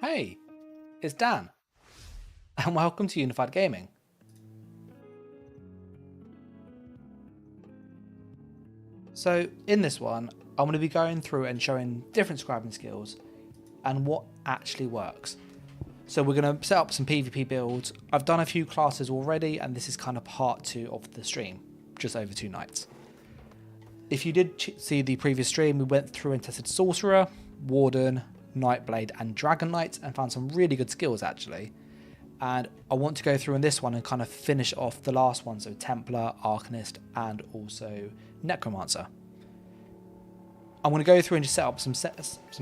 Hey, it's Dan, and welcome to Unified Gaming. So in this one, I'm going to be going through and showing different scribing skills and what actually works. So we're going to set up some PvP builds. I've done a few classes already, and this is kind of part 2 of the stream, just over 2 nights. If you did see the previous stream, we went through and tested Sorcerer, Warden, Nightblade and Dragonknight and found some really good skills actually. And I want to go through in this one and kind of finish off the last one, so Templar, Arcanist and also Necromancer. I'm going to go through and just set up some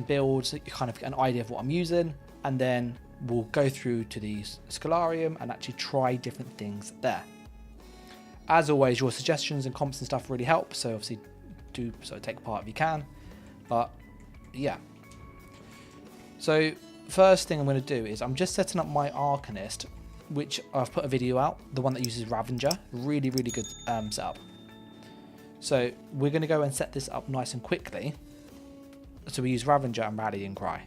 builds so you kind of get an idea of what I'm using, and then we'll go through to the Scribing and actually try different things there. As always, your suggestions and comments and stuff really help, so obviously do take part if you can. But yeah. So first thing I'm going to do is I'm just setting up my Arcanist, which I've put a video out, the one that uses Ravager. Really good setup. So we're going to go and set this up nice and quickly. So we use Ravager and Rallying Cry.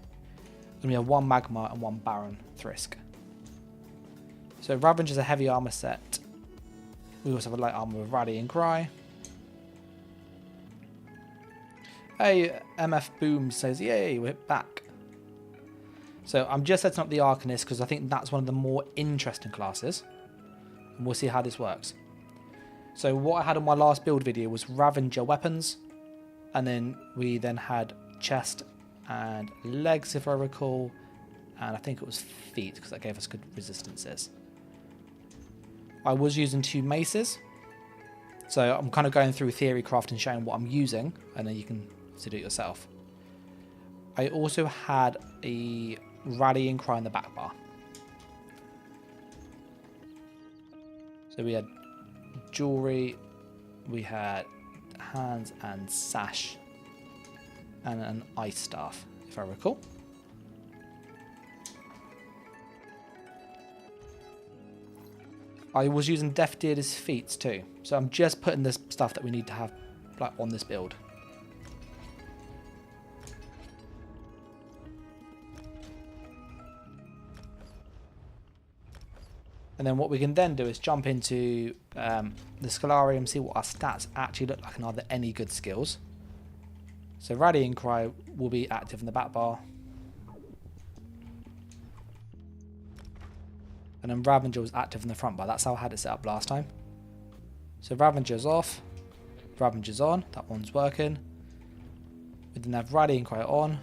And we have 1 Magma and 1 Baron Thrisk. So Ravager's a heavy armor set. We also have a light armor with Rallying Cry. Hey, MF Boom says, yay, we're back. So I'm just setting up the Arcanist because I think that's one of the more interesting classes. And we'll see how this works. So what I had on my last build video was Ravager weapons. And then we then had chest and legs if I recall. And I think it was feet because that gave us good resistances. I was using 2 maces. So I'm kind of going through theorycraft and showing what I'm using. And then you can do it yourself. I also had a Rallying Cry in the back bar. So we had jewelry, we had hands and sash, and an ice staff, if I recall. I was using Death Dealer's feet too, so I'm just putting this stuff that we need to have like on this build. And then what we can then do is jump into the Scribing, see what our stats actually look like and are there any good skills. So Rallying Cry will be active in the back bar. And then Ravager was active in the front bar. That's how I had it set up last time. So Ravager's off. Ravager's on. That one's working. We then have Rallying Cry on.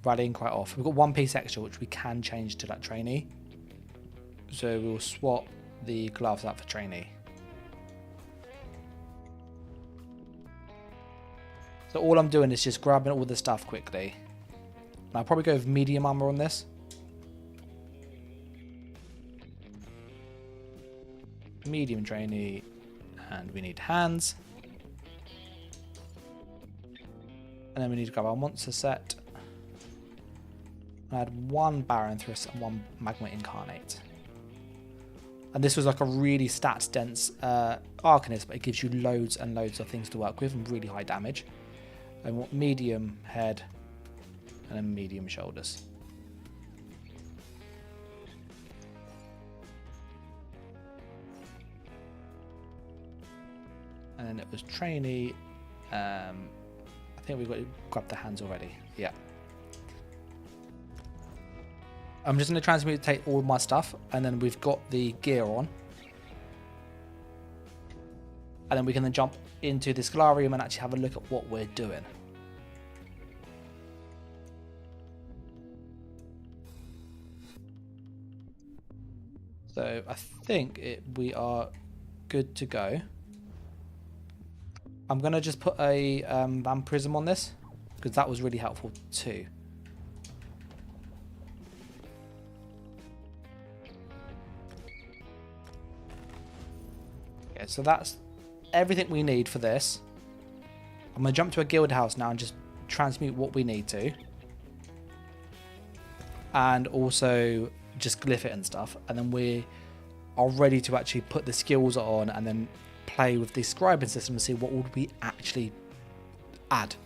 Rallying Cry off. We've got 1 piece extra which we can change to that trainee. So we'll swap the gloves out for trainee. So all I'm doing is just grabbing all the stuff quickly. And I'll probably go with medium armor on this. Medium trainee, and we need hands. And then we need to grab our monster set. I had 1 Baron Thrisk and 1 Magma Incarnate. And this was like a really stats dense Arcanist, but it gives you loads and loads of things to work with and really high damage. I want medium head and then medium shoulders. And then it was trainee. I think we've got to grab the hands already. Yeah. I'm just going to transmutate all my stuff, and then we've got the gear on. And then we can then jump into the Scribing and actually have a look at what we're doing. So I think we are good to go. I'm going to just put a vampirism on this, because that was really helpful too. Okay, so that's everything we need for this. I'm going to jump to a guild house now and just transmute what we need to. And also just glyph it and stuff. And then we are ready to actually put the skills on and then play with the scribing system and see what would we actually add.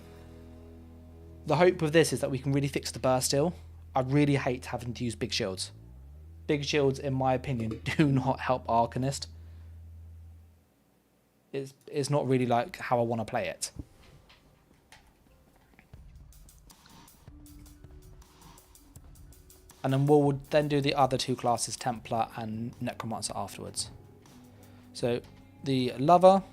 The hope with this is that we can really fix the burst steal. I really hate having to use big shields. Big shields, in my opinion, do not help Arcanist. It's not really like how I want to play it. And then we'll then do the other two classes, Templar and Necromancer, afterwards. So the Lover.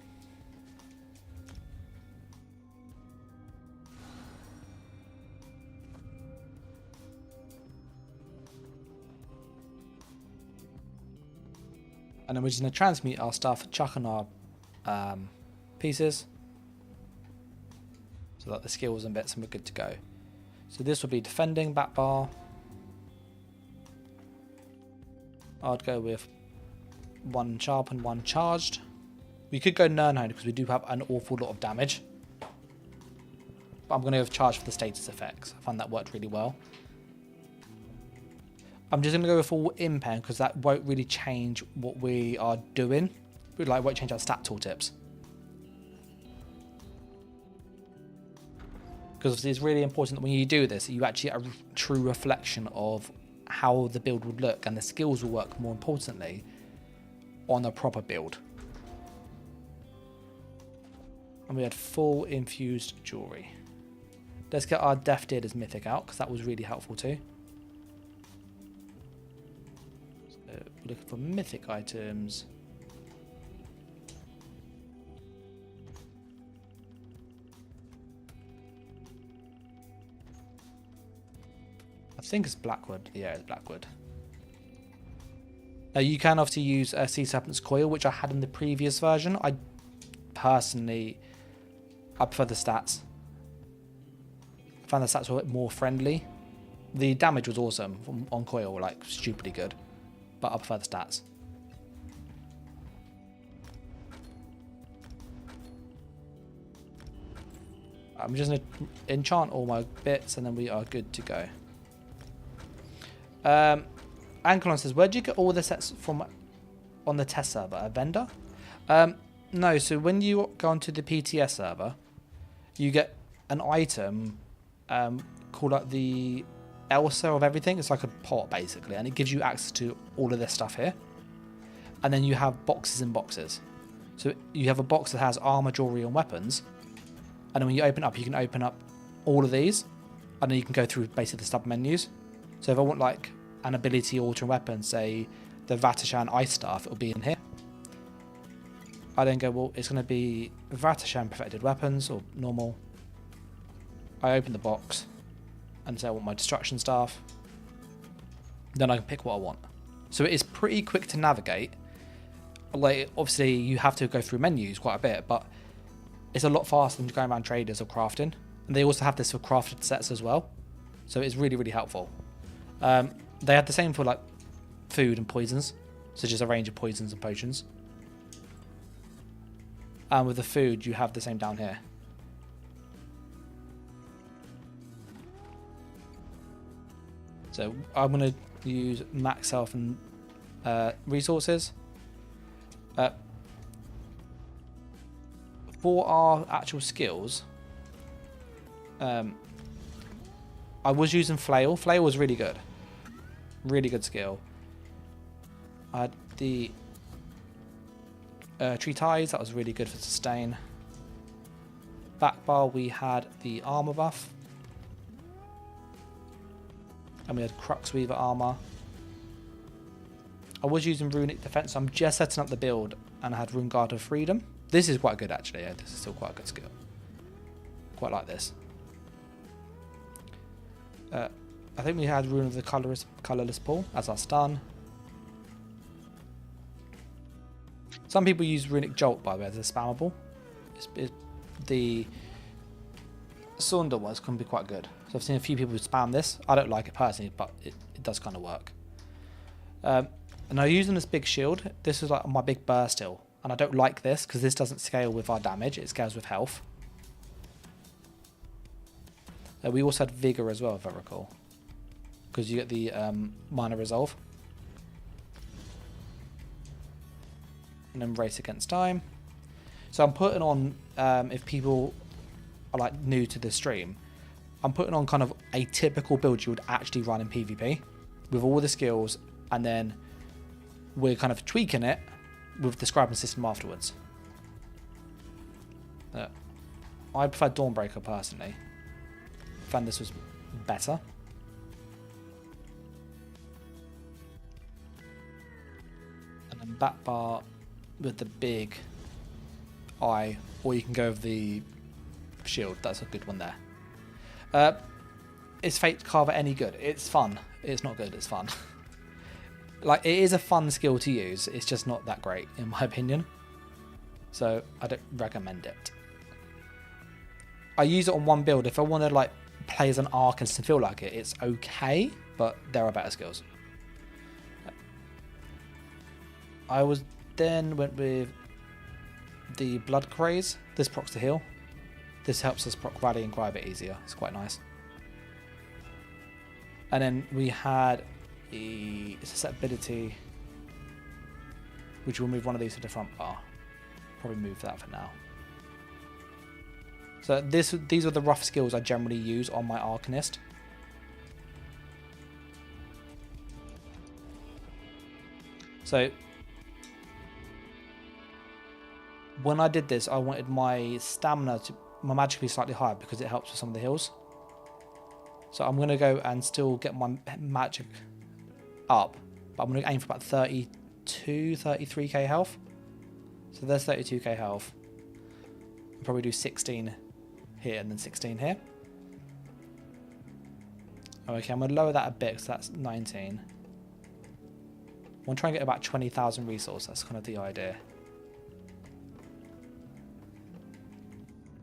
And then we're just going to transmute our stuff, chuck on our pieces, so that the skills and bits and we're good to go. So this will be defending, back bar. I'd go with 1 sharp and 1 charged. We could go Nirnhone because we do have an awful lot of damage. But I'm going to go with charge for the status effects. I found that worked really well. I'm just going to go with full impen because that won't really change what we are doing. It won't change our stat tooltips. Because it's really important that when you do this, you actually get a true reflection of how the build would look, and the skills will work, more importantly, on a proper build. And we had full infused jewelry. Let's get our Death Dealer's Mythic out, because that was really helpful too. So we're looking for mythic items. I think it's Blackwood. Yeah, it's Blackwood. Now you can obviously use Sea Serpent's Coil, which I had in the previous version. I personally, I prefer the stats. I found the stats were more friendly. The damage was awesome on Coil, like stupidly good, but I prefer the stats. I'm just going to enchant all my bits and then we are good to go. Ankelon says, where do you get all the sets from on the test server? A vendor? No, so when you go onto the PTS server, you get an item called like the ESO of everything. It's like a pot basically, and it gives you access to all of this stuff here. And then you have boxes and boxes. So you have a box that has armor, jewelry, and weapons. And then when you open up, you can open up all of these, and then you can go through basically the sub menus. So if I want like an ability altering weapon, say the Vatashan Ice Staff, it'll be in here. I then go, well, it's going to be Vatashan Perfected Weapons or normal. I open the box and say I want my Destruction Staff. Then I can pick what I want. So it is pretty quick to navigate. Like obviously you have to go through menus quite a bit, but it's a lot faster than going around traders or crafting. And they also have this for crafted sets as well. So it's really, really helpful. They had the same for like food and poisons, such as a range of poisons and potions. And with the food, you have the same down here. So I'm going to use max health and resources. For our actual skills, I was using Flail. Flail was really good. Really good skill. I had the Tree Ties. That was really good for sustain. Back bar, we had the armor buff. And we had Crux Weaver armor. I was using Runic Defense. So I'm just setting up the build. And I had Rune Guard of Freedom. This is quite good actually. Yeah, this is still quite a good skill. Quite like this. I think we had Rune of the Colourless Pool as our stun. Some people use Runic Jolt, by the way, as a spammable. The Sunder ones can be quite good. So I've seen a few people who spam this. I don't like it personally, but it does kind of work. And I'm using this big shield. This is like my big burst hill. And I don't like this because this doesn't scale with our damage. It scales with health. We also had Vigor as well, if I recall. Because you get the minor resolve. And then Race Against Time. So I'm putting on, if people are like new to the stream, I'm putting on kind of a typical build you would actually run in PvP with all the skills, and then we're kind of tweaking it with the scribing system afterwards. I prefer Dawnbreaker personally. I found this was better. And then back bar with the big eye, or you can go with the shield. That's a good one there. Is Fate Carver any good? It's fun. It's not good, it's fun. Like, it is a fun skill to use. It's just not that great, in my opinion. So, I don't recommend it. I use it on one build. If I want to, like, play as an Arcanist and feel like it, it's okay, but there are better skills. I went with the Blood Craze. This procs to heal. This helps us proc Rally and Cry a bit easier. It's quite nice. And then we had it's a set ability, which will move one of these to the front bar. Probably move that for now. So these are the rough skills I generally use on my Arcanist. So when I did this, I wanted my stamina to magic to be slightly higher because it helps with some of the heals. So I'm going to go and still get my magic up, but I'm going to aim for about 33k health. So there's 32k health. I'll probably do 16 here and then 16 here. Okay, I'm going to lower that a bit because that's 19. I want to try and get about 20,000 resource. That's kind of the idea.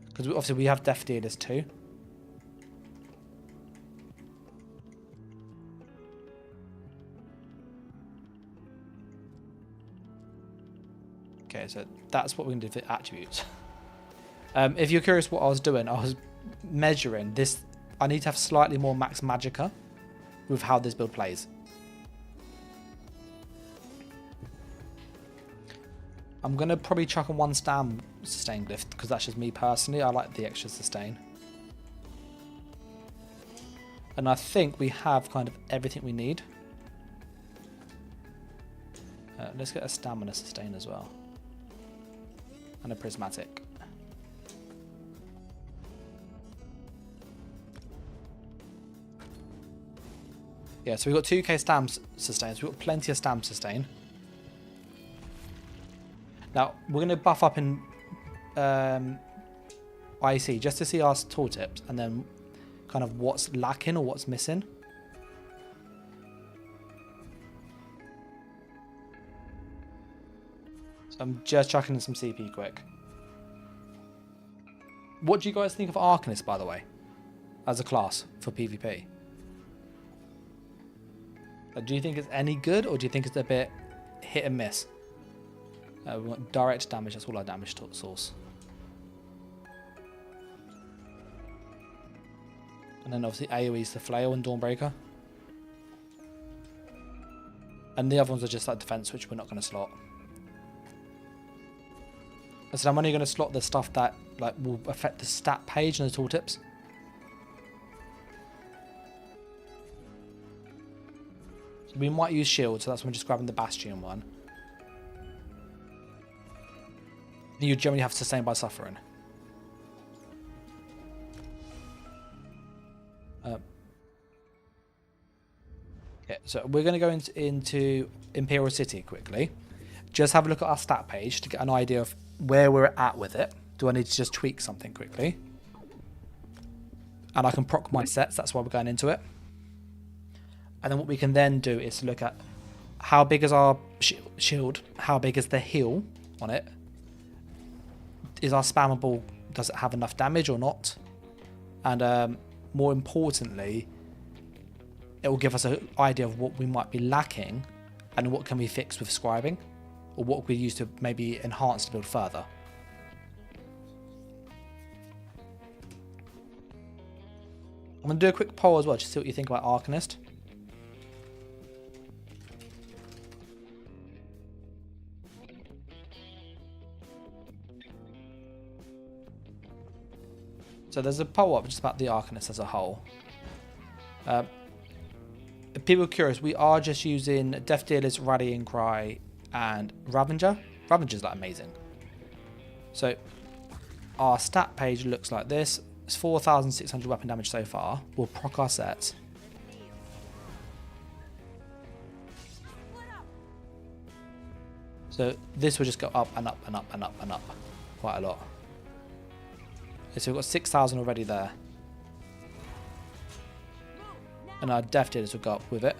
Because obviously we have Death Dealers too. Okay, so that's what we're going to do for attributes. If you're curious what I was doing, I was measuring this. I need to have slightly more max magicka with how this build plays. I'm going to probably chuck on one stam sustain glyph because that's just me personally. I like the extra sustain. And I think we have kind of everything we need. Let's get a stamina sustain as well. And a prismatic. Yeah, so we've got 2k stam sustain, so we've got plenty of stam sustain. Now, we're going to buff up in IC just to see our tooltips and then kind of what's lacking or what's missing. So I'm just chucking in some CP quick. What do you guys think of Arcanist, by the way, as a class for PvP? Do you think it's any good, or do you think it's a bit hit and miss? We want direct damage, that's all our damage source. And then obviously AoE's the Flail and Dawnbreaker. And the other ones are just like defense, which we're not going to slot. So I'm only going to slot the stuff that like will affect the stat page and the tooltips. So we might use shield, so that's when we're just grabbing the Bastion one. You generally have to sustain by suffering. Yeah, so we're going to go into Imperial City quickly. Just have a look at our stat page to get an idea of where we're at with it. Do I need to just tweak something quickly? And I can proc my sets, that's why we're going into it. And then what we can then do is look at how big is our shield, how big is the heal on it. Is our spammable, does it have enough damage or not? And more importantly, it will give us an idea of what we might be lacking and what can we fix with scribing, or what we use to maybe enhance to build further. I'm going to do a quick poll as well, just to see what you think about Arcanist. So there's a poll up just about the Arcanist as a whole. If people are curious, we are just using Death Dealer's Rallying Cry and Ravager. Ravager's like amazing. So our stat page looks like this. It's 4,600 weapon damage so far. We'll proc our sets. So this will just go up and up and up and up and up quite a lot. Okay, so we've got 6,000 already there. And our Death Dealers will go up with it.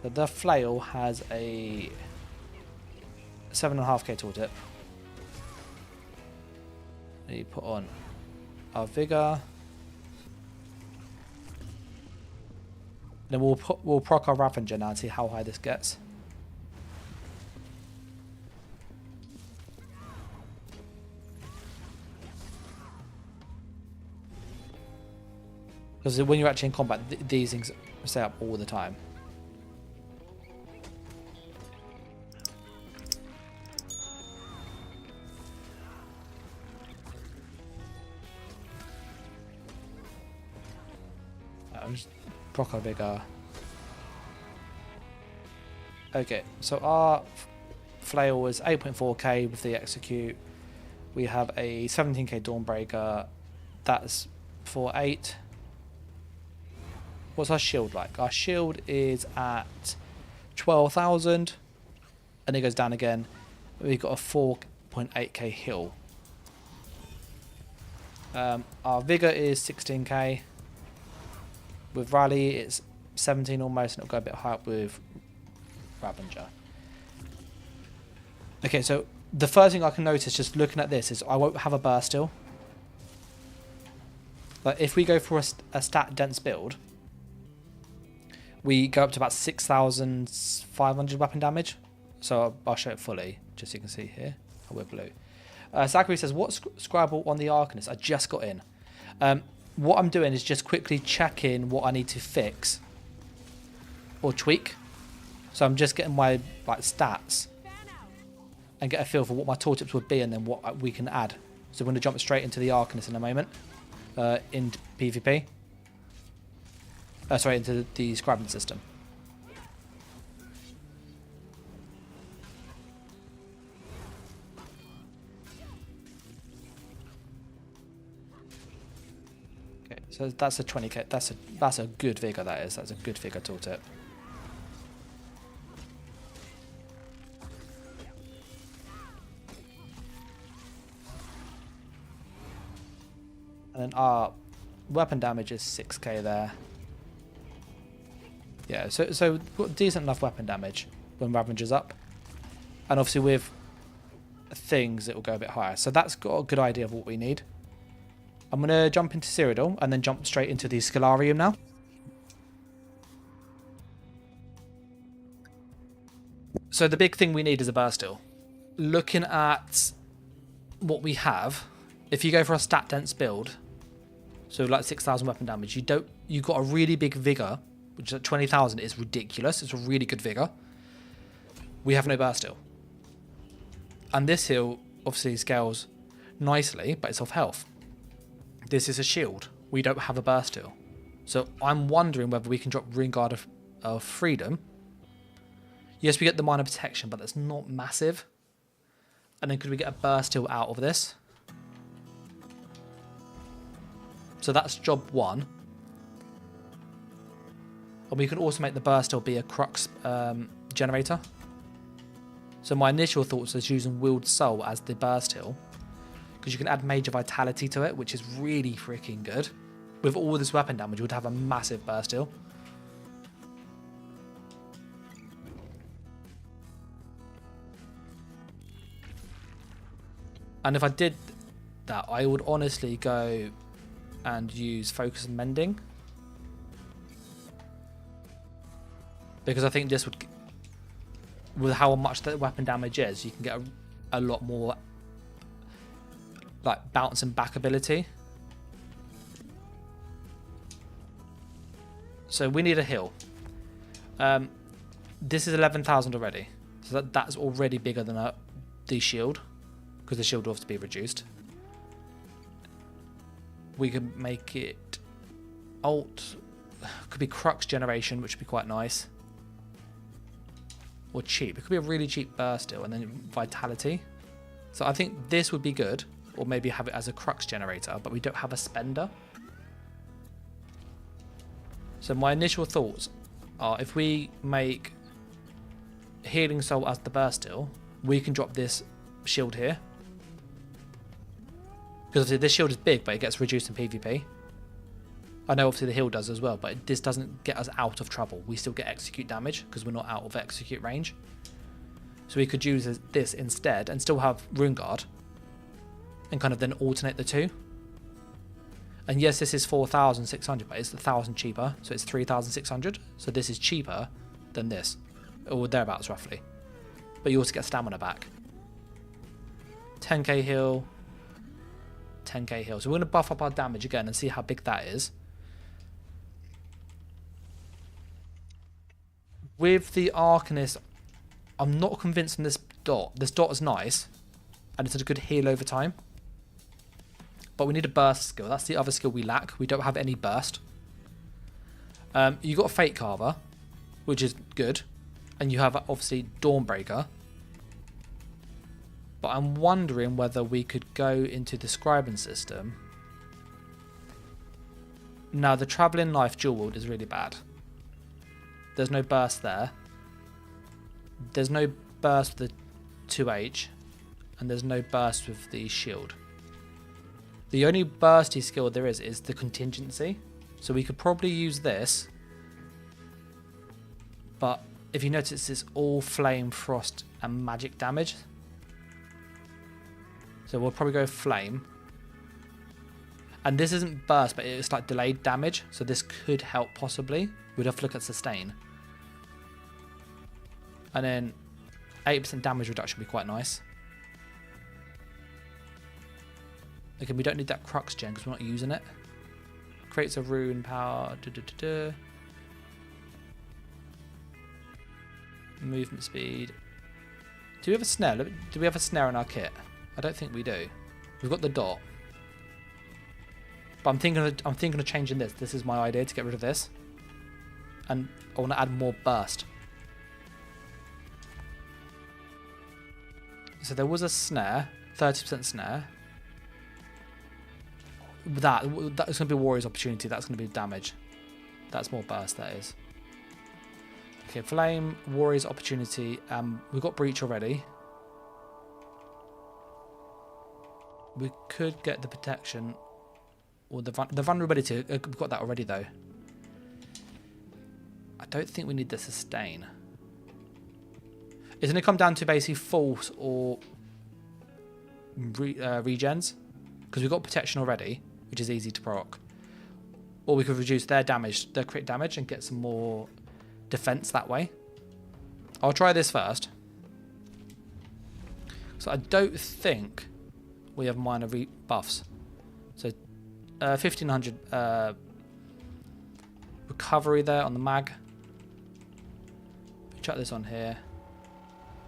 The Flail has a 7.5k tooltip. And you put on our Vigor. Then we'll proc our Ravager now and see how high this gets. Because when you're actually in combat, these things stay up all the time. I'm just proc our Vigor. Okay, so our Flail is 8.4k with the Execute. We have a 17k Dawnbreaker. That's for 8. What's our shield like? Our shield is at 12,000 and it goes down again. We've got a 4.8k heal. Our Vigor is 16k. With Rally it's 17 almost, and it'll go a bit higher up with Ravager. Okay, so the first thing I can notice just looking at this is I won't have a burst still. But if we go for a stat dense build, we go up to about 6,500 weapon damage. So I'll show it fully, just so you can see here. Oh, we're blue. Zachary says, what Scribble on the Arcanist? I just got in. What I'm doing is just quickly checking what I need to fix or tweak. So I'm just getting my stats and get a feel for what my tooltips would be and then what we can add. So we're going to jump straight into the Arcanist in a moment in PvP. Sorry, into the Scribing system. Okay, so that's a 20k. That's a good Vigor. That is. That's a good Vigor tooltip. And then our weapon damage is 6k there. Yeah, so we've got decent enough weapon damage when Ravager's up. And obviously with things, it will go a bit higher. So that's got a good idea of what we need. I'm going to jump into Cyrodiil and then jump straight into the Scalarium now. So the big thing we need is a Bursteel. Looking at what we have, if you go for a stat dense build, so like 6,000 weapon damage, you got a really big Vigor, which at 20,000 is ridiculous. It's a really good Vigor. We have no Bursteel. And this heal obviously scales nicely, but it's off health. This is a shield. We don't have a Bursteel. So I'm wondering whether we can drop Ringguard of Freedom. Yes, we get the minor protection, but that's not massive. And then could we get a Bursteel out of this? So that's job 1. And we can also make the Bursteel be a Crux generator. So my initial thoughts is using Willed Soul as the Bursteel, because you can add Major Vitality to it, which is really freaking good. With all this weapon damage, you would have a massive Bursteel. And if I did that, I would honestly go and use Focus and Mending. Because I think this would, with how much the weapon damage is, you can get a lot more like bounce and back ability. So we need a heal. This is 11,000 already. So that's already bigger than the shield, because the shield will have to be reduced. we can make it alt. Could be crux generation, which would be quite nice. Or cheap. It could be a really cheap burst still, and then vitality. So I think this would be good, or maybe have it as a crux generator, but we don't have a spender. So my initial thoughts are, if we make healing soul as the burst still, we can drop this shield here. Because obviously this shield is big, but it gets reduced in PvP. I know obviously the heal does as well, but this doesn't get us out of trouble. We still get execute damage because we're not out of execute range. So we could use this instead and still have Rune Guard and kind of then alternate the two. And yes, this is 4,600, but it's 1,000 cheaper, so it's 3,600. So this is cheaper than this, or thereabouts roughly. But you also get stamina back. 10k heal, 10k heal. So we're going to buff up our damage again and see how big that is. With the Arcanist, I'm not convinced on this dot. This dot is nice, and it's a good heal over time. But we need a burst skill. That's the other skill we lack. We don't have any burst. You got a Fate Carver, which is good. And you have obviously Dawnbreaker. But I'm wondering whether we could go into the Scribing system. Now, the Travelling Knife dual wield is really bad. There's no burst there. There's no burst with the 2H. And there's no burst with the shield. The only bursty skill there is the contingency. So we could probably use this. But if you notice, it's all flame, frost, and magic damage. So we'll probably go flame. And this isn't burst, but it's like delayed damage. So this could help possibly. We'd have to look at sustain. And then 8% damage reduction would be quite nice. Okay, we don't need that crux gen because we're not using it. Creates a rune power. Movement speed. Do we have a snare? Do we have a snare in our kit? I don't think we do. We've got the dot. But I'm thinking of changing this. This is my idea, to get rid of this. And I want to add more burst. So there was a snare, 30% snare. That's going to be Warrior's Opportunity. That's going to be damage. That's more burst, that is. Okay, Flame, Warrior's Opportunity. We've got Breach already. We could get the protection or the vulnerability. We've got that already, though. I don't think we need the sustain. It's going to come down to basically false or regens, because we've got protection already, which is easy to proc. Or we could reduce their damage, their crit damage, and get some more defense that way. I'll try this first. So I don't think we have minor buffs. So 1500 recovery there on the mag. Chuck this on here.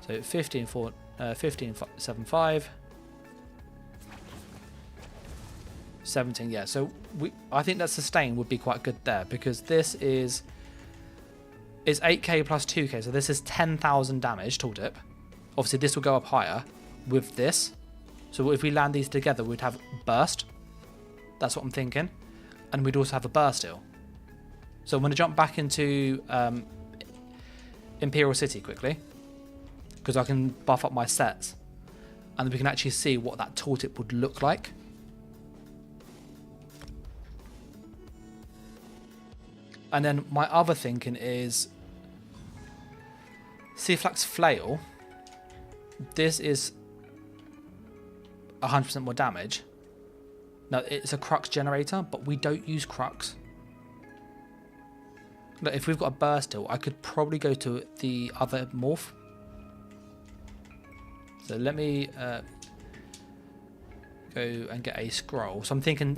So 15.75. 17, yeah. So I think that sustain would be quite good there, because this is 8k plus 2k, so this is 10,000 damage tooltip. Obviously this will go up higher with this. So if we land these together, we'd have burst. That's what I'm thinking. And we'd also have a burst still. So I'm going to jump back into Imperial City quickly, because I can buff up my sets. And we can actually see what that tooltip would look like. And then my other thinking is Seaflax Flail. This is 100% more damage. Now, it's a crux generator, but we don't use crux. Look, if we've got a burst still, I could probably go to the other morph. So let me go and get a scroll. So I'm thinking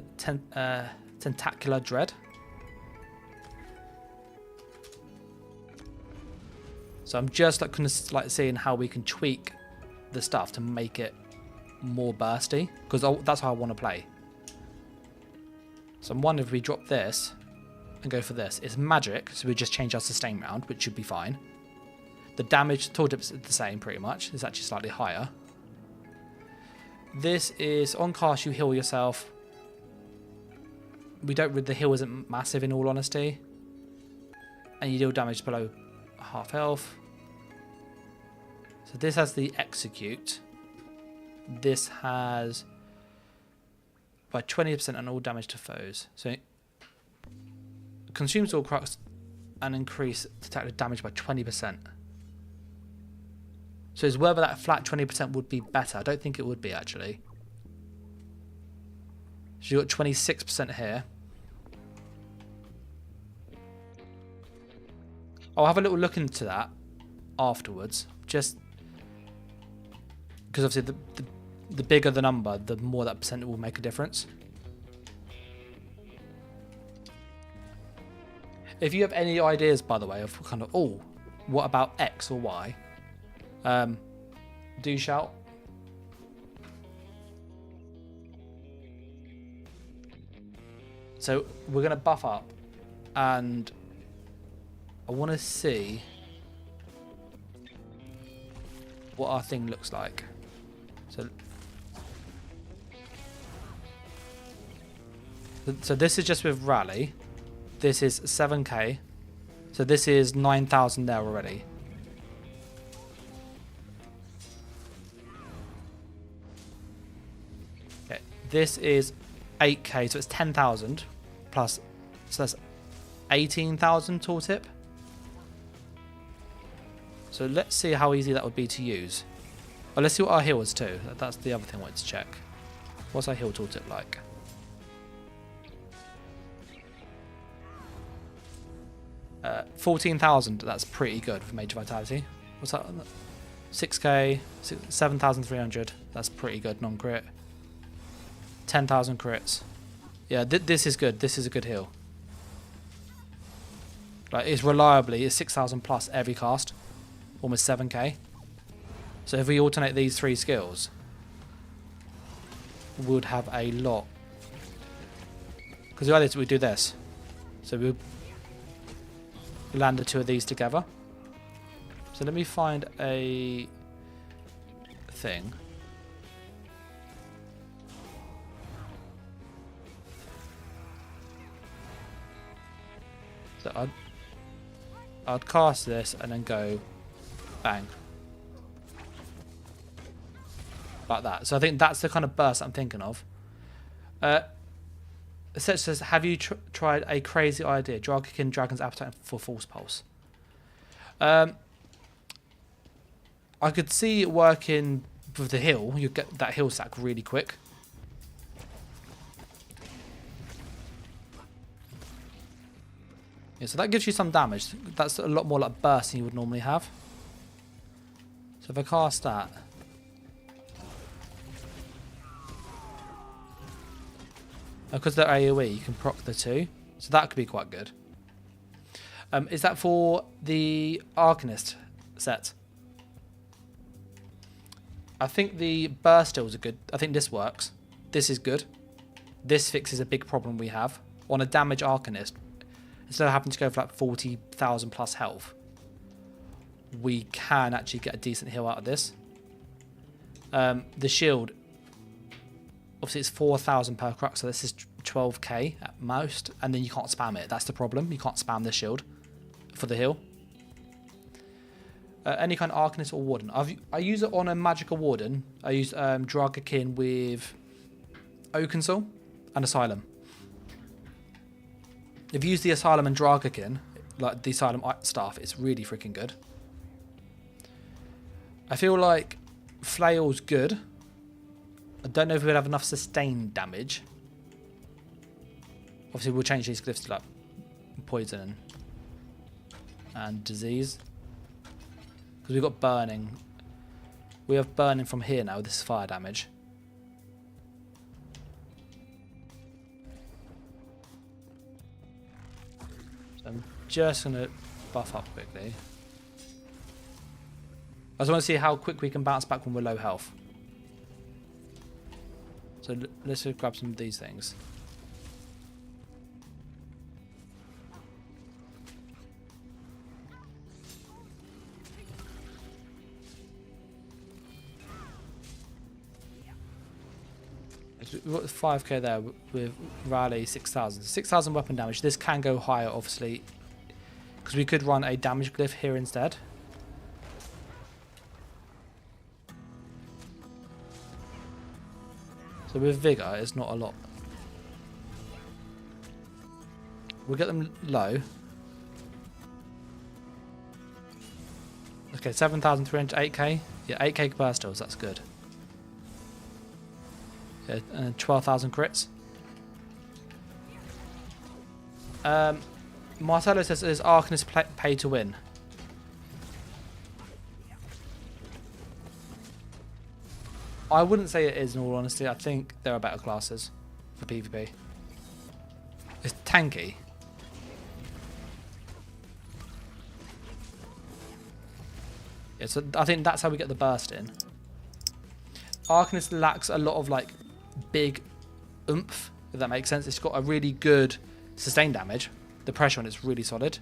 Tentacular Dread. So I'm just like kind of like seeing how we can tweak the stuff to make it more bursty, because that's how I want to play. So I'm wondering if we drop this and go for this. It's magic, so we just change our sustain round, which should be fine. The damage tooltip's the same pretty much. It's actually slightly higher. This is on cast, you heal yourself. The heal isn't massive in all honesty. And you deal damage below half health. So this has the execute. This has by 20% on all damage to foes. So it consumes all crux and increase detected damage by 20%. So it's whether that flat 20% would be better. I don't think it would be actually. So you've got 26% here. I'll have a little look into that afterwards. Just because obviously the bigger the number, the more that percent will make a difference. If you have any ideas, by the way, of kind of, oh, what about X or Y? Do shout. So we're going to buff up, and I want to see what our thing looks like. So this is just with rally. This is 7k. So this is 9,000 there already. Okay, this is 8k, so it's 10,000 plus. So that's 18,000 tooltip. So let's see how easy that would be to use. Well, let's see what our heal is too. That's the other thing I wanted to check. What's our heal tooltip like? Uh, 14,000. That's pretty good for Major Vitality. What's that? 6k, 7,300. That's pretty good non-crit. 10,000 crits. Yeah, this is good. This is a good heal. Like, it's reliably, it's 6,000 plus every cast. Almost 7k. So if we alternate these three skills, we would have a lot. Because the idea is we do this. So we land the two of these together. So let me find a thing. So I'd cast this and then go bang. Like that. So I think that's the kind of burst I'm thinking of. Such says, have you tried a crazy idea? Dragon's appetite for False Pulse. I could see it working with the heal. You get that heal stack really quick. Yeah, so that gives you some damage. That's a lot more like burst than you would normally have. So if I cast that. Because they're AoE, you can proc the two. So that could be quite good. Is that for the Arcanist set? I think the burst stills are good. I think this works. This is good. This fixes a big problem we have. On a damage Arcanist, instead of having to go for like 40,000 plus health, we can actually get a decent heal out of this. The shield, obviously it's 4,000 per crux, so this is 12k at most, and then you can't spam it. That's the problem. You can't spam the shield for the heal. Any kind of Arcanist or Warden. I use it on a magical Warden. I use Dragonknight with Oakensoul and Asylum. If you use the Asylum and Dragonknight, like the Asylum staff, it's really freaking good. I feel like Flail's good. I don't know if we'll have enough sustained damage. Obviously, we'll change these glyphs to like poison and disease. Because we've got burning. We have burning from here now. This is fire damage. So I'm just going to buff up quickly. I just want to see how quick we can bounce back when we're low health. So let's just grab some of these things. We've got 5k there with Raleigh 6,000. 6,000 weapon damage. This can go higher, obviously, because we could run a damage glyph here instead. So with Vigor, it's not a lot. We'll get them low. Okay, 7,300, 8k. Yeah, 8k burst heals, that's good. Yeah, and 12,000 crits. Marcelo says, is Arcanist pay to win? I wouldn't say it is, in all honesty. I think there are better classes for PvP. It's tanky. Yeah, so I think that's how we get the burst in. Arcanist lacks a lot of like big oomph, if that makes sense. It's got a really good sustain damage. The pressure on it's really solid.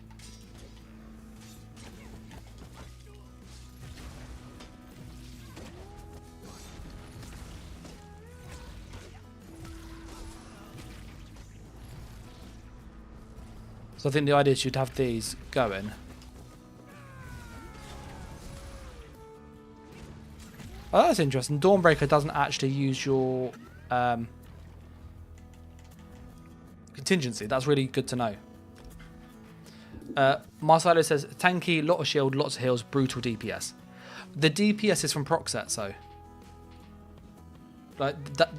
So I think the idea is you'd have these going. Oh, that's interesting. Dawnbreaker doesn't actually use your contingency. That's really good to know. Marcelo says, tanky, lot of shield, lots of heals, brutal DPS. The DPS is from proc sets, though. Like,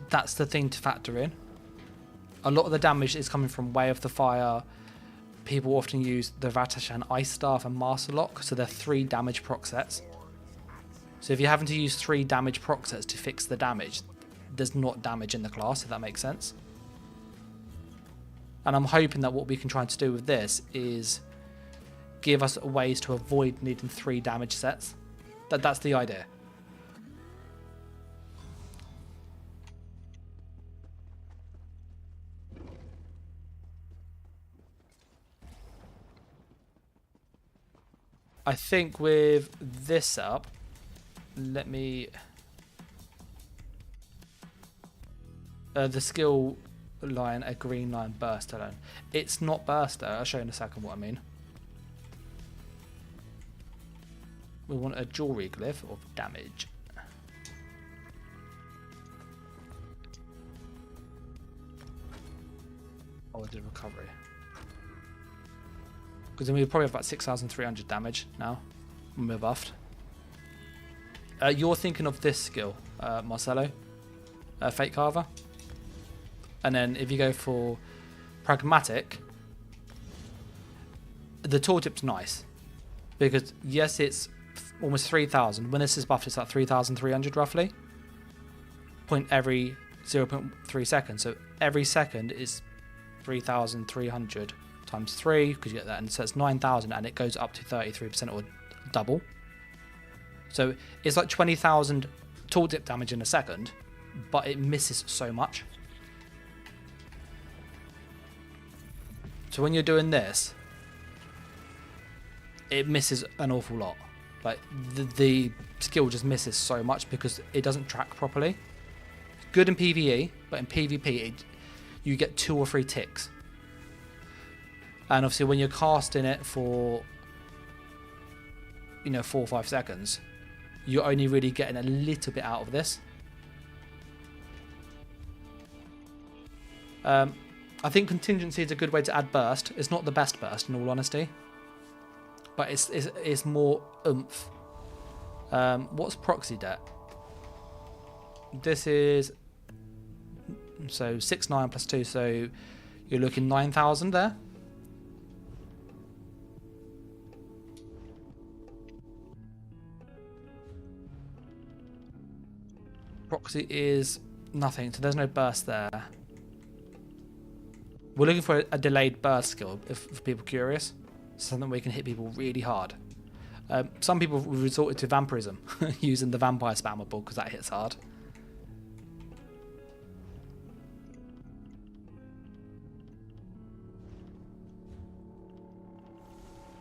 that's the thing to factor in. A lot of the damage is coming from Way of the Fire. People often use the Vatashan Ice Staff and Master Lock, so they're 3 damage proc sets. So if you're having to use 3 damage proc sets to fix the damage, there's not damage in the class, if that makes sense. And I'm hoping that what we can try to do with this is give us ways to avoid needing 3 damage sets. That's the idea. I think with this setup, let me... the skill line, a green line, burst alone. It's not burst, I'll show you in a second what I mean. We want a jewelry glyph of damage. Oh, I did recovery. Because then we probably have about 6,300 damage now when we're buffed. You're thinking of this skill, Marcelo, Fate Carver. And then if you go for Pragmatic, the tooltip's nice. Because yes, it's almost 3,000. When this is buffed, it's like 3,300 roughly. Point every 0.3 seconds. So every second is 3,300 times 3, because you get that, and so it's 9,000, and it goes up to 33% or double. So it's like 20,000 tooltip damage in a second, but it misses so much. So when you're doing this, it misses an awful lot. Like the skill just misses so much because it doesn't track properly. Good in PvE, but in PvP you get 2 or 3 ticks. And obviously when you're casting it for 4 or 5 seconds, you're only really getting a little bit out of this. I think contingency is a good way to add burst. It's not the best burst in all honesty, but it's more oomph. What's proxy debt? This is so 6,900 plus 2, so you're looking 9,000 there. Proxy is nothing, so there's no burst there. We're looking for a delayed burst skill, if people are curious. Something where you can hit people really hard. Some people resorted to vampirism, using the vampire spammer ball, because that hits hard.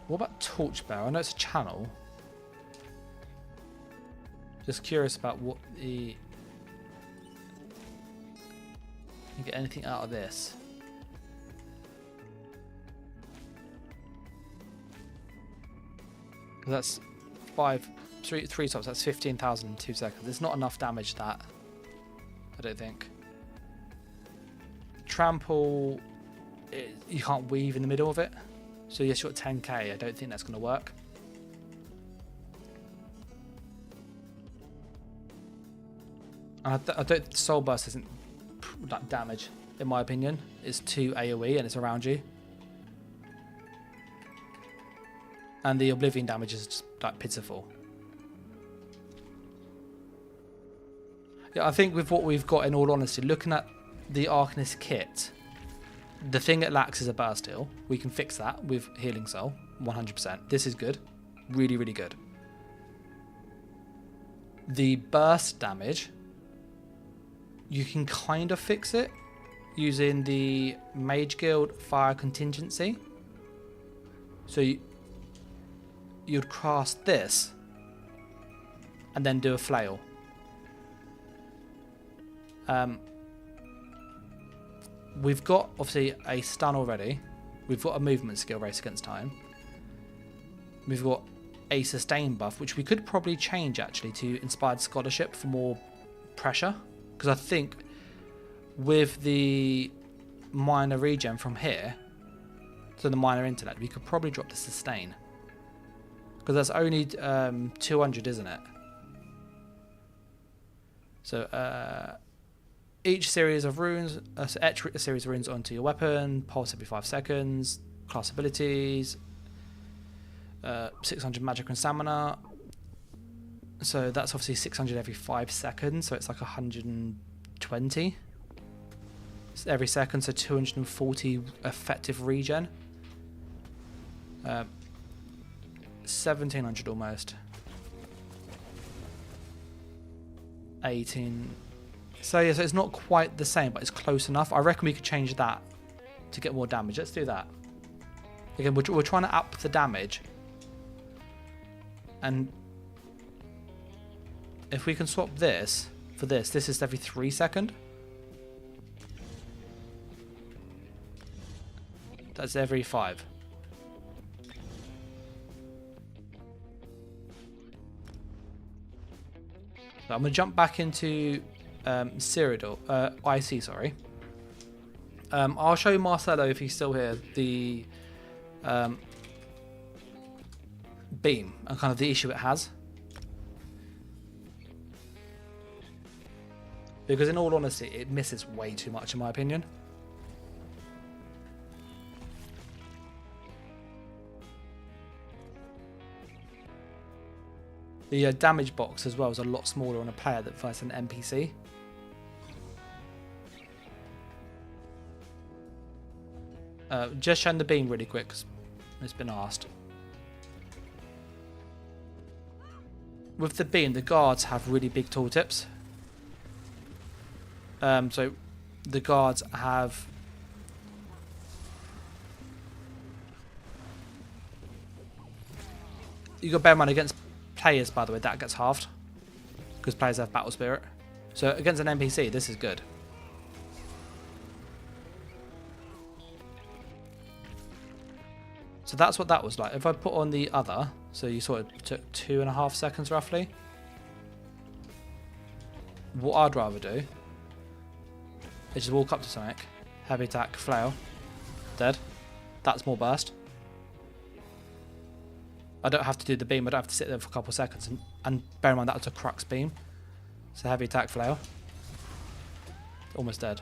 What about Torchbearer? I know it's a channel. Just curious about what the... can get anything out of this. That's three tops, that's 15,000 in 2 seconds. It's not enough damage, that, I don't think. Trample, you can't weave in the middle of it. So yes, you've got 10k, I don't think that's going to work. I don't. Soul Burst isn't like damage, in my opinion. It's 2 AoE and it's around you. And the Oblivion damage is just like pitiful. Yeah, I think with what we've got, in all honesty, looking at the Arcanist kit, the thing it lacks is a burst heal. We can fix that with Healing Soul, 100%. This is good. Really, really good. The burst damage, you can kind of fix it using the Mage Guild Fire Contingency. So you'd cast this and then do a flail. We've got obviously a stun already. We've got a movement skill, race against time. We've got a sustain buff, which we could probably change actually to Inspired Scholarship for more pressure. Because I think with the minor regen from here to the minor intellect, we could probably drop the sustain. Because that's only 200, isn't it? So each series of runes, etch a series of runes onto your weapon, pulse every 5 seconds, class abilities, 600 magic and stamina. So that's obviously 600 every 5 seconds, so it's like 120 every second, so 240 effective regen. 1700 almost. 18. So yeah, so it's not quite the same, but it's close enough. I reckon we could change that to get more damage. Let's do that. Again, we're trying to up the damage. And if we can swap this for this is every 3 seconds. That's every 5. So I'm going to jump back into Cyrodiil, IC, sorry. I'll show Marcelo, if he's still here, the beam and kind of the issue it has. Because in all honesty, it misses way too much in my opinion. The damage box as well is a lot smaller on a player than versus an NPC. Just showing the beam really quick, 'cause it's been asked. With the beam, the guards have really big tooltips. So the guards have you got to bear in mind against players, by the way, that gets halved because players have battle spirit. So against an NPC, this is good. So that's what that was like. If I put on the other, so you saw it took 2.5 seconds roughly. What I'd rather do is just walk up to something, heavy attack, flail, dead. That's more burst. I don't have to do the beam, I don't have to sit there for a couple of seconds. And bear in mind that was a crux beam. So heavy attack, flail. Almost dead.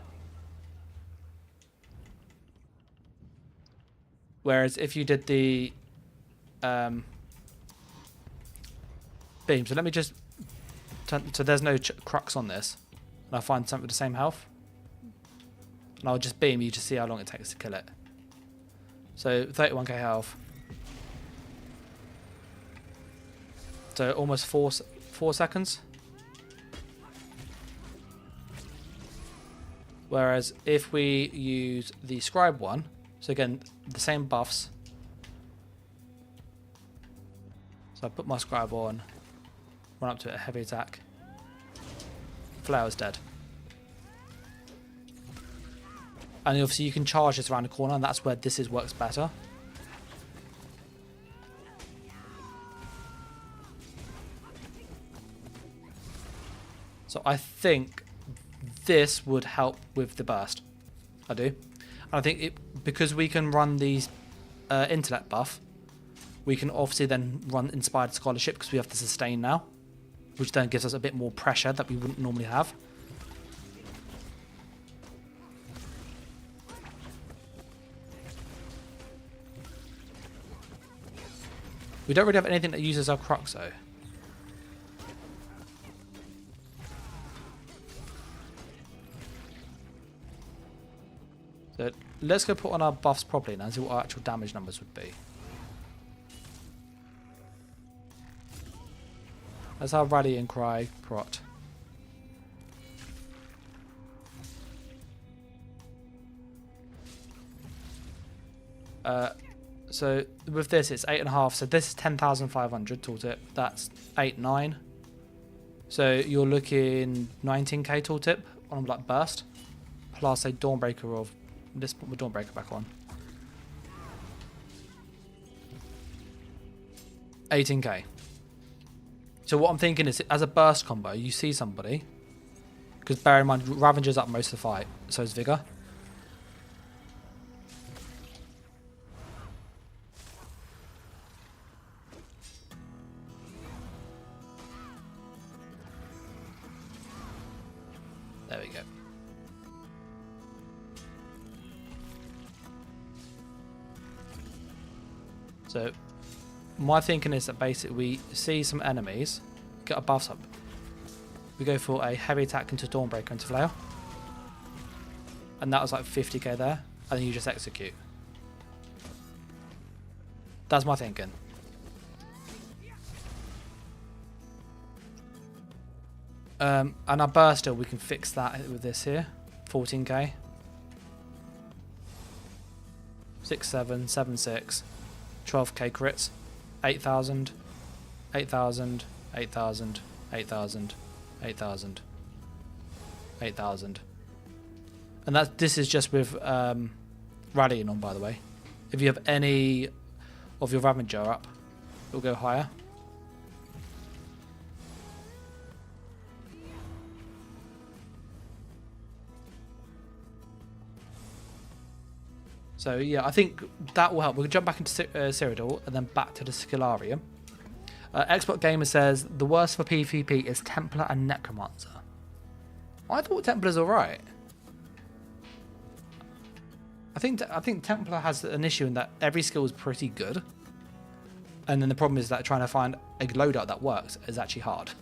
Whereas if you did the beam, so let me just turn, so there's no crux on this. And I'll find something with the same health. And I'll just beam you to see how long it takes to kill it. So 31k health. So almost 4 seconds. Whereas if we use the scribe one, so again, the same buffs. So I put my scribe on, run up to it, a heavy attack. Flower's dead. And obviously you can charge this around the corner, and that's where works better. So I think this would help with the burst. I do. And I think because we can run these intellect buff, we can obviously then run Inspired Scholarship because we have the sustain now, which then gives us a bit more pressure that we wouldn't normally have. We don't really have anything that uses our Crux though. So let's go put on our buffs properly now and see what our actual damage numbers would be. That's our Rallying Cry prot. So with this it's 8.5, so this is 10,500 tooltip, that's 8.9. So you're looking 19k tooltip on like burst, plus a Dawnbreaker of, let's put my Dawnbreaker back on. 18k. So what I'm thinking is, as a burst combo, you see somebody, because bear in mind, Ravager's up most of the fight, so is Vigor. There we go. So my thinking is that basically we see some enemies, get our buffs up. We go for a heavy attack into Dawnbreaker into Flail. And that was like 50k there. And then you just execute. That's my thinking. And our burster, we can fix that with this here. 14k. 6, 7, 7, 6. 12k crits. 8,000, 8,000, 8,000, 8,000, 8,000, 8,000. And this is just with rallying on, by the way. If you have any of your Ravager up, it will go higher. So yeah, I think that will help. We'll jump back into Cyrodiil and then back to the Skillarium. Expert Gamer says the worst for PvP is Templar and Necromancer. I thought Templar's alright. I think Templar has an issue in that every skill is pretty good, and then the problem is that trying to find a loadout that works is actually hard.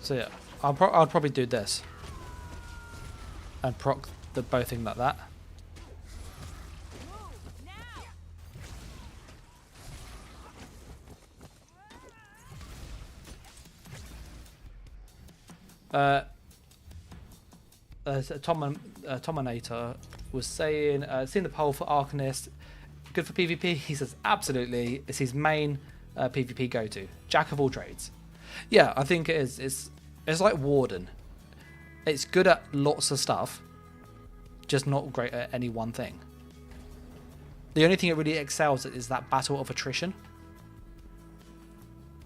So yeah, I'll probably do this and proc the both thing like that. Tominator was saying, seeing the poll for Arcanist, good for PvP. He says absolutely, it's his main PvP go-to, jack of all trades. Yeah, I think it is. It's like Warden. It's good at lots of stuff, just not great at any one thing. The only thing it really excels at is that battle of attrition.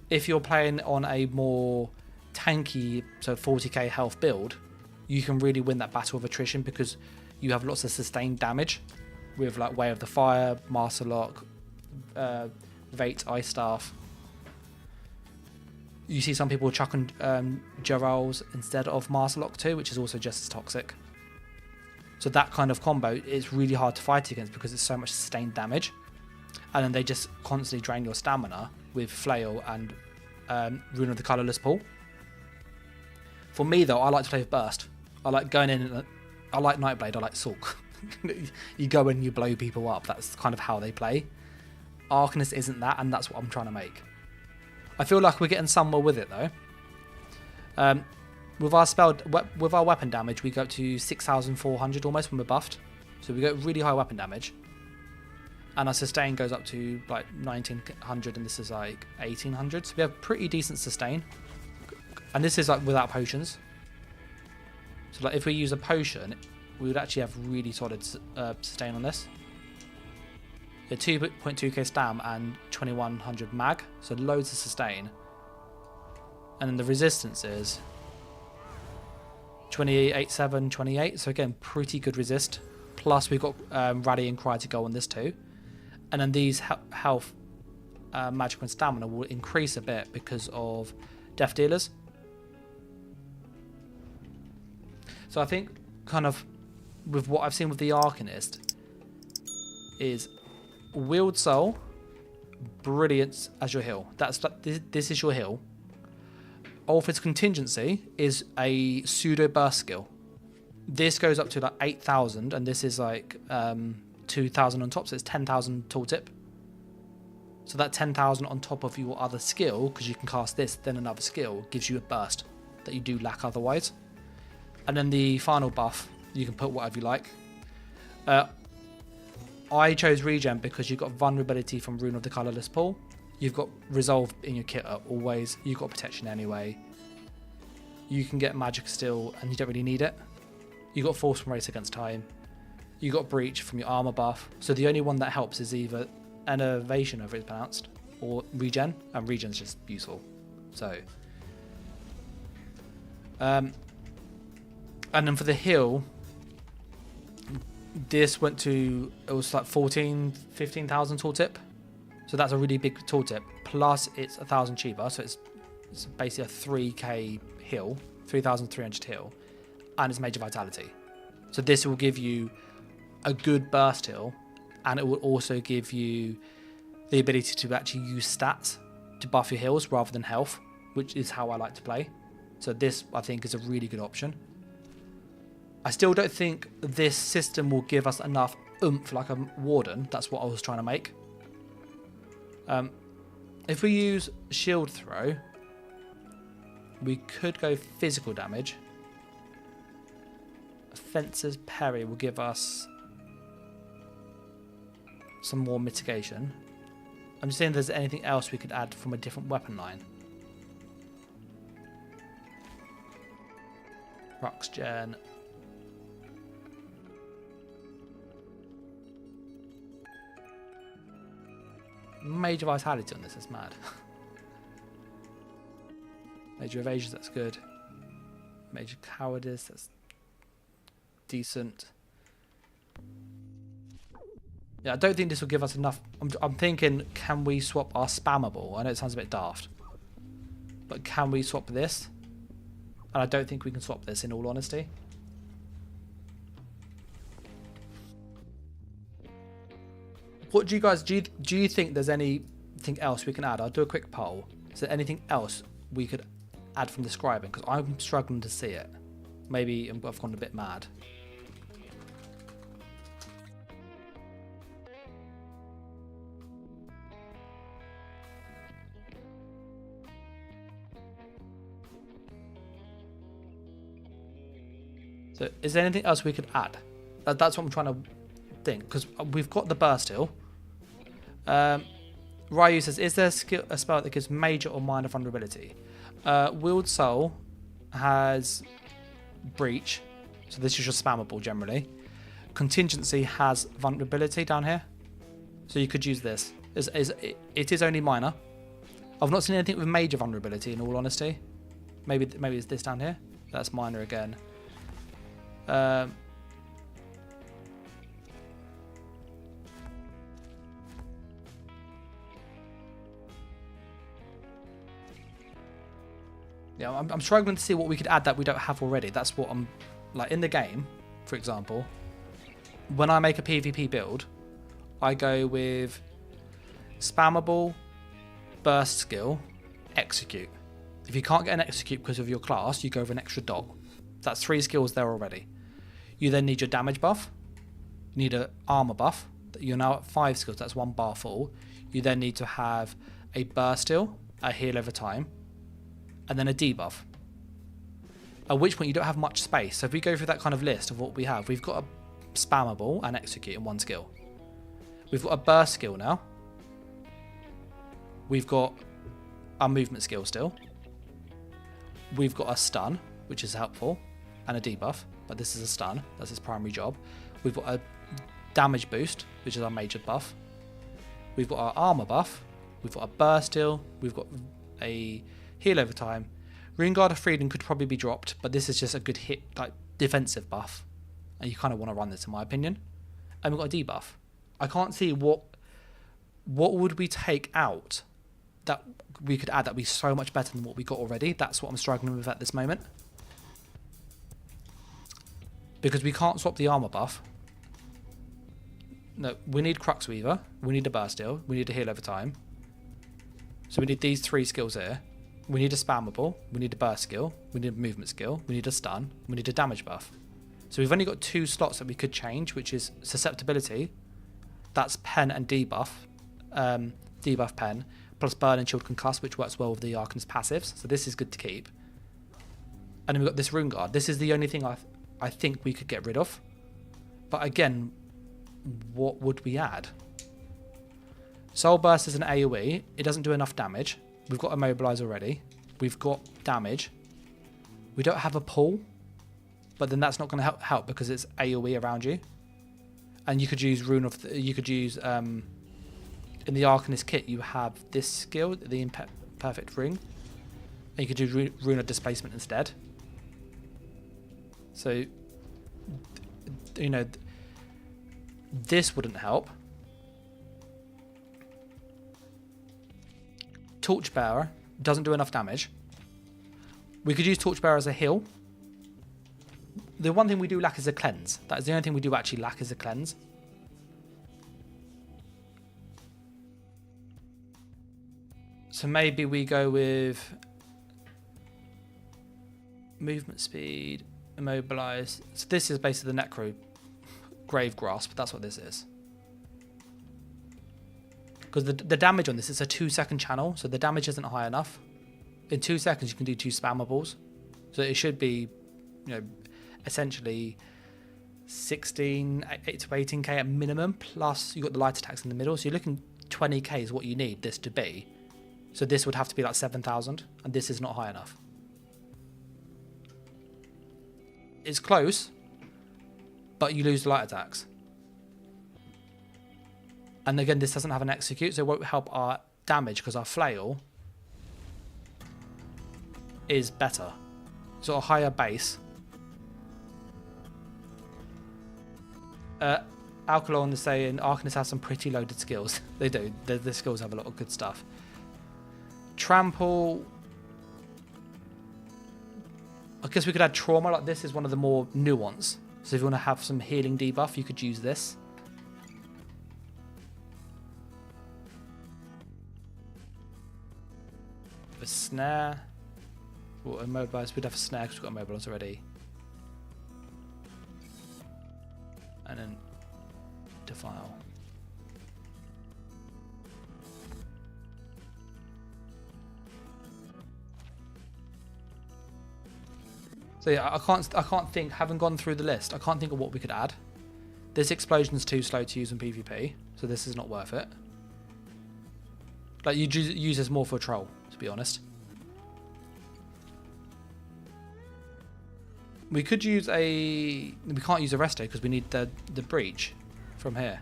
If you're playing on a more tanky, so 40k health build, you can really win that battle of attrition because you have lots of sustained damage with like Way of the Fire, Master Lock, Vate, Ice Staff. You see some people chucking Gerals instead of Master Lock too, which is also just as toxic. So that kind of combo is really hard to fight against because it's so much sustained damage. And then they just constantly drain your stamina with Flail and Rune of the Colourless Pool. For me though, I like to play with Burst. I like going in and I like Nightblade, I like Sulk. You go in and you blow people up, that's kind of how they play. Arcanist isn't that, and that's what I'm trying to make. I feel like we're getting somewhere with it though. With our weapon damage, we go up to 6,400 almost when we're buffed. So we get really high weapon damage. And our sustain goes up to like 1,900, and this is like 1,800. So we have pretty decent sustain. And this is like without potions. So like if we use a potion, we would actually have really solid sustain on this. A 2.2k stam and 2,100 mag, so loads of sustain. And then the resistance is 28.7, 28, so again, pretty good resist. Plus we've got Rallying Cry to go on this too. And then these health, magic and stamina will increase a bit because of death dealers. So I think kind of with what I've seen with the Arcanist is Wield Soul, brilliant as your heal. This is your heal. Alfred's Contingency is a pseudo burst skill. This goes up to like 8,000, and this is like 2,000 on top, so it's 10,000 tooltip. So that 10,000 on top of your other skill, because you can cast this, then another skill, gives you a burst that you do lack otherwise. And then the final buff, you can put whatever you like. I chose Regen because you've got vulnerability from Rune of the Colourless Pool. You've got Resolve in your kit up always. You've got Protection anyway. You can get Magic still, and you don't really need it. You've got Force from Race Against Time. You've got Breach from your armor buff. So the only one that helps is either Enervation, however it's pronounced, or Regen. And Regen's just useful. So. And then for the heal, this went to, it was like 15,000 tooltip. So that's a really big tooltip. Plus it's 1,000 cheaper. So it's basically a 3k heal, 3,300 heal. And it's Major Vitality. So this will give you a good burst heal. And it will also give you the ability to actually use stats to buff your heals rather than health, which is how I like to play. So this, I think, is a really good option. I still don't think this system will give us enough oomph like a Warden. That's what I was trying to make. If we use Shield Throw, we could go physical damage. Offensive Parry will give us some more mitigation. I'm just saying if there's anything else we could add from a different weapon line. Rux Gen. Major Vitality on this is mad. Major Evasion, that's good. Major Cowardice, that's decent. Yeah, I don't think this will give us enough. I'm thinking, can we swap our spammable? I know it sounds a bit daft, but can we swap this? And I don't think we can swap this, in all honesty. What do you guys do? You think there's anything else we can add? I'll do a quick poll. Is there anything else we could add from the Scribing? Because I'm struggling to see it. Maybe I've gone a bit mad. So is there anything else we could add? That's what I'm trying to think, because we've got the burst heal. Ryu says, is there a spell that gives major or minor vulnerability? Wield Soul has Breach, so this is just spammable generally. Contingency has vulnerability down here, so you could use this. It is only minor. I've not seen anything with major vulnerability, in all honesty. Maybe it's this down here. That's minor again. Yeah, I'm struggling to see what we could add that we don't have already. That's what I'm like in the game, for example. When I make a PvP build, I go with spammable, burst skill, execute. If you can't get an execute because of your class, you go with an extra dot. That's 3 skills there already. You then need your damage buff. You need an armor buff. you're now at 5 skills. That's 1 bar full. You then need to have a burst heal, a heal over time, and then a debuff. At which point you don't have much space. So if we go through that kind of list of what we have, we've got a spammable and execute in 1 skill. We've got a burst skill now. We've got our movement skill still. We've got a stun, which is helpful, and a debuff, but this is a stun. That's its primary job. We've got a damage boost, which is our major buff. We've got our armor buff. We've got a burst heal. We've got a heal over time. Rune Guard of Freedom could probably be dropped, but this is just a good hit, like defensive buff, and you kind of want to run this in my opinion. And we've got a debuff. I can't see what would we take out that we could add that would be so much better than what we got already. That's what I'm struggling with at this moment. Because we can't swap the armor buff. No, we need Crux Weaver. We need a burst heal. We need a heal over time. So we need these 3 skills here. We need a spammable. We need a burst skill. We need a movement skill. We need a stun. We need a damage buff. So we've only got 2 slots that we could change, which is susceptibility. That's pen and debuff. Debuff pen. Plus burn and shield concuss, which works well with the Arcanist passives. So this is good to keep. And then we've got this Rune Guard. This is the only thing I think we could get rid of. But again, what would we add? Soul Burst is an AoE. It doesn't do enough damage. We've got Immobilize already. We've got damage. We don't have a pull, but then that's not going to help because it's AoE around you. And you could use in the Arcanist kit, you have this skill, the Imperfect Ring, and you could do Rune of Displacement instead. So, you know, this wouldn't help. Torchbearer doesn't do enough damage. We could use Torchbearer as a heal. The one thing we do lack is a cleanse. That is the only thing we do actually lack is a cleanse. So maybe we go with movement speed, immobilize. So this is basically the Necro Grave Grasp. That's what this is. Because the damage on this is a 2-second channel, so the damage isn't high enough. In 2 seconds, you can do 2 spammables. So it should be, you know, essentially 16 to 18k at minimum. Plus, you've got the light attacks in the middle. So you're looking 20k is what you need this to be. So this would have to be like 7,000, and this is not high enough. It's close, but you lose the light attacks. And again, this doesn't have an execute, so it won't help our damage because our flail is better. So a higher base. Alkalon is saying Arcanist has some pretty loaded skills. They do. The skills have a lot of good stuff. Trample. I guess we could add Trauma. Like this is one of the more nuanced. So if you want to have some healing debuff, you could use this. A snare. Well, immobilize. We'd have a snare because we've got immobilize already. And then defile. So yeah, I can't think, having gone through the list, I can't think of what we could add. This explosion is too slow to use in PvP, so this is not worth it. Like, you use this more for a troll, to be honest. We could use we can't use a resto because we need the breach from here.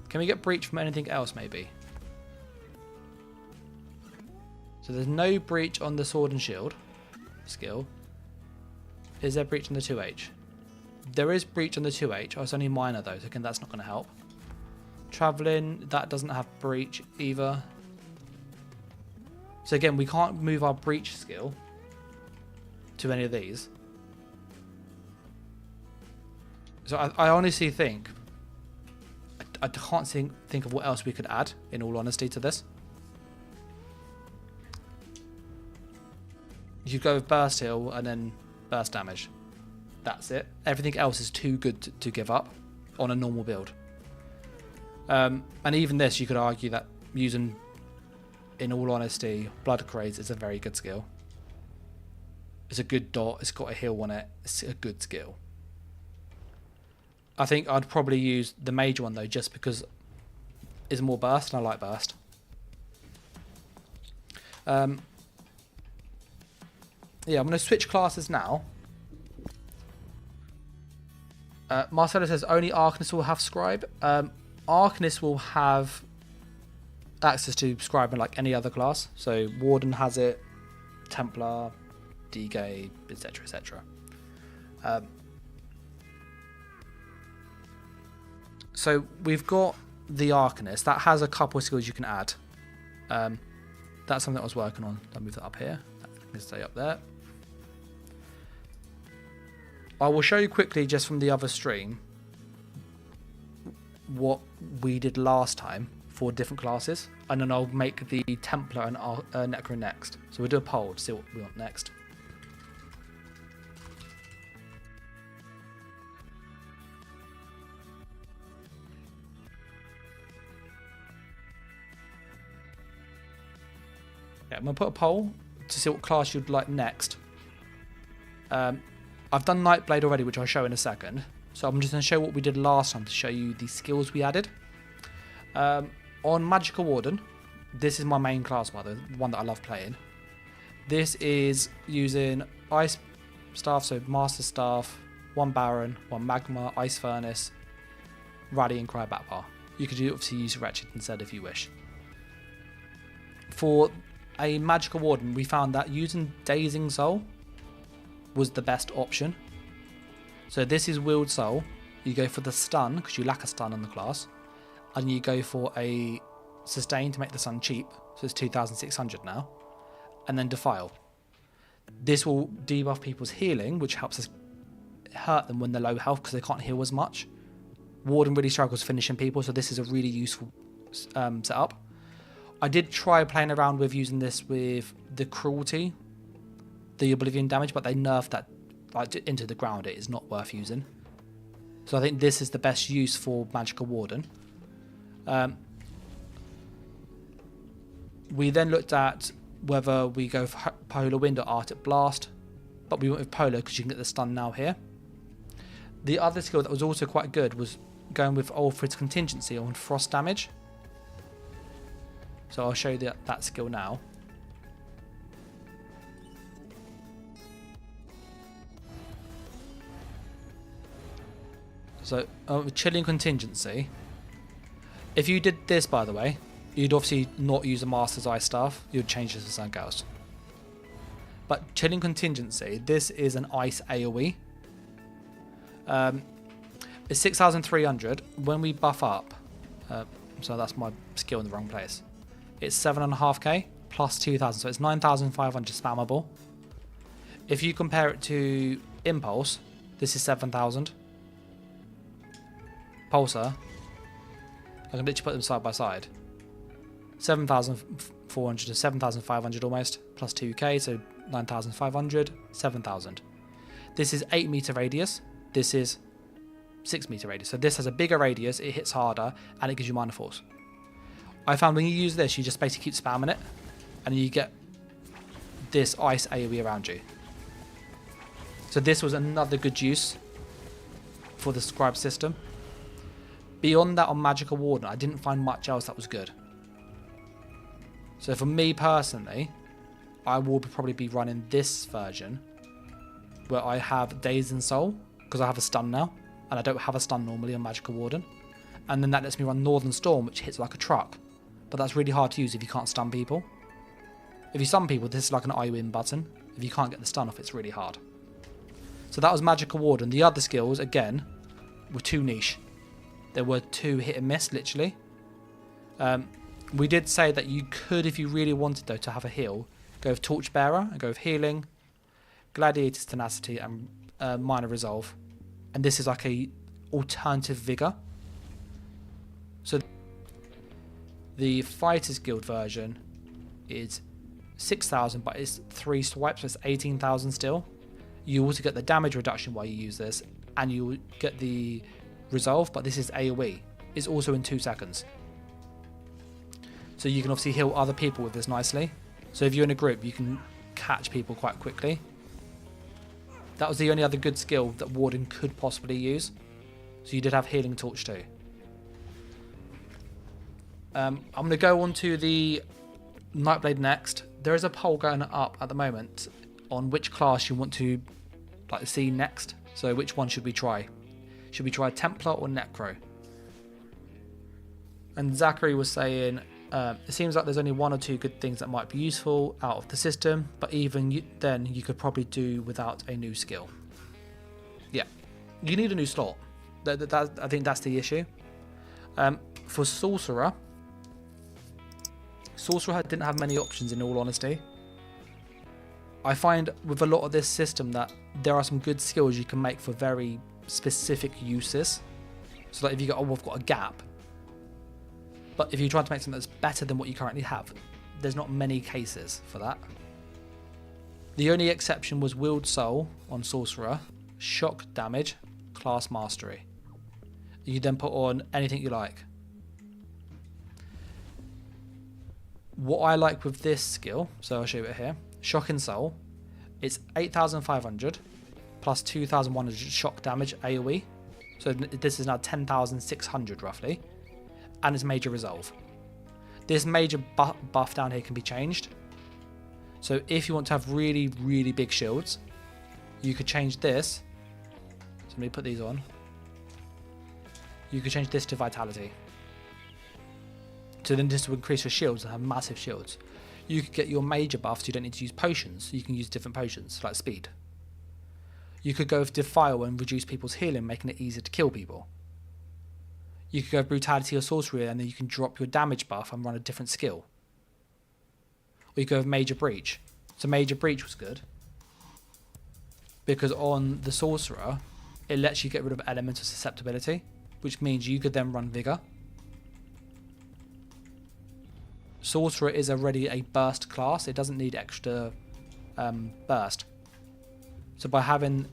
Can we get breach from anything else, maybe? So there's no breach on the sword and shield skill. Is there breach on the 2H? There is breach on the 2H. Oh, it's only minor though, so again, that's not going to help. Traveling, that doesn't have breach either. So again, we can't move our breach skill to any of these. So I honestly think I can't think of what else we could add, in all honesty, to this. You could go with burst heal and then burst damage. That's it. Everything else is too good to give up. on a normal build. And even this, you could argue that using, in all honesty, Blood Craze is a very good skill. It's a good dot, it's got a heal on it, it's a good skill. I think I'd probably use the Mage one though, just because it's more burst and I like burst. Yeah, I'm going to switch classes now. Marcelo says only Arcanist will have Scribe. Arcanist will have access to Scribing like any other class. So Warden has it, Templar, DK, etc, etc. So we've got the Arcanist. That has a couple of skills you can add. That's something that I was working on. I'll move that up here. That can stay up there. I will show you quickly, just from the other stream, what we did last time for different classes, and then I'll make the Templar and Necro next. So we'll do a poll to see what we want next. Yeah, I'm going to put a poll to see what class you'd like next. I've done Nightblade already, which I'll show in a second. So I'm just going to show what we did last time to show you the skills we added. On Magical Warden, this is my main class, by the way, the one that I love playing. This is using Ice Staff, so Master Staff, 1 Baron, 1 Magma, Ice Furnace, Rallying Cry, Backbar. You could obviously use Wretched instead if you wish. For a Magical Warden, we found that using Dazing Soul was the best option. So this is Willed Soul. You go for the stun, because you lack a stun on the class, and you go for a sustain to make the stun cheap, so it's 2,600 now, and then Defile. This will debuff people's healing, which helps us hurt them when they're low health because they can't heal as much. Warden really struggles finishing people, so this is a really useful setup. I did try playing around with using this with the Cruelty, the Oblivion damage, but they nerfed that like into the ground. It is not worth using. So I think this is the best use for Magical Warden. We then looked at whether we go for Polar Wind or Arctic Blast, but we went with Polar because you can get the stun now here. The other skill that was also quite good was going with Ulfrid's Contingency on frost damage. So I'll show you that skill now. So Chilling Contingency. If you did this, by the way, you'd obviously not use a Master's Ice Staff. You'd change this to something else. But Chilling Contingency, this is an Ice AoE. It's 6,300. When we buff up, so that's my skill in the wrong place. It's 7.5k plus 2,000, so it's 9,500 spammable. If you compare it to Impulse, this is 7,000. Pulsar, I can literally put them side by side. 7,400 to 7,500 almost, plus 2k, so 9,500, 7,000. This is 8 meter radius. This is 6 meter radius. So this has a bigger radius, it hits harder, and it gives you minor force. I found when you use this, you just basically keep spamming it, and you get this ice AoE around you. So this was another good use for the Scribe system. Beyond that, on Magical Warden, I didn't find much else that was good. So for me personally, I will probably be running this version where I have Daze and Soul, because I have a stun now, and I don't have a stun normally on Magical Warden. And then that lets me run Northern Storm, which hits like a truck. But that's really hard to use if you can't stun people. If you stun people, this is like an I win button. If you can't get the stun off, it's really hard. So that was Magical Warden. The other skills, again, were too niche. There were too hit and miss, literally. We did say that you could, if you really wanted, though, to have a heal, go with Torchbearer and go with Healing, Gladiator's Tenacity, and Minor Resolve. And this is like a alternative Vigor. So the Fighters Guild version is 6,000, but it's 3 swipes, so it's 18,000 still. You also get the damage reduction while you use this, and you get the resolve, but this is AoE. It's also in 2 seconds. So you can obviously heal other people with this nicely. So if you're in a group, you can catch people quite quickly. That was the only other good skill that Warden could possibly use. So you did have Healing Torch too. I'm going to go on to the Nightblade next. There is a poll going up at the moment on which class you want to see next. So which one should we try? Should we try Templar or Necro? And Zachary was saying it seems like there's only 1 or 2 good things that might be useful out of the system, but even then you could probably do without a new skill. Yeah, you need a new slot. I think that's the issue. For Sorcerer didn't have many options, in all honesty. I find with a lot of this system that there are some good skills you can make for very specific uses. So like if you go, oh, I've got a gap. But if you try to make something that's better than what you currently have, there's not many cases for that. The only exception was Willed Soul on Sorcerer, Shock Damage, Class Mastery. You then put on anything you like. What I like with this skill, so I'll show you it here, Shock and Soul, it's 8,500 plus 2,100 shock damage AoE. So this is now 10,600 roughly. And it's Major Resolve. This major buff down here can be changed. So if you want to have really, really big shields, you could change this. So let me put these on. You could change this to Vitality. So then this will increase your shields and have massive shields. You could get your major buffs, you don't need to use potions. You can use different potions, like speed. You could go with Defile and reduce people's healing, making it easier to kill people. You could go with Brutality or Sorcery, and then you can drop your damage buff and run a different skill. Or you go with Major Breach. So Major Breach was good, because on the Sorcerer, it lets you get rid of elemental susceptibility, which means you could then run Vigor. Sorcerer is already a burst class. It doesn't need extra burst. So by having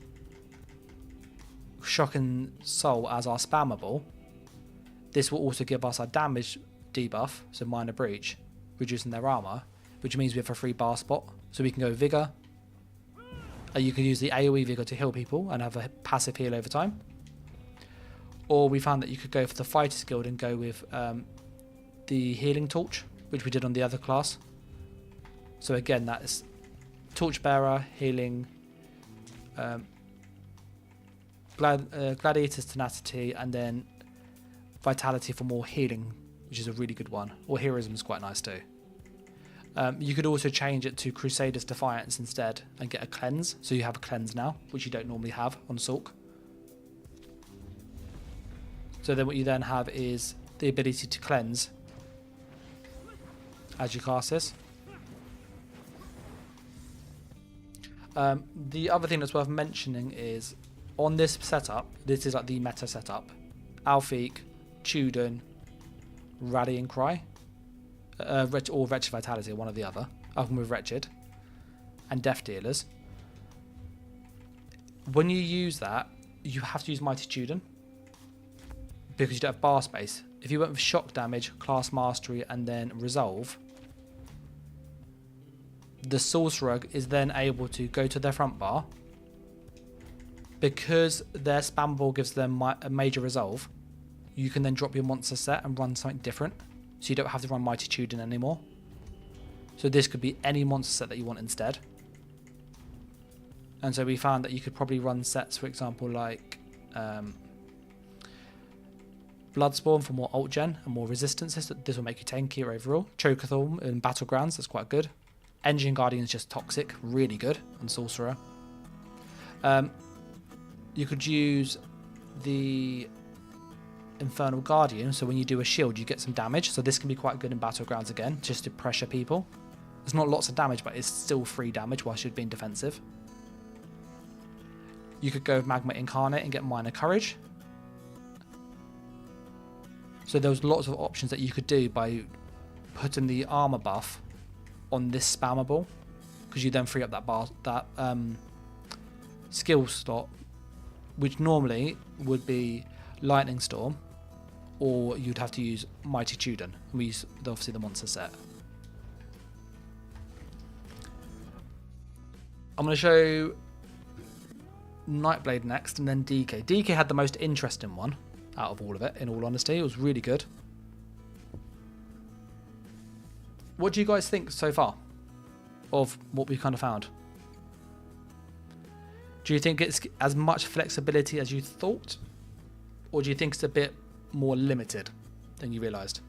Shock and Soul as our spammable, this will also give us our damage debuff, so Minor Breach, reducing their armor, which means we have a free bar spot. So we can go Vigor. You can use the AoE Vigor to heal people and have a passive heal over time. Or we found that you could go for the Fighter's Guild and go with the Healing Torch, which we did on the other class. So again, that is Torchbearer, Healing, Gladiator's Tenacity, and then Vitality for more healing, which is a really good one. Or Heroism is quite nice too. You could also change it to Crusader's Defiance instead and get a Cleanse. So you have a Cleanse now, which you don't normally have on Sorc. So then what you then have is the ability to cleanse as you cast this. The other thing that's worth mentioning is on this setup, this is like the meta setup, Alfiq, Tudun, Rallying Cry, or Wretched Vitality, one or the other. I've gone with Wretched, and Death Dealers. When you use that, you have to use Mighty Tudun, because you don't have bar space. If you went with Shock Damage, Class Mastery, and then Resolve, the Sorcerer is then able to go to their front bar. Because their spammable gives them a Major Resolve, you can then drop your monster set and run something different. So you don't have to run Mighty Tudun anymore. So this could be any monster set that you want instead. And so we found that you could probably run sets, for example, like Bloodspawn for more ult gen and more resistances. This will make you tankier overall. Chokeathorn in Battlegrounds, that's quite good. Engine Guardian is just toxic, really good on Sorcerer. You could use the Infernal Guardian, so when you do a shield you get some damage, so this can be quite good in Battlegrounds again, just to pressure people. There's not lots of damage, but it's still free damage whilst you're being defensive. You could go with Magma Incarnate and get Minor Courage. So there was lots of options that you could do by putting the armor buff on this spammable, because you then free up that skill slot, which normally would be Lightning Storm, or you'd have to use Mighty Tudor. We use obviously the monster set. I'm going to show Nightblade next, and then DK. DK had the most interesting one out of all of it, in all honesty. It was really good. What do you guys think so far of what we've kind of found? Do you think it's as much flexibility as you thought? Or do you think it's a bit more limited than you realised?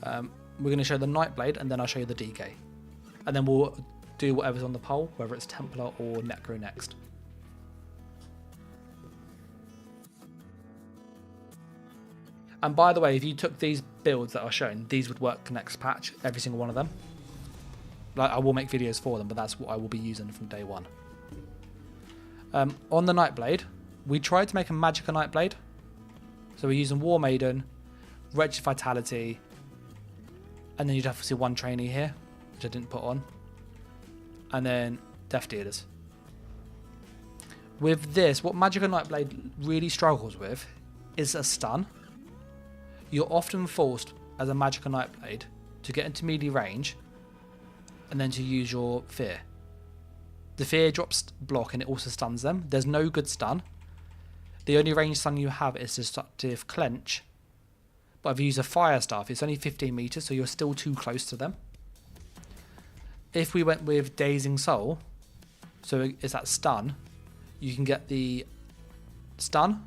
We're going to show the Nightblade, and then I'll show you the DK. And then we'll do whatever's on the poll, whether it's Templar or Necro next. And by the way, if you took these builds that are shown, these would work next patch, every single one of them. Like, I will make videos for them, but that's what I will be using from day one. On the Nightblade, we tried to make a Magicka Nightblade. So we're using War Maiden, Wretched Vitality, and then you'd have to see one trainee here, which I didn't put on. And then Death Dealers. With this, what Magicka Nightblade really struggles with is a stun. You're often forced, as a Magicka Nightblade, to get into melee range and then to use your Fear. The Fear drops block and it also stuns them. There's no good stun. The only range stun you have is Destructive Clench. But if you use a Fire Staff, it's only 15 meters, so you're still too close to them. If we went with Dazing Soul, so it's that stun, you can get the stun,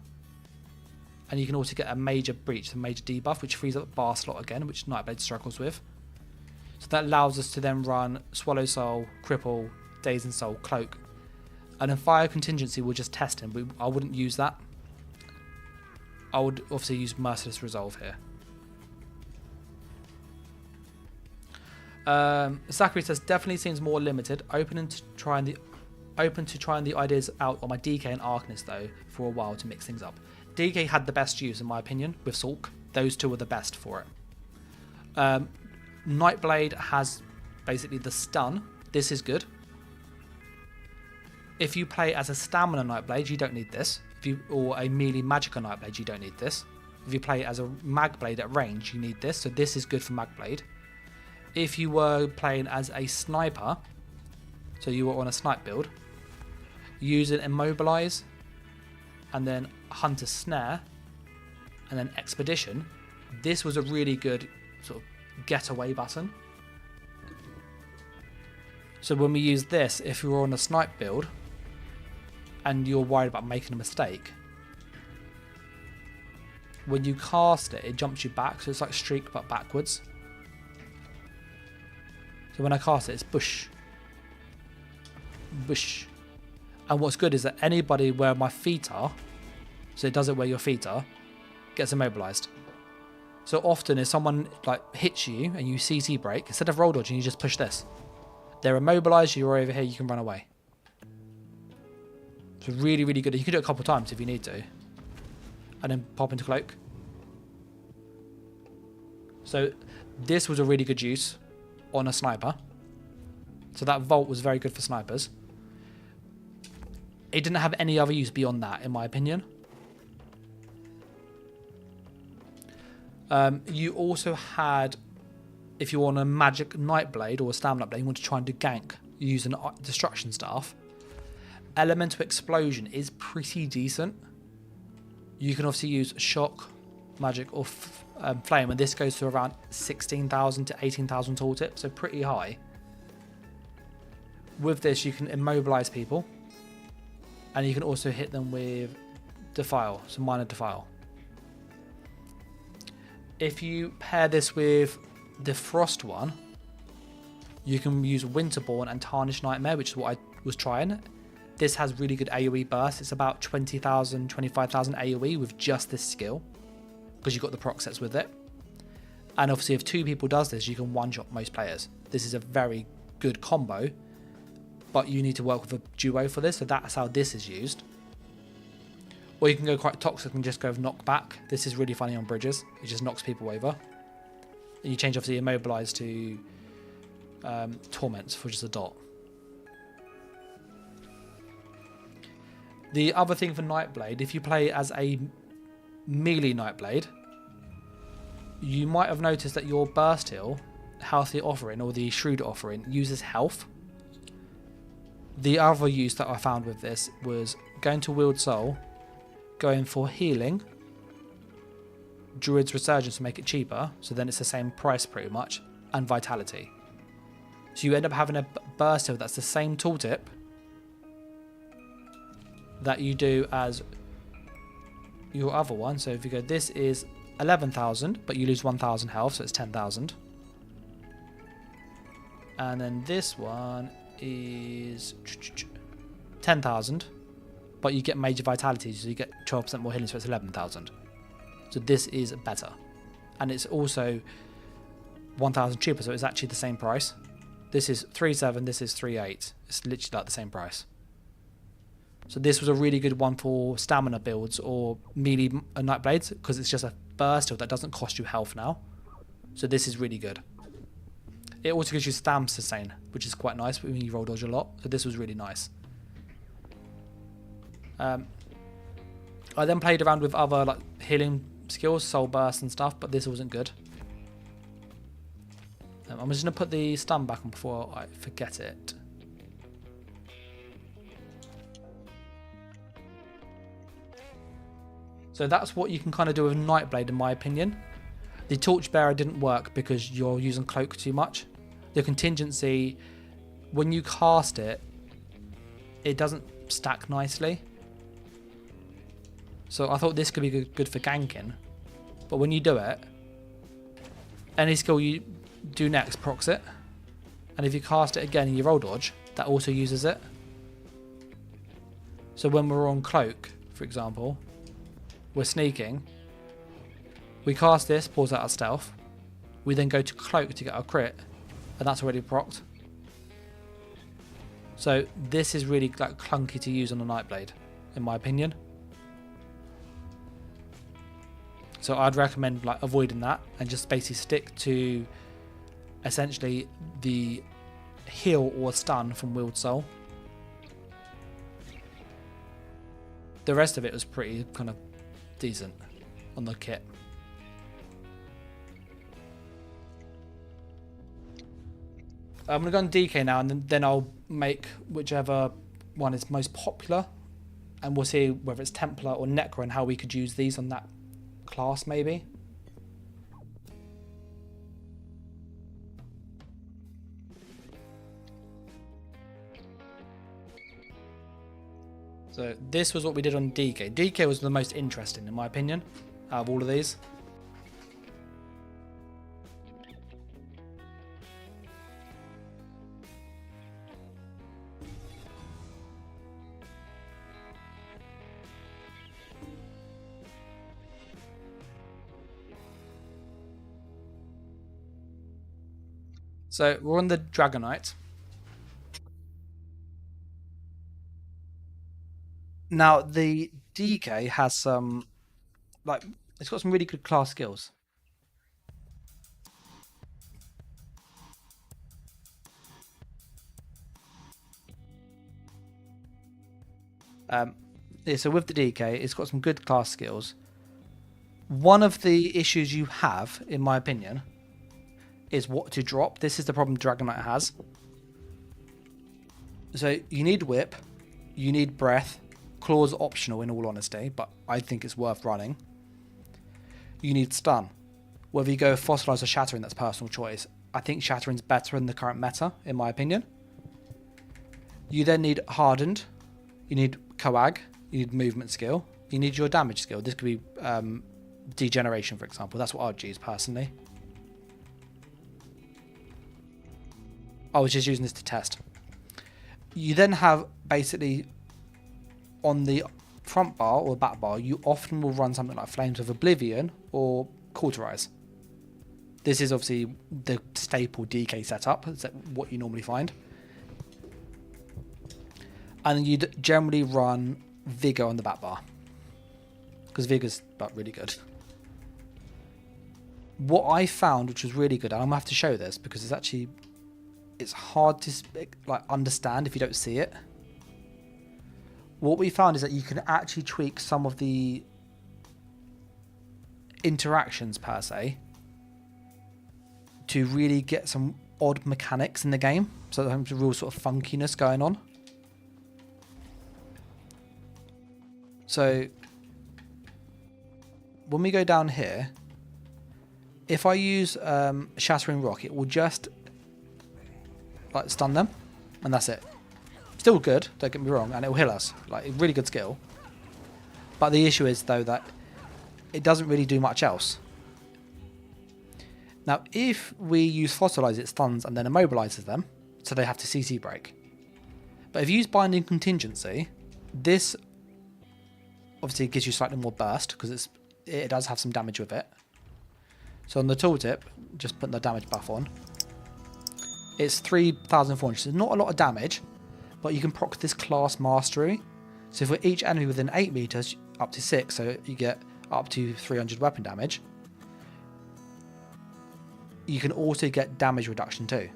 and you can also get a major breach, a major debuff, which frees up the bar slot again, which Nightblade struggles with. So that allows us to then run Swallow Soul, Cripple, Dazing Soul, Cloak. And then Fire Contingency will just test him. I wouldn't use that. I would obviously use Merciless Resolve here. Zachary says, definitely seems more limited. Open to trying the ideas out on my DK and Arcanist though for a while to mix things up. DK had the best use in my opinion with Sulk. Those two are the best for it. Nightblade has basically the stun. This is good. If you play as a Stamina Nightblade, you don't need this. Or a melee Magicka Nightblade, you don't need this. If you play as a Magblade at range, you need this. So this is good for Magblade. If you were playing as a Sniper, so you were on a Snipe build, use an Immobilize, and then Hunter Snare, and then Expedition. This was a really good sort of getaway button. So when we use this, if you were on a Snipe build, and you're worried about making a mistake, when you cast it, it jumps you back, so it's like Streak but backwards. So when I cast it, it's bush. Bush. And what's good is that anybody where my feet are, so it does it where your feet are, gets immobilized. So often if someone like hits you and you CC break, instead of roll dodging, you just push this. They're immobilized, you're over here, you can run away. So really, really good. You can do it a couple of times if you need to. And then pop into Cloak. So this was a really good use on a Sniper. So that Vault was very good for snipers. It didn't have any other use beyond that, in my opinion. You also had, if you want a Magic Nightblade or a Stamina Blade, you want to try and do gank using Destruction Staff. Elemental Explosion is pretty decent. You can obviously use Shock, Magic, or Flame, and this goes to around 16,000 to 18,000 tooltip, so pretty high. With this, you can immobilize people, and you can also hit them with Defile, so minor Defile. If you pair this with the Frost one, you can use Winterborn and Tarnished Nightmare, which is what I was trying. This has really good AoE burst. It's about 20,000, 25,000 AoE with just this skill, because you've got the proc sets with it. And obviously if two people does this, you can one-shot most players. This is a very good combo, but you need to work with a duo for this, so that's how this is used. Or you can go quite toxic and just go with knockback. This is really funny on bridges. It just knocks people over. And you change obviously Immobilize to Torment for just a dot. The other thing for Nightblade, if you play as a melee Nightblade, you might have noticed that your burst heal, healthy offering, or the shrewd offering, uses health. The other use that I found with this was going to Wield Soul, going for healing, Druid's Resurgence to make it cheaper, so then it's the same price pretty much, and Vitality. So you end up having a burst heal that's the same tooltip that you do as your other one. So if you go, this is 11,000, but you lose 1,000 health, so it's 10,000. And then this one is 10,000, but you get major vitality, so you get 12% more healing, so it's 11,000. So this is better, and it's also 1,000 cheaper, so it's actually the same price. This is 3.7, this is 3.8. It's literally like the same price. So this was a really good one for stamina builds or melee Nightblades, because it's just a burst heal that doesn't cost you health now. So this is really good. It also gives you stam sustain, which is quite nice when you roll dodge a lot. So this was really nice. I then played around with other like healing skills, soul burst and stuff, but this wasn't good. I'm just going to put the stun back on before I forget it. So that's what you can kind of do with Nightblade, in my opinion. The Torchbearer didn't work because you're using Cloak too much. The contingency, when you cast it, it doesn't stack nicely. So I thought this could be good for ganking. But when you do it, any skill you do next procs it. And if you cast it again and you roll dodge, that also uses it. So when we're on Cloak, for example, we're sneaking. We cast this, pulls out our stealth. We then go to Cloak to get our crit, and that's already procced. So this is really like clunky to use on a Nightblade, in my opinion. So I'd recommend like avoiding that and just basically stick to essentially the heal or stun from Wield Soul. The rest of it was pretty kind of decent on the kit. I'm going to go on DK now, and then I'll make whichever one is most popular, and we'll see whether it's Templar or Necro and how we could use these on that class maybe. So this was what we did on DK. DK was the most interesting in my opinion out of all of these. So we're on the Dragonknight. Now the DK has some, like, it's got some really good class skills. Yeah, so with the DK, it's got some good class skills. One of the issues you have, in my opinion, is what to drop. This is the problem Dragonknight has. So you need whip, you need breath. Claw's optional in all honesty, but I think it's worth running. You need stun. Whether you go fossilized or shattering, that's personal choice. I think shattering's better in the current meta, in my opinion. You then need hardened. You need coag. You need movement skill. You need your damage skill. This could be degeneration, for example. That's what I'd use personally. I was just using this to test. You then have basically on the front bar or back bar, you often will run something like Flames of Oblivion or Cauterize. This is obviously the staple DK setup. It's what you normally find. And you'd generally run Vigor on the back bar, because Vigor's really good. What I found, which was really good, and I'm going to have to show this because it's hard to like understand if you don't see it, what we found is that you can actually tweak some of the interactions per se to really get some odd mechanics in the game. So there's a real sort of funkiness going on. So when we go down here, if I use Shattering Rock, it will just like stun them, and that's it. Still good, don't get me wrong, and it will heal us. Like, really good skill. But the issue is though that it doesn't really do much else. Now, if we use Fossilize, it stuns and then immobilizes them, so they have to CC break. But if you use Binding Contingency, this obviously gives you slightly more burst because it does have some damage with it. So on the tooltip, just putting the damage buff on, it's 3,400. So not a lot of damage, but you can proc this class mastery. So for each enemy within 8 meters, up to 6, so you get up to 300 weapon damage. You can also get damage reduction too,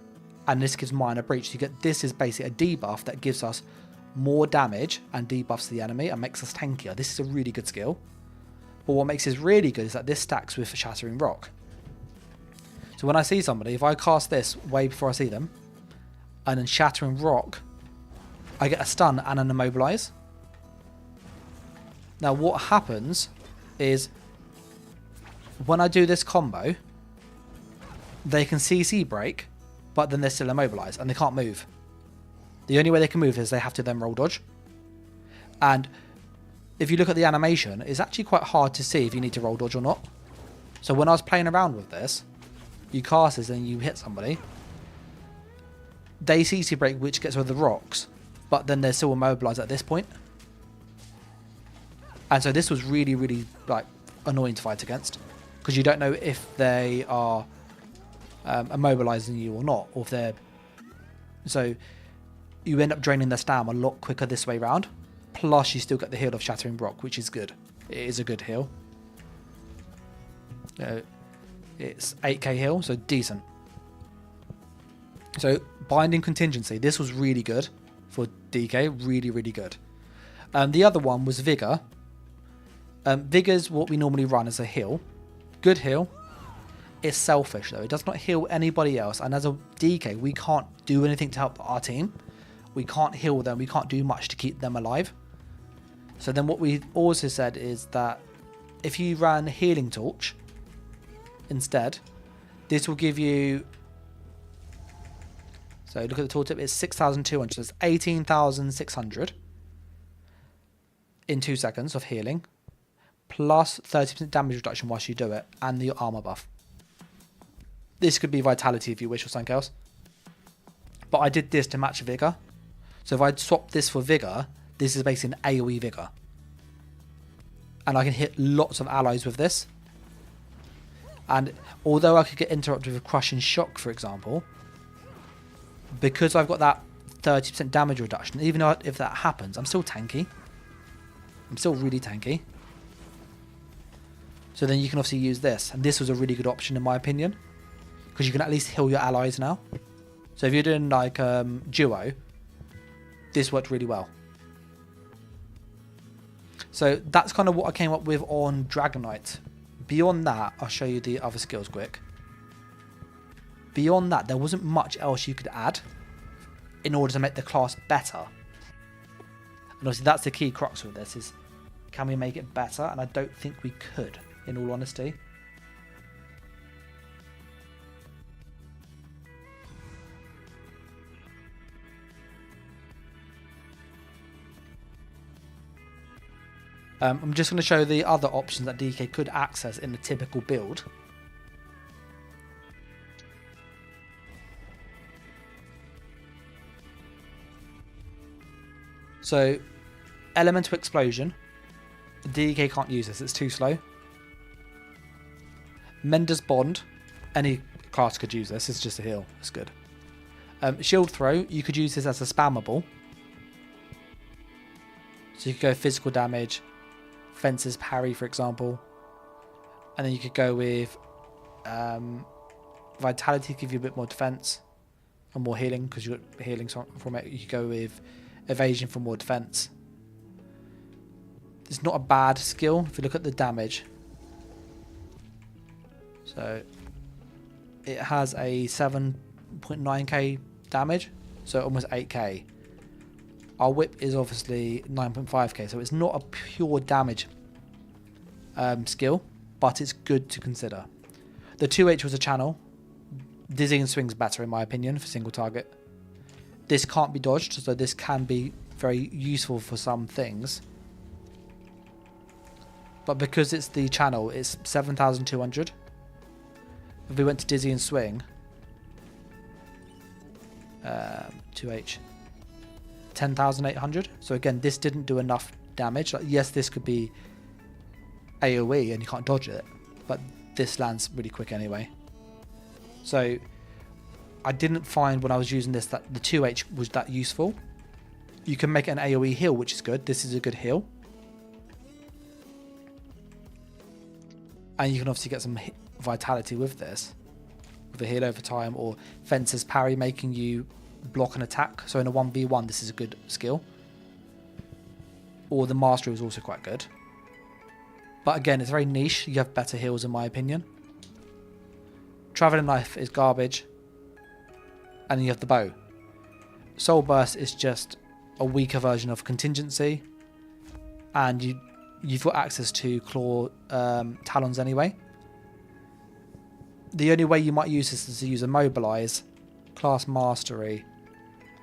and this gives minor breach. You get, this is basically a debuff that gives us more damage and debuffs the enemy and makes us tankier. This is a really good skill. But what makes this really good is that this stacks with Shattering Rock. So when I see somebody, if I cast this way before I see them, and then Shattering Rock, I get a stun and an immobilize. Now what happens is when I do this combo, they can CC break, but then they're still immobilized and they can't move. The only way they can move is they have to then roll dodge. And if you look at the animation, it's actually quite hard to see if you need to roll dodge or not. So when I was playing around with this, you cast this and you hit somebody, they CC break, which gets rid of the rocks, but then they're still immobilized at this point. And so this was really, really like annoying to fight against, because you don't know if they are immobilizing you or not, or if they're, so you end up draining their stam a lot quicker this way round. Plus you still get the heal of Shattering Rock, which is good. It is a good heal. It's 8k heal, so decent. So Binding Contingency, this was really good for DK, really, really good. The other one was Vigor. Vigor's what we normally run as a heal. Good heal. It's selfish though, it does not heal anybody else, and as a DK we can't do anything to help our team. We can't heal them, we can't do much to keep them alive. So then what we also said is that if you ran Healing Torch instead, this will give you, so look at the tooltip, it's 6,200, so it's 18,600 in 2 seconds of healing, plus 30% damage reduction whilst you do it, and the armor buff. This could be Vitality if you wish, or something else. But I did this to match Vigor. So if I'd swap this for Vigor, this is basically an AoE Vigor. And I can hit lots of allies with this. And although I could get interrupted with Crushing Shock, for example, because I've got that 30% damage reduction, even though if that happens, I'm still tanky. I'm still really tanky. So then you can obviously use this. And this was a really good option in my opinion, because you can at least heal your allies now. So if you're doing like duo, this worked really well. So that's kind of what I came up with on Dragonknight. Beyond that, I'll show you the other skills quick. Beyond that, there wasn't much else you could add in order to make the class better. And obviously that's the key crux with this, is can we make it better? And I don't think we could, in all honesty. I'm just going to show the other options that DK could access in the typical build. So, Elemental Explosion. DK can't use this, it's too slow. Mender's Bond. Any class could use this, it's just a heal, it's good. Shield Throw, you could use this as a spammable. So you could go physical damage, Fence's Parry, for example. And then you could go with Vitality to give you a bit more defense and more healing, because you've got healing from it. You could go with Evasion for more defense. it's not a bad skill if you look at the damage. So it has a 7.9k damage, so almost 8k. Our whip is obviously 9.5k, so it's not a pure damage skill, but it's good to consider. The 2H was a channel. Dizzying Swing's better in my opinion for single target. This can't be dodged, so this can be very useful for some things. But because it's the channel, it's 7,200. If we went to Dizzy and Swing, 2H, 10,800. So again, this didn't do enough damage. Like, yes, this could be AoE and you can't dodge it, but this lands really quick anyway. So I didn't find when I was using this that the 2H was that useful. You can make an AoE heal, which is good. This is a good heal. And you can obviously get some vitality with this, with a heal over time, or Fencer's Parry making you block an attack. So in a 1v1, this is a good skill. Or the Mastery is also quite good. But again, it's very niche. You have better heals in my opinion. Traveling Knife is garbage. And then you have the bow. Soul Burst is just a weaker version of Contingency. And you've got access to Claw Talons anyway. The only way you might use this is to use Immobilize, Class Mastery,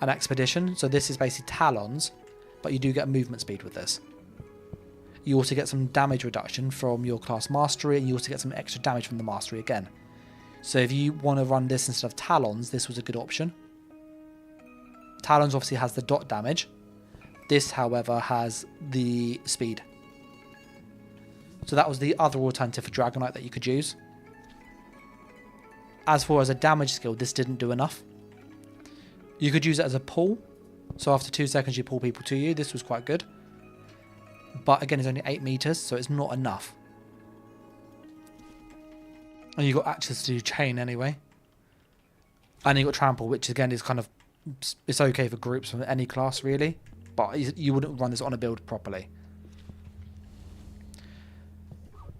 and Expedition. So this is basically Talons, but you do get movement speed with this. You also get some damage reduction from your Class Mastery, and you also get some extra damage from the Mastery again. So if you want to run this instead of Talons, this was a good option. Talons obviously has the dot damage. This, however, has the speed. So that was the other alternative for Dragonknight that you could use. As far as a damage skill, this didn't do enough. You could use it as a pull. So after 2 seconds, you pull people to you. This was quite good. But again, it's only 8 meters, so it's not enough. And you got access to chain anyway. And you got trample, which again is kind of, it's okay for groups from any class really. But you wouldn't run this on a build properly.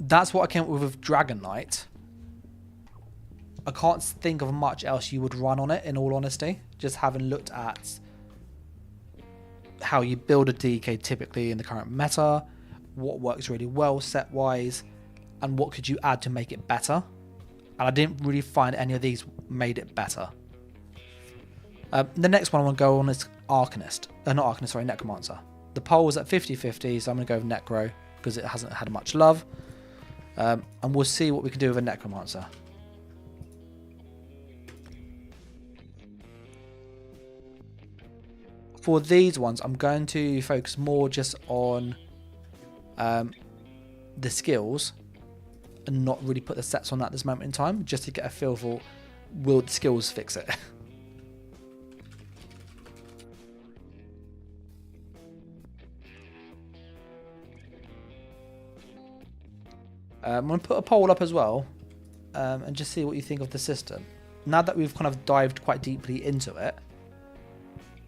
That's what I came up with Dragonknight. I can't think of much else you would run on it, in all honesty. Just having looked at how you build a DK typically in the current meta, what works really well set-wise, and what could you add to make it better. And I didn't really find any of these made it better. The next one I want to go on is Arcanist. Not Arcanist, sorry, Necromancer. The poll was at 50-50, so I'm going to go with Necro, because it hasn't had much love. And we'll see what we can do with a Necromancer. For these ones, I'm going to focus more just on the skills and not really put the sets on at this moment in time, just to get a feel for, will the skills fix it? I'm going to put a poll up as well and just see what you think of the system. Now that we've kind of dived quite deeply into it,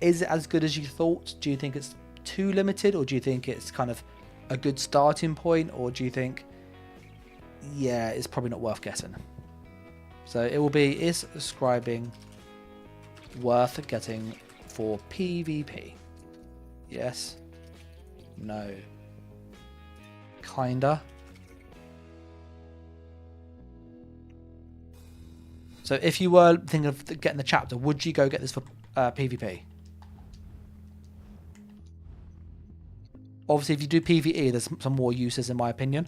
is it as good as you thought? Do you think it's too limited, or do you think it's kind of a good starting point, or do you think, yeah, it's probably not worth getting? So it will be, is Scribing worth getting for PvP? Yes. No. Kinda. So if you were thinking of getting the chapter, would you go get this for PvP? Obviously, if you do PvE, there's some more uses in my opinion.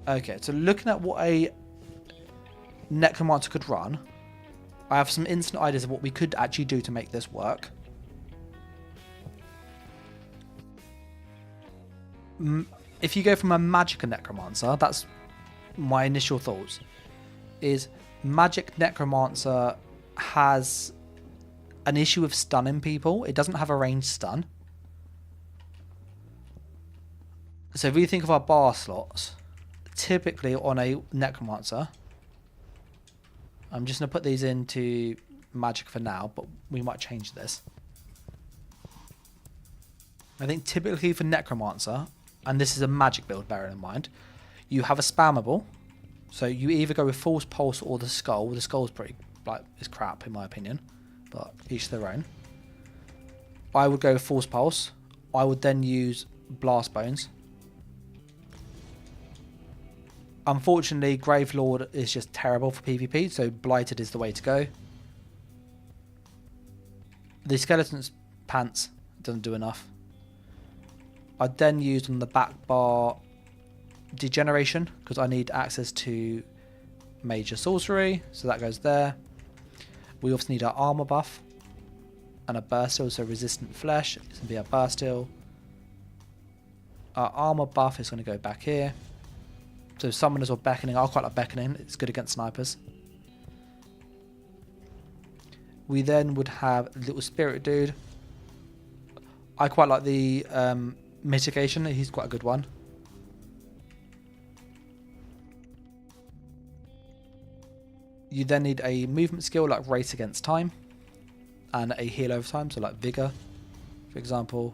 Okay, so looking at what a Necromancer could run, I have some instant ideas of what we could actually do to make this work. If you go from a Magic Necromancer, that's my initial thoughts, is Magic Necromancer has an issue with stunning people. It doesn't have a ranged stun. So if we think of our bar slots, typically on a Necromancer, I'm just going to put these into magic for now, but we might change this. I think typically for Necromancer, and this is a magic build, bearing in mind, you have a spammable. So you either go with False Pulse or the Skull. The Skull's pretty, it's crap in my opinion, but each their own. I would go with False Pulse. I would then use Blast Bones. Unfortunately, Gravelord is just terrible for PvP, so Blighted is the way to go. The Skeleton's Pants doesn't do enough. I'd then use on the back bar Degeneration, because I need access to Major Sorcery, so that goes there. We also need our armor buff and a burst heal, so resistant flesh. It's going to be a burst heal. Our armor buff is going to go back here. So Summoners or Beckoning. I quite like Beckoning. It's good against snipers. We then would have Little Spirit Dude. I quite like the Mitigation. He's quite a good one. You then need a movement skill like Race Against Time and a heal over time, so like Vigor, for example,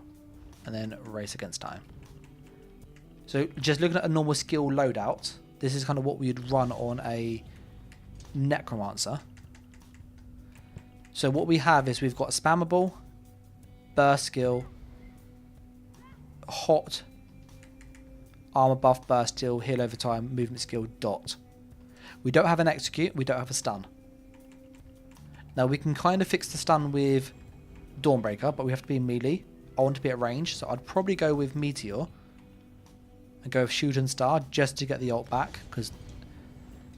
and then Race Against Time. So just looking at a normal skill loadout, this is kind of what we'd run on a Necromancer. So what we have is we've got a spammable, burst skill, hot, armor buff, burst skill, heal over time, movement skill, dot. We don't have an execute, we don't have a stun. Now we can kind of fix the stun with Dawnbreaker, but we have to be in melee. I want to be at range, so I'd probably go with Meteor and go with Shooting Star just to get the ult back, because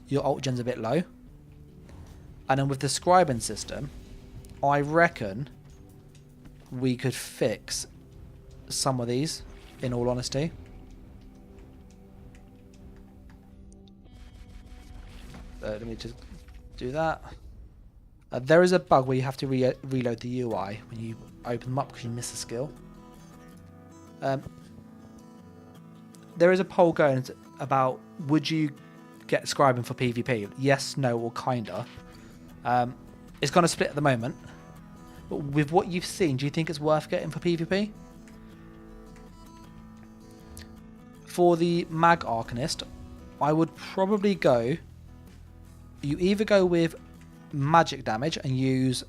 your ult gen's a bit low. And then with the Scribing system, I reckon we could fix some of these, in all honesty. Let me just do that. There is a bug where you have to reload the UI when you open them up because you miss a skill. There is a poll going about would you get Scribing for PvP? Yes, no, or kinda. It's kind of split at the moment. But with what you've seen, do you think it's worth getting for PvP? For the Mag Arcanist, I would probably go... You either go with magic damage and use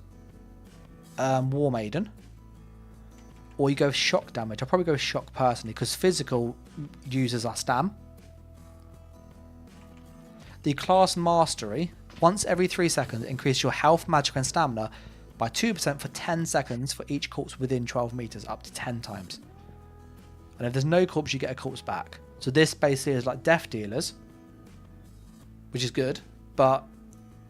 War Maiden, or you go with shock damage. I'll probably go with shock personally, because physical uses our stam. The class mastery, once every 3 seconds, increase your health, magic and stamina by 2% for 10 seconds for each corpse within 12 meters, up to 10 times. And if there's no corpse, you get a corpse back. So this basically is like death dealers, which is good, but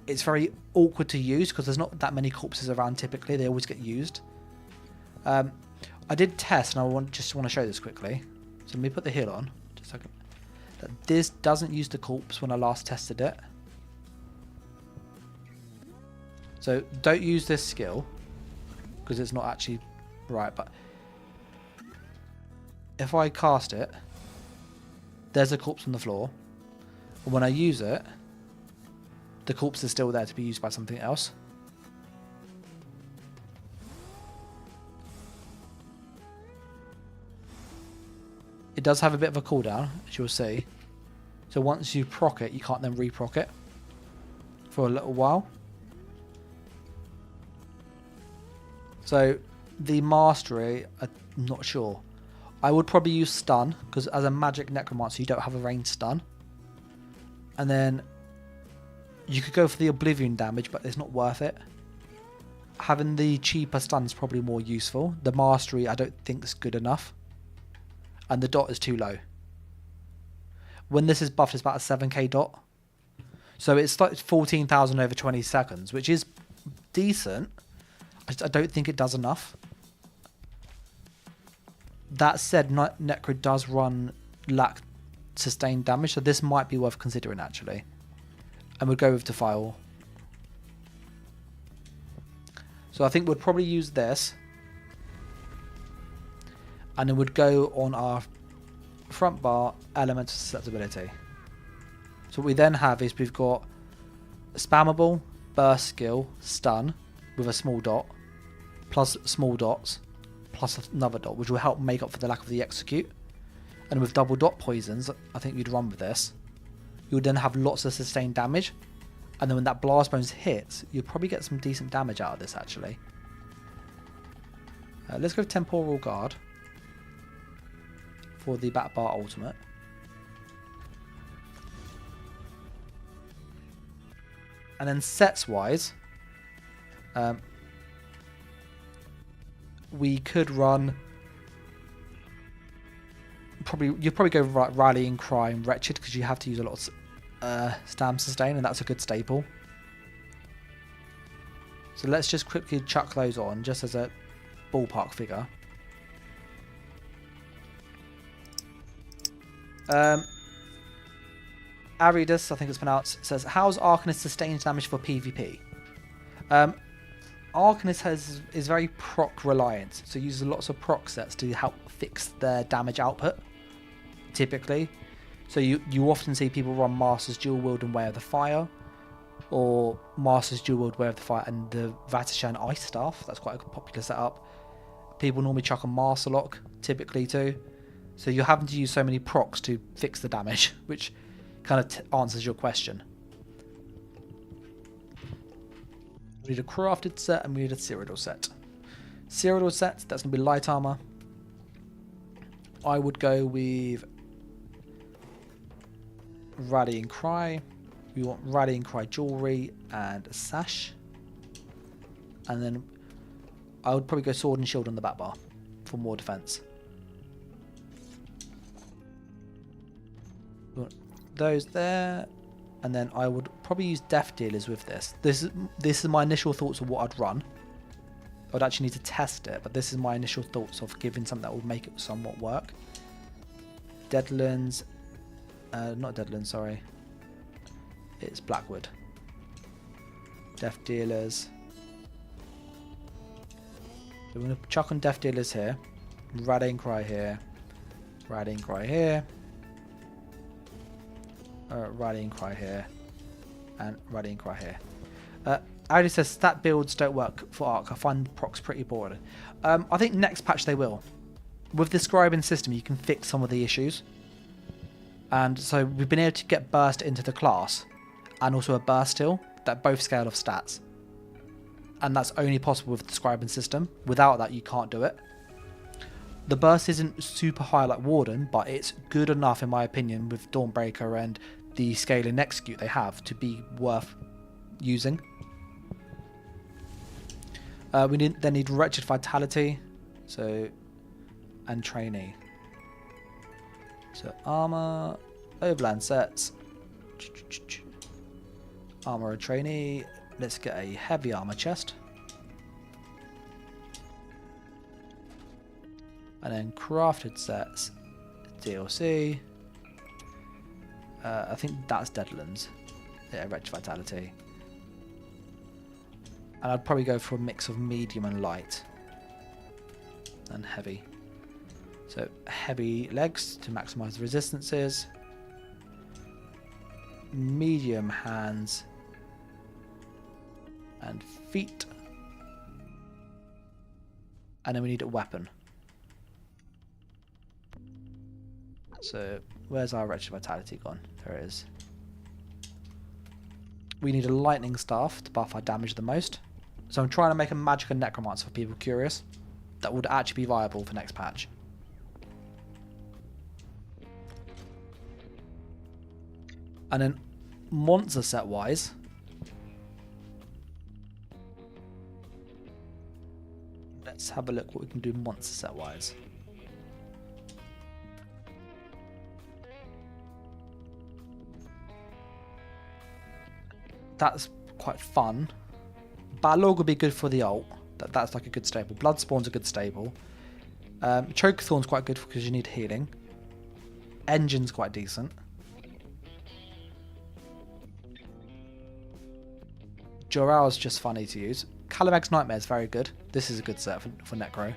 it's very awkward to use because there's not that many corpses around typically. They always get used. I did test, and I just want to show this quickly. So let me put the heal on. Just a second. This doesn't use the corpse when I last tested it. So don't use this skill because it's not actually right. But if I cast it, there's a corpse on the floor. And when I use it, the corpse is still there to be used by something else. It does have a bit of a cooldown, as you'll see. So once you proc it, you can't then re-proc it for a little while. So the mastery, I'm not sure. I would probably use stun, because as a magic necromancer, you don't have a ranged stun. And then you could go for the oblivion damage, but it's not worth it. Having the cheaper stun is probably more useful. The mastery, I don't think is good enough. And the dot is too low. When this is buffed, it's about a 7k dot. So it's like 14,000 over 20 seconds, which is decent. I don't think it does enough. That said, Necro does run lack sustained damage, so this might be worth considering actually. And we'll go with Defile. So I think we'd probably use this. And then we'd go on our front bar, Elemental Susceptibility. So what we then have is we've got Spammable, burst skill, stun, with a small dot, plus small dots, plus another dot, which will help make up for the lack of the execute. And with double dot poisons, I think you'd run with this. You would then have lots of sustained damage, and then when that blast bones hits, you'll probably get some decent damage out of this actually. Let's go Temporal Guard for the Bat Bar ultimate. And then sets wise, we could run you'd probably go Rallying Cry and Wretched because you have to use a lot of stam sustain, and that's a good staple. So let's just quickly chuck those on just as a ballpark figure. Aridus, I think it's pronounced, says, how's Arcanist sustained damage for PvP? Arcanist is very proc reliant, so uses lots of proc sets to help fix their damage output, typically. So you often see people run Master's Dual Wield and Way of the Fire, or Master's Dual Wield, Way of the Fire, and the Vatishan Ice Staff. That's quite a popular setup. People normally chuck a Master Lock, typically too. So you're having to use so many procs to fix the damage, which kind of answers your question. We need a crafted set and we need a Cyrodiil set. Cyrodiil set, that's going to be light armor. I would go with Rallying Cry. We want Rallying Cry jewelry and a sash. And then I would probably go Sword and Shield on the back bar for more defense. Those there, and then I would probably use Death Dealers with this. This is my initial thoughts of what I'd run. I'd actually need to test it, but this is my initial thoughts of giving something that would make it somewhat work. Deadlands, not Deadlands, sorry. It's Blackwood. Death Dealers. So we're going to chuck on Death Dealers here. Rallying Cry here. Rallying Cry here. Rallying Cry here. And Rallying Cry here. Audi says stat builds don't work for Arc. I find procs pretty boring. I think next patch they will. With the Scribing system, you can fix some of the issues. And so we've been able to get burst into the class. And also a burst still that both scale off stats. And that's only possible with the Scribing system. Without that, you can't do it. The burst isn't super high like Warden, but it's good enough in my opinion with Dawnbreaker and the scaling execute they have to be worth using. We then need Wretched Vitality, and Trainee. So armor, Overland sets, armor and Trainee. Let's get a heavy armor chest. And then crafted sets, DLC. I think that's Deadlands. Yeah, Wretched Vitality. And I'd probably go for a mix of medium and light. And heavy. So heavy legs to maximise the resistances. Medium hands. And feet. And then we need a weapon. So, where's our Wretched Vitality gone? There it is. We need a Lightning Staff to buff our damage the most. So I'm trying to make a Magic and Necromancer for people curious. That would actually be viable for next patch. And then, monster set wise. Let's have a look what we can do monster set wise. That's quite fun. Balog would be good for the ult. That's like a good staple. Bloodspawn's a good staple. Chokethorn's quite good because you need healing. Engine's quite decent. Joral's just funny to use. Calamag's Nightmare is very good. This is a good set for Necro. And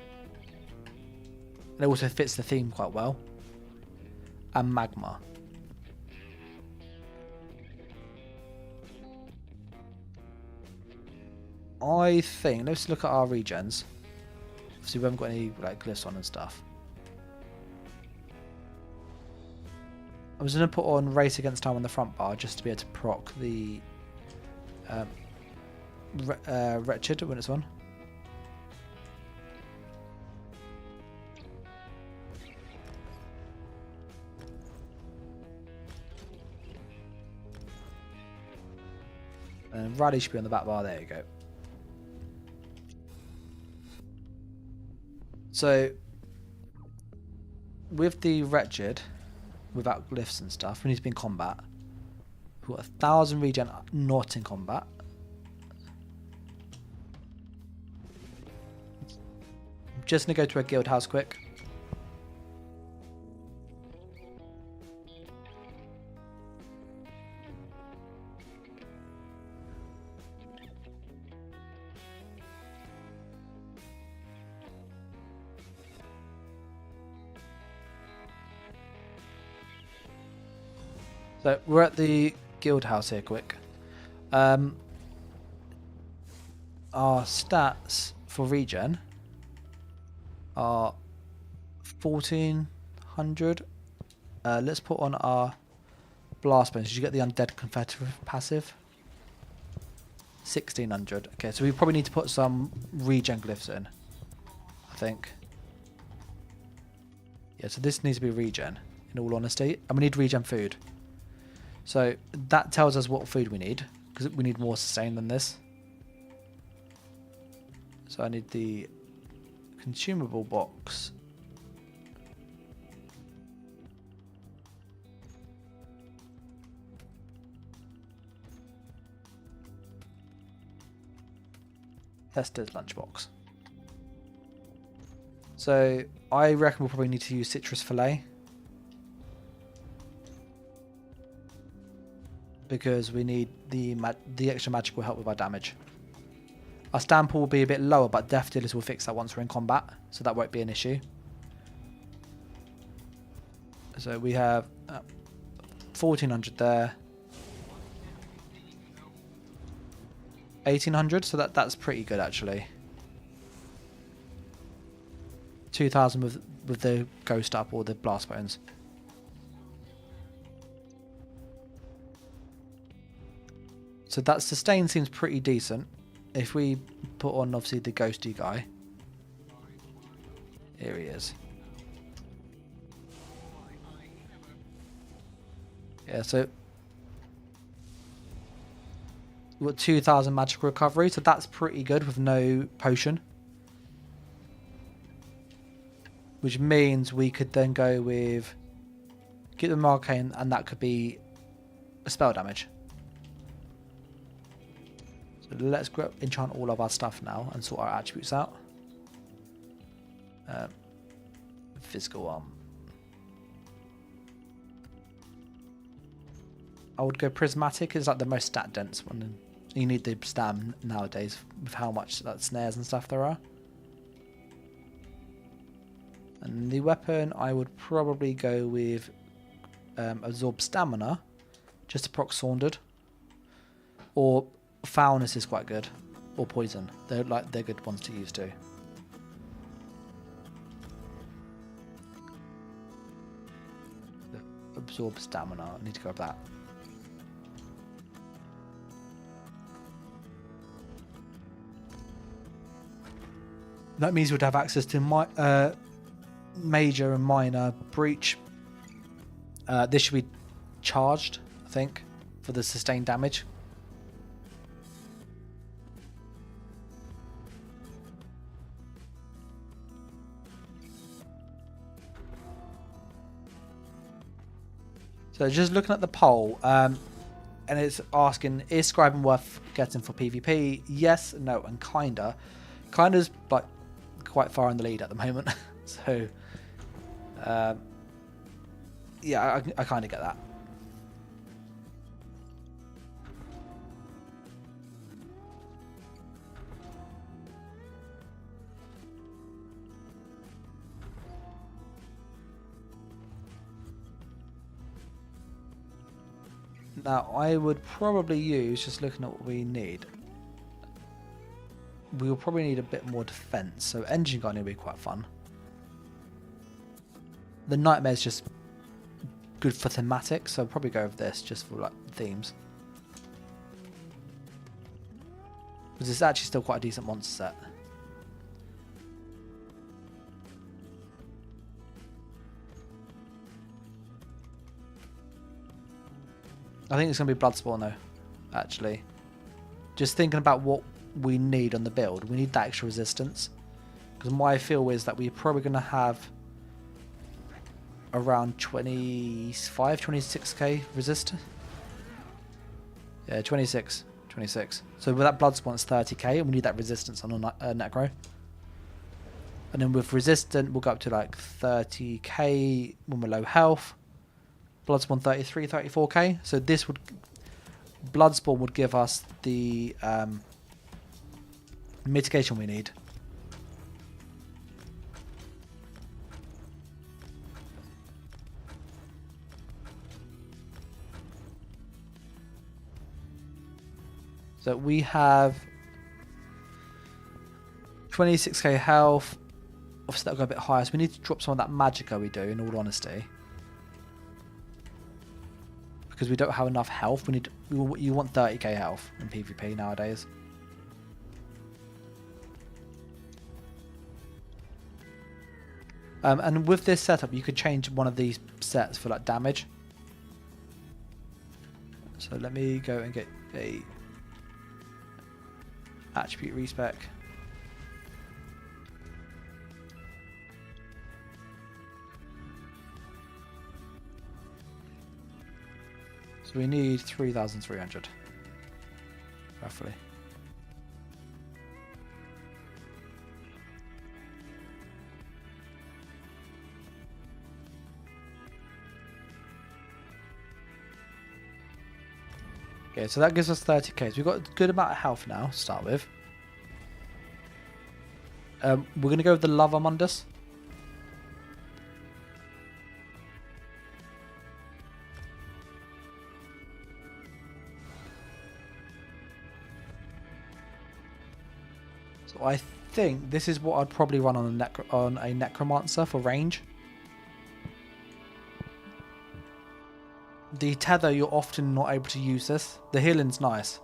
it also fits the theme quite well. And Magma. I think, let's look at our regens. Obviously we haven't got any like glyphs on and stuff. I was going to put on race against time on the front bar just to be able to proc the wretched when it's on. And rally should be on the back bar. There you go. So with the wretched, without glyphs and stuff, we need to be in combat. We've got 1,000 regen not in combat. I'm just gonna go to a guild house quick. So we're at the guild house here quick. Our stats for regen are 1400. Let's put on our blast bones. Did you get the undead confederate passive? 1600. Okay, so we probably need to put some regen glyphs in, I think. Yeah, so this needs to be regen, in all honesty. And we need regen food. So that tells us what food we need, because we need more sustain than this. So I need the consumable box. Hester's lunchbox. So I reckon we'll probably need to use citrus fillet, because we need the extra magic will help with our damage. Our stamp will be a bit lower, but death dealers will fix that once we're in combat, so that won't be an issue. So we have 1400 there, 1800, so that's pretty good actually. 2000 with the ghost up or the blast bones. So that sustain seems pretty decent. If we put on obviously the ghosty guy. Here he is. Yeah, so we've got 2000 magical recovery, so that's pretty good with no potion. Which means we could then go with get the arcane, and that could be a spell damage. So let's enchant all of our stuff now and sort our attributes out. Physical arm. I would go prismatic. It's like the most stat dense one. You need the stam nowadays with how much like snares and stuff there are. And the weapon, I would probably go with absorb stamina, just to proc sauntered, or foulness is quite good, or poison. They're good ones to use too. Absorb stamina. I need to go with that. That means we'd have access to my major and minor breach. This should be charged, I think, for the sustained damage. So just looking at the poll, and it's asking, is Scribing worth getting for PvP? Yes, no, and kinda. Kinda's like quite far in the lead at the moment. So, yeah, I kind of get that. Now, I would probably use, just looking at what we need, we will probably need a bit more defense. So engine gun will be quite fun. The nightmare is just good for thematic, so I'll probably go with this just for like themes. Because it's actually still quite a decent monster set. I think it's going to be Bloodspawn though, actually. Just thinking about what we need on the build. We need that extra resistance. Because my feel is that we're probably going to have around 25, 26k resist. Yeah, 26. So with that Bloodspawn it's 30k, and we need that resistance on a Necro. And then with Resistant we'll go up to like 30k when we're low health. Bloodspawn 33, 34k. So this would... Bloodspawn would give us the mitigation we need. So we have 26k health. Obviously that'll go a bit higher, so we need to drop some of that magicka we do, in all honesty. Because we don't have enough health. You want 30k health in PvP nowadays. And with this setup you could change one of these sets for like damage. So let me go and get a attribute respec. So we need 3,300 roughly. Okay, so that gives us 30k. So we've got a good amount of health now to start with. We're going to go with the Lava Mundus. So I think this is what I'd probably run on a Necromancer for range. The tether, you're often not able to use this. The healing's nice.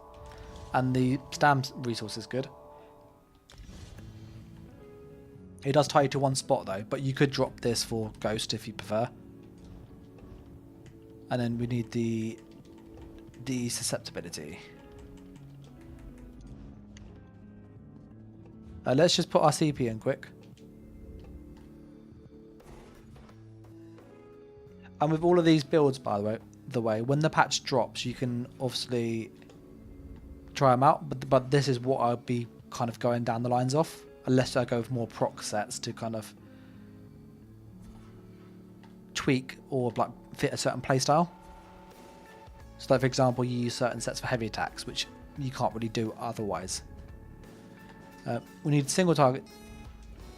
And the stam resource is good. It does tie you to one spot though, but you could drop this for Ghost if you prefer. And then we need the susceptibility. Let's just put our CP in quick. And with all of these builds, by the way, when the patch drops, you can obviously try them out. But this is what I'll be kind of going down the lines of, unless I go with more proc sets to kind of tweak or like fit a certain playstyle. So, like for example, you use certain sets for heavy attacks, which you can't really do otherwise. We need single target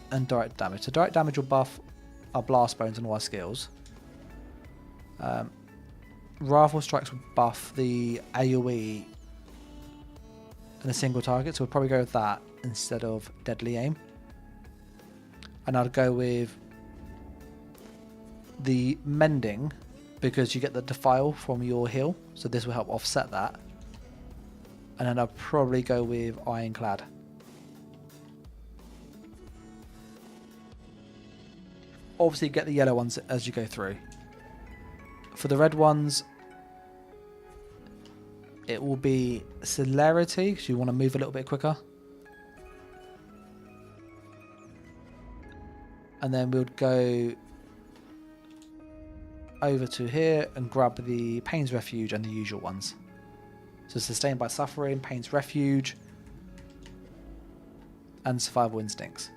and direct damage. So direct damage will buff our blast bones and all our skills. Rifle strikes will buff the AoE and a single target, so we'll probably go with that instead of deadly aim. And I'd go with the mending because you get the defile from your heal, so this will help offset that. And then I'll probably go with ironclad. Obviously get the yellow ones as you go through. For the red ones, it will be celerity, because you want to move a little bit quicker. And then we'll go over to here and grab the Pain's Refuge and the usual ones. So Sustained by Suffering, Pain's Refuge, and Survival Instincts.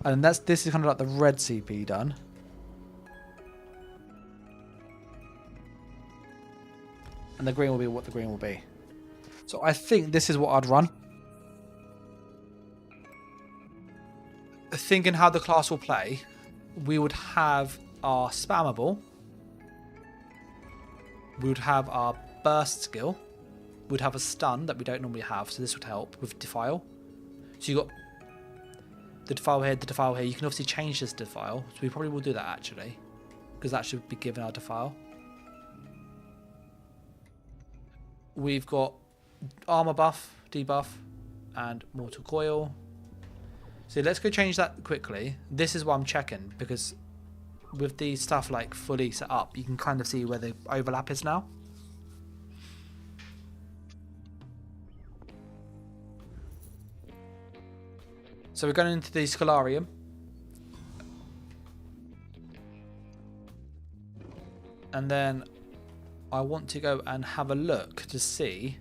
And this is kind of like the red CP done. And the green will be what the green will be. So I think this is what I'd run. Thinking how the class will play, we would have our spammable. We would have our burst skill, would have a stun that we don't normally have, so this would help with Defile. So you got the Defile here, the Defile here. You can obviously change this Defile, so we probably will do that actually, because that should be given our Defile. We've got armor buff, debuff, and mortal coil. So let's go change that quickly. This is what I'm checking, because with the stuff like fully set up, you can kind of see where the overlap is now. So we're going into the Scholarium. And then I want to go and have a look to see,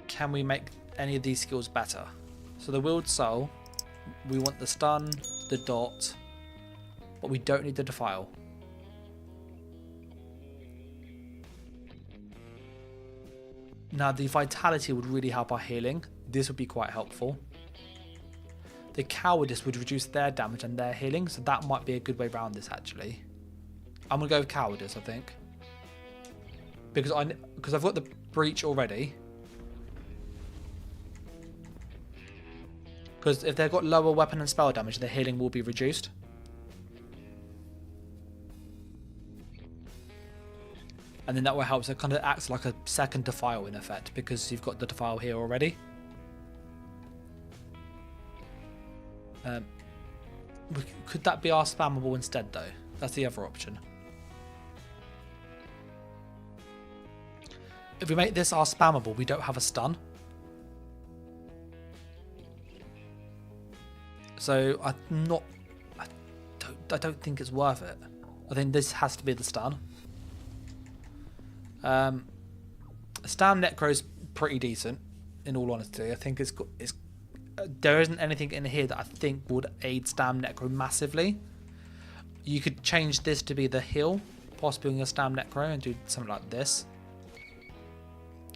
can we make any of these skills better? So the Willed Soul, we want the stun, the dot, but we don't need the Defile. Now the Vitality would really help our healing. This would be quite helpful. The Cowardice would reduce their damage and their healing, so that might be a good way around this actually. I'm going to go with Cowardice, I think. Because I've got the Breach already. Because if they've got lower weapon and spell damage, their healing will be reduced. And then that will help, so it kind of acts like a second Defile in effect, because you've got the Defile here already. Could that be our spammable instead though? That's the other option. If we make this our spammable, we don't have a stun. So I don't think it's worth it. I think this has to be the stun. Stam Necro is pretty decent, in all honesty. I think there isn't anything in here that I think would aid Stam Necro massively. You could change this to be the heal, possibly on your Stam Necro, and do something like this.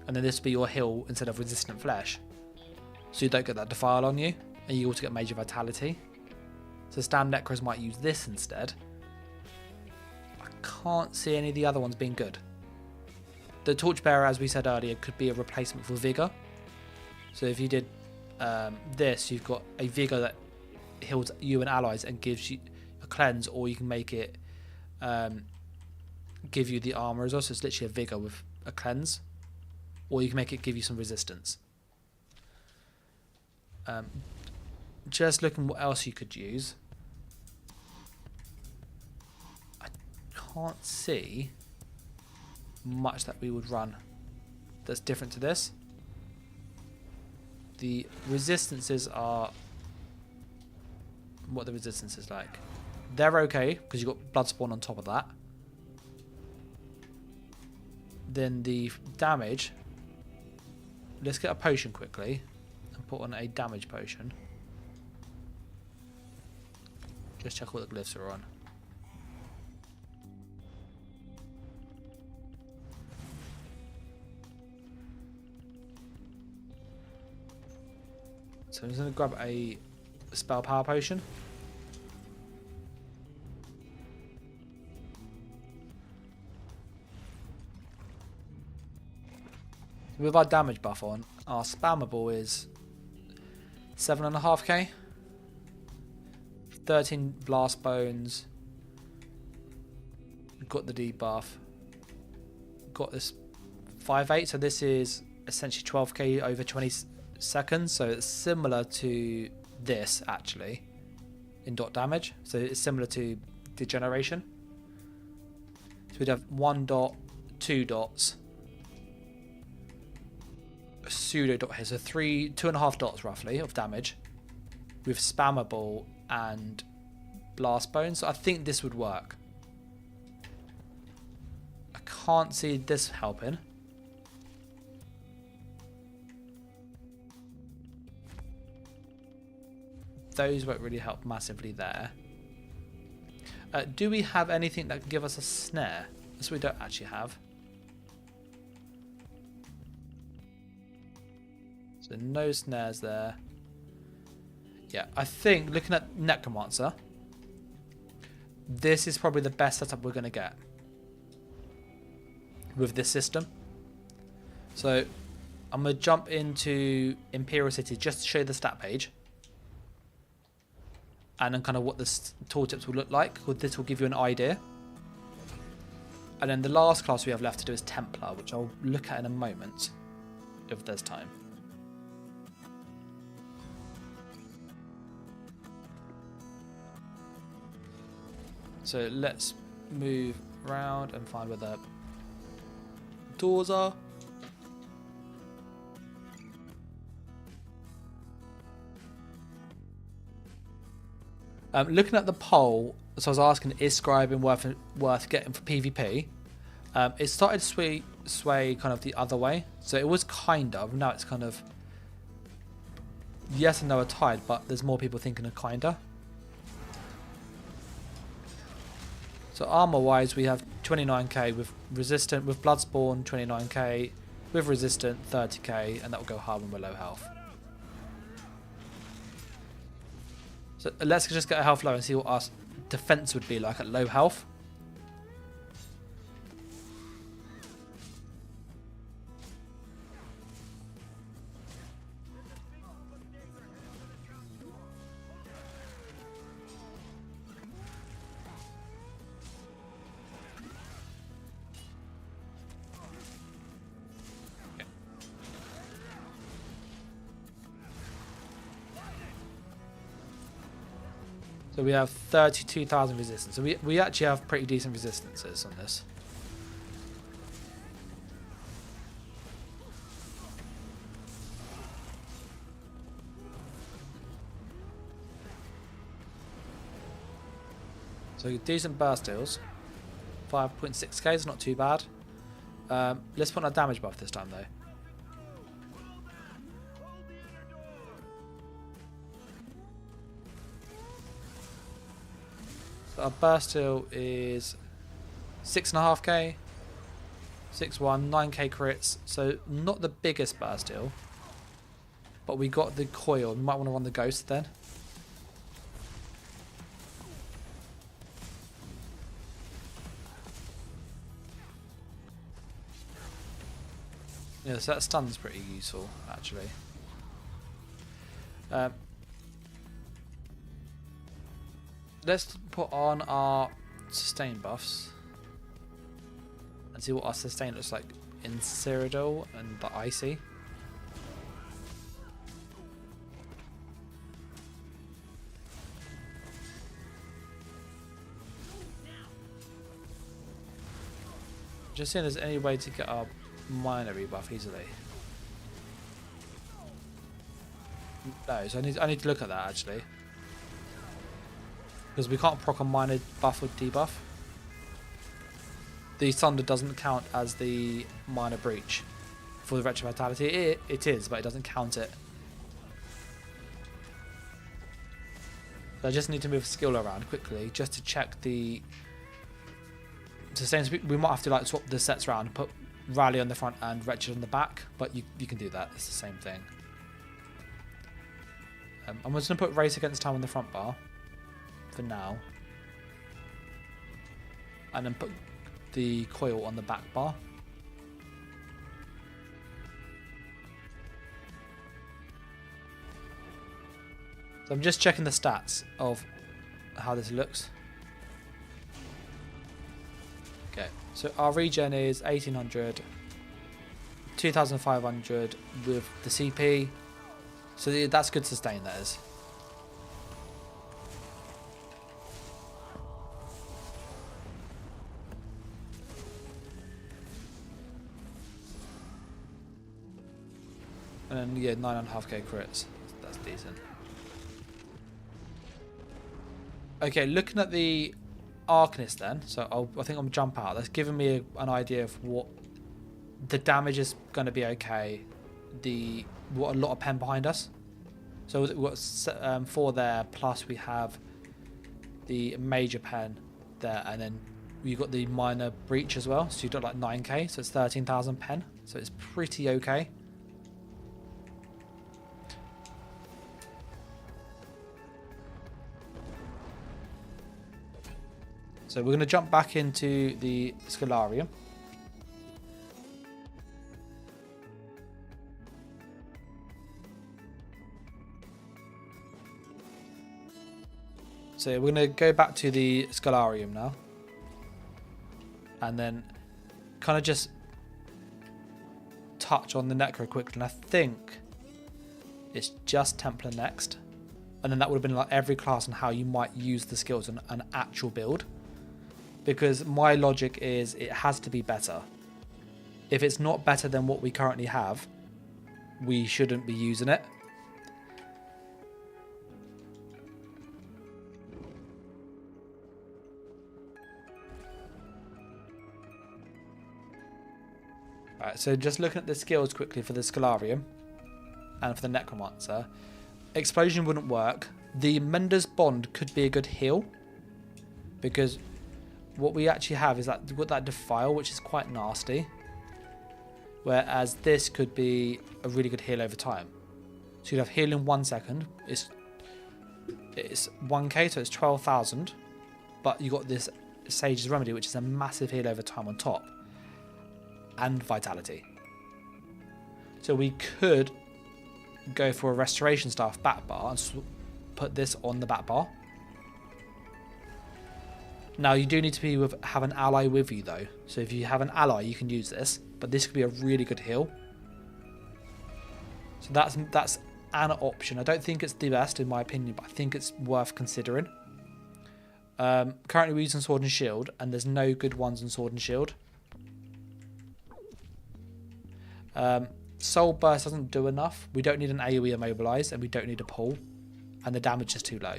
And then this would be your heal instead of resistant flesh. So you don't get that Defile on you, and you also get major vitality. So Stam Necros might use this instead. I can't see any of the other ones being good. The Torchbearer, as we said earlier, could be a replacement for Vigor. So if you did this, you've got a Vigor that heals you and allies and gives you a cleanse, or you can make it give you the armor as well. So it's literally a Vigor with a cleanse, or you can make it give you some resistance. Just looking what else you could use. I can't see much that we would run that's different to this. The resistances are what the resistance is like. They're okay because you've got Bloodspawn on top of that. Then the damage, let's get a potion quickly and put on a damage potion. Just check what the glyphs are on. So I'm just going to grab a spell power potion. With our damage buff on, our spammable is 7.5k. 13 blast bones. Got the debuff. Got this 5/8, so this is essentially 12k over 20 seconds, so it's similar to this actually in dot damage, so it's similar to Degeneration. So we'd have 1 dot, 2 dots, a pseudo dot here, so 2.5 dots roughly of damage with spammable and blast bones. So I think this would work. I can't see this helping. Those won't really help massively there. Do we have anything that can give us a snare? This we don't actually have. So no snares there. Yeah, I think looking at Necromancer, this is probably the best setup we're going to get. with this system. So I'm going to jump into Imperial City just to show you the stat page. And then kind of what the tooltips will look like. This will give you an idea. And then the last class we have left to do is Templar, which I'll look at in a moment, if there's time. So let's move around and find where the doors are. Looking at the poll, so I was asking, is scribing worth getting for PvP? It started to sway kind of the other way. So it was kind of, now it's kind of yes and no are tied, but there's more people thinking of kinda. So armor wise, we have 29k with resistant, with Bloodspawn 29k, with resistant 30k, and that will go hard when we're low health. So let's just get a health low and see what our defense would be like at low health. So we have 32,000 resistance. So we actually have pretty decent resistances on this. So decent burst deals. 5.6k is not too bad. Let's put on a damage buff this time though. Our burst deal is 6.5k, 6.1, 9k crits, so not the biggest burst deal, but we got the coil. We might want to run the ghost then. Yeah, so that stun's pretty useful actually. Let's put on our sustain buffs and see what our sustain looks like in Cyrodiil and the Icy. Just seeing if there's any way to get our minor rebuff easily. No, so I need to look at that actually. Because we can't proc a minor buff or debuff. The Thunder doesn't count as the minor breach for the Retro Vitality. It is, but it doesn't count it. So I just need to move skill around quickly just to check the sustains. We might have to like swap the sets around and put Rally on the front and Wretched on the back, but you can do that. It's the same thing. I'm just going to put Race Against Time on the front bar for now, and then put the coil on the back bar. So I'm just checking the stats of how this looks. Okay, so our regen is 1800, 2500 with the CP, so that's good sustain, that is. And then, yeah, 9.5k crits. That's decent. Okay, looking at the Arcanist then. So I think I'm going to jump out. That's giving me an idea of what the damage is going to be okay. What a lot of pen behind us. So we've got 4 there, plus we have the major pen there, and then we've got the minor breach as well. So you've got like 9k, so it's 13,000 pen. So it's pretty okay. So we're going to jump back into the Scholarium. So we're going to go back to the Scholarium now. And then kind of just touch on the Necro quickly. And I think it's just Templar next. And then that would have been like every class and how you might use the skills in an actual build. Because my logic is it has to be better. If it's not better than what we currently have, we shouldn't be using it. Alright, so just looking at the skills quickly for the Scholarium and for the Necromancer. Explosion wouldn't work. The Mender's Bond could be a good heal, because what we actually have is that we've got that Defile, which is quite nasty, whereas this could be a really good heal over time. So you'd have heal in 1 second. It's 1k, so it's 12,000, but you got this Sage's Remedy, which is a massive heal over time on top, and Vitality. So we could go for a Restoration Staff back bar and put this on the back bar. Now you do need to have an ally with you though, so if you have an ally you can use this, but this could be a really good heal. So that's an option. I don't think it's the best in my opinion, but I think it's worth considering. Currently we're using Sword and Shield, and there's no good ones in Sword and Shield. Soul Burst doesn't do enough. We don't need an AoE Immobilize, and we don't need a pull, and the damage is too low.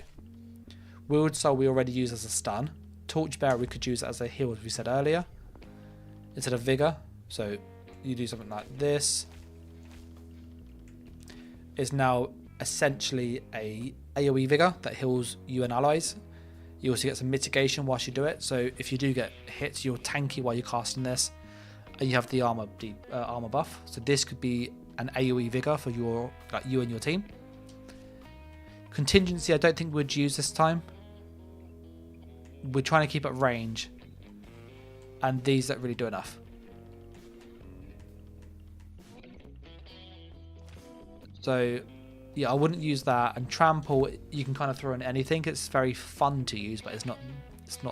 Willed Soul we already use as a stun. Torchbearer we could use as a heal, as we said earlier, instead of Vigor. So you do something like this. It's now essentially a AoE Vigor that heals you and allies. You also get some mitigation whilst you do it. So if you do get hits, you're tanky while you're casting this. And you have the armor buff. So this could be an AoE Vigor for you and your team. Contingency I don't think we'd use this time. We're trying to keep at range, and these don't really do enough. So yeah, I wouldn't use that. And Trample you can kind of throw in anything. It's very fun to use, but it's not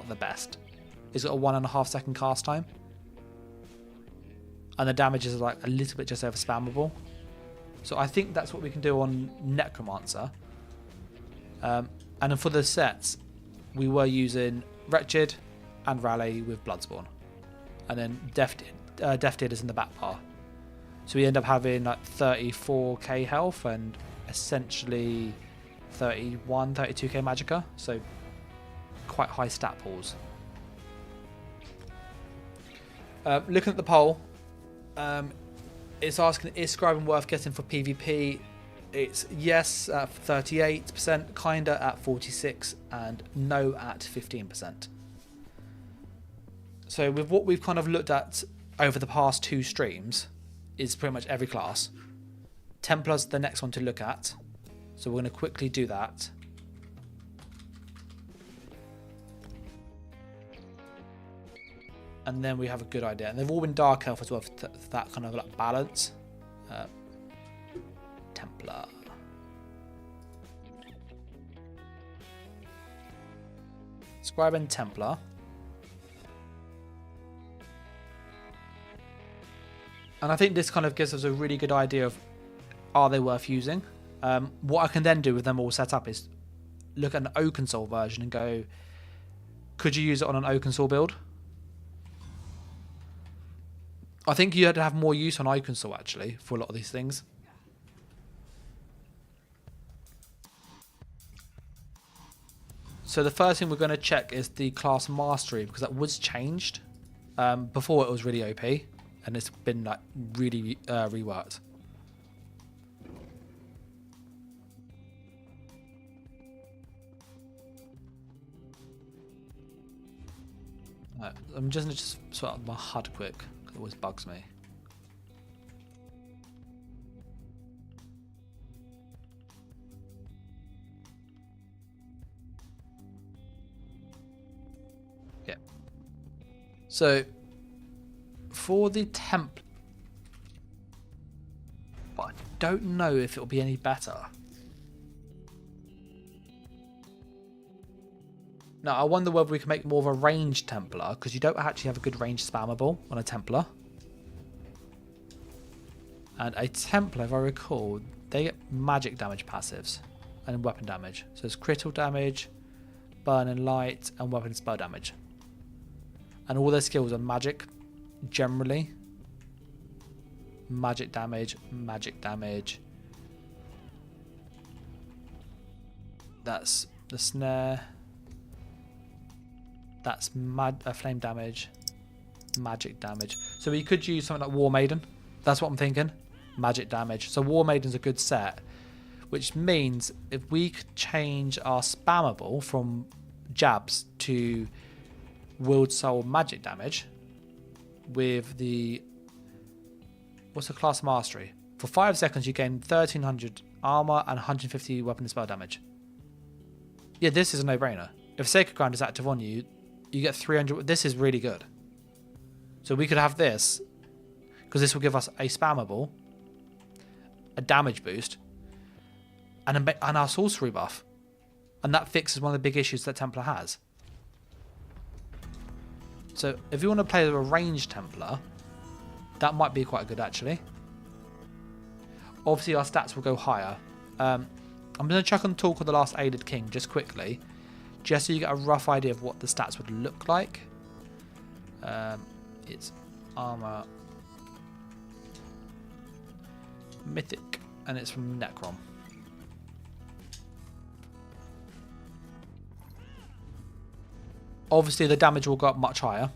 the best. It's got a 1.5 second cast time, and the damage is like a little bit just over spammable. So I think that's what we can do on Necromancer. And then for the sets, we were using Wretched and Rally with Bloodspawn, and then Death Deed is in the back bar. So we end up having like 34k health and essentially 32k Magicka, so quite high stat pools. Looking at the poll, it's asking, is Scribing worth getting for PvP? It's yes at 38%, kinda at 46%, and no at 15%. So with what we've kind of looked at over the past 2 streams, is pretty much every class. Templar's the next one to look at, so we're going to quickly do that. And then we have a good idea, and they've all been Dark Elf as well for that kind of like balance. Templar. Scribing Templar. And I think this kind of gives us a really good idea of, are they worth using? What I can then do with them all set up is look at an Oakensole version and go, could you use it on an Oakensole build? I think you had to have more use on Oakensole actually for a lot of these things. So the first thing we're going to check is the class mastery, because that was changed. Before it was really OP, and it's been like really reworked. I'm just going to sort out my HUD quick, because it always bugs me. Yeah. So, for the Templar, but I don't know if it'll be any better. Now, I wonder whether we can make more of a ranged Templar, because you don't actually have a good range spammable on a Templar. And a Templar, if I recall, they get magic damage passives and weapon damage. So it's critical damage, burn and light, and weapon spell damage. And all their skills are magic, generally. Magic damage, magic damage. That's the snare. That's flame damage, magic damage. So we could use something like War Maiden. That's what I'm thinking. Magic damage. So War Maiden's a good set, which means if we could change our spammable from jabs to Willed Soul magic damage with the... What's the class mastery? For 5 seconds you gain 1300 armor and 150 weapon and spell damage. Yeah, this is a no-brainer. If Sacred Ground is active on you, you get 300. This is really good. So we could have this, because this will give us a spammable, a damage boost, and our sorcery buff. And that fixes one of the big issues that Templar has. So if you want to play a ranged Templar, that might be quite good actually. Obviously our stats will go higher. I'm going to check on Talk of the Last Aided King just quickly, just so you get a rough idea of what the stats would look like. It's armor, mythic, and it's from Necrom. Obviously the damage will go up much higher.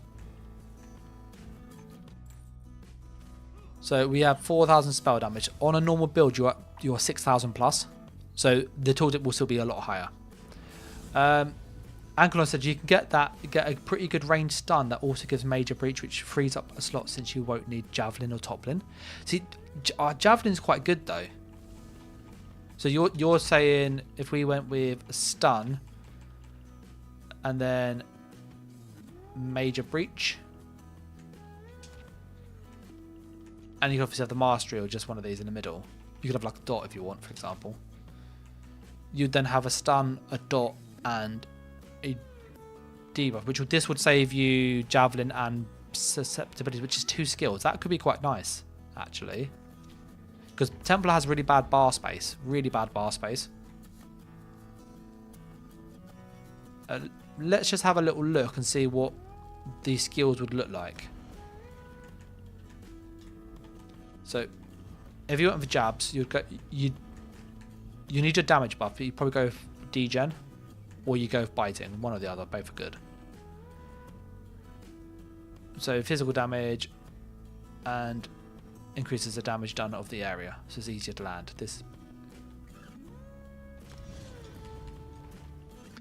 So we have 4,000 spell damage. On a normal build you're 6,000 plus. So the tooltip will still be a lot higher. Ankelon said you can get a pretty good range stun that also gives major breach, which frees up a slot since you won't need javelin or toppling. See, our javelin's quite good though. So you're saying if we went with a stun and then major breach, and you can obviously have the mastery or just one of these in the middle. You could have like a dot if you want, for example. You'd then have a stun, a dot, and a debuff, which this would save you javelin and susceptibility, which is 2 skills. That could be quite nice, actually, because Templar has really bad bar space. Let's just have a little look and see what these skills would look like. So, if you went for jabs, you need your damage buff, but you probably go for degen, or you go with biting. One or the other, both are good. So physical damage and increases the damage done of the area, so it's easier to land.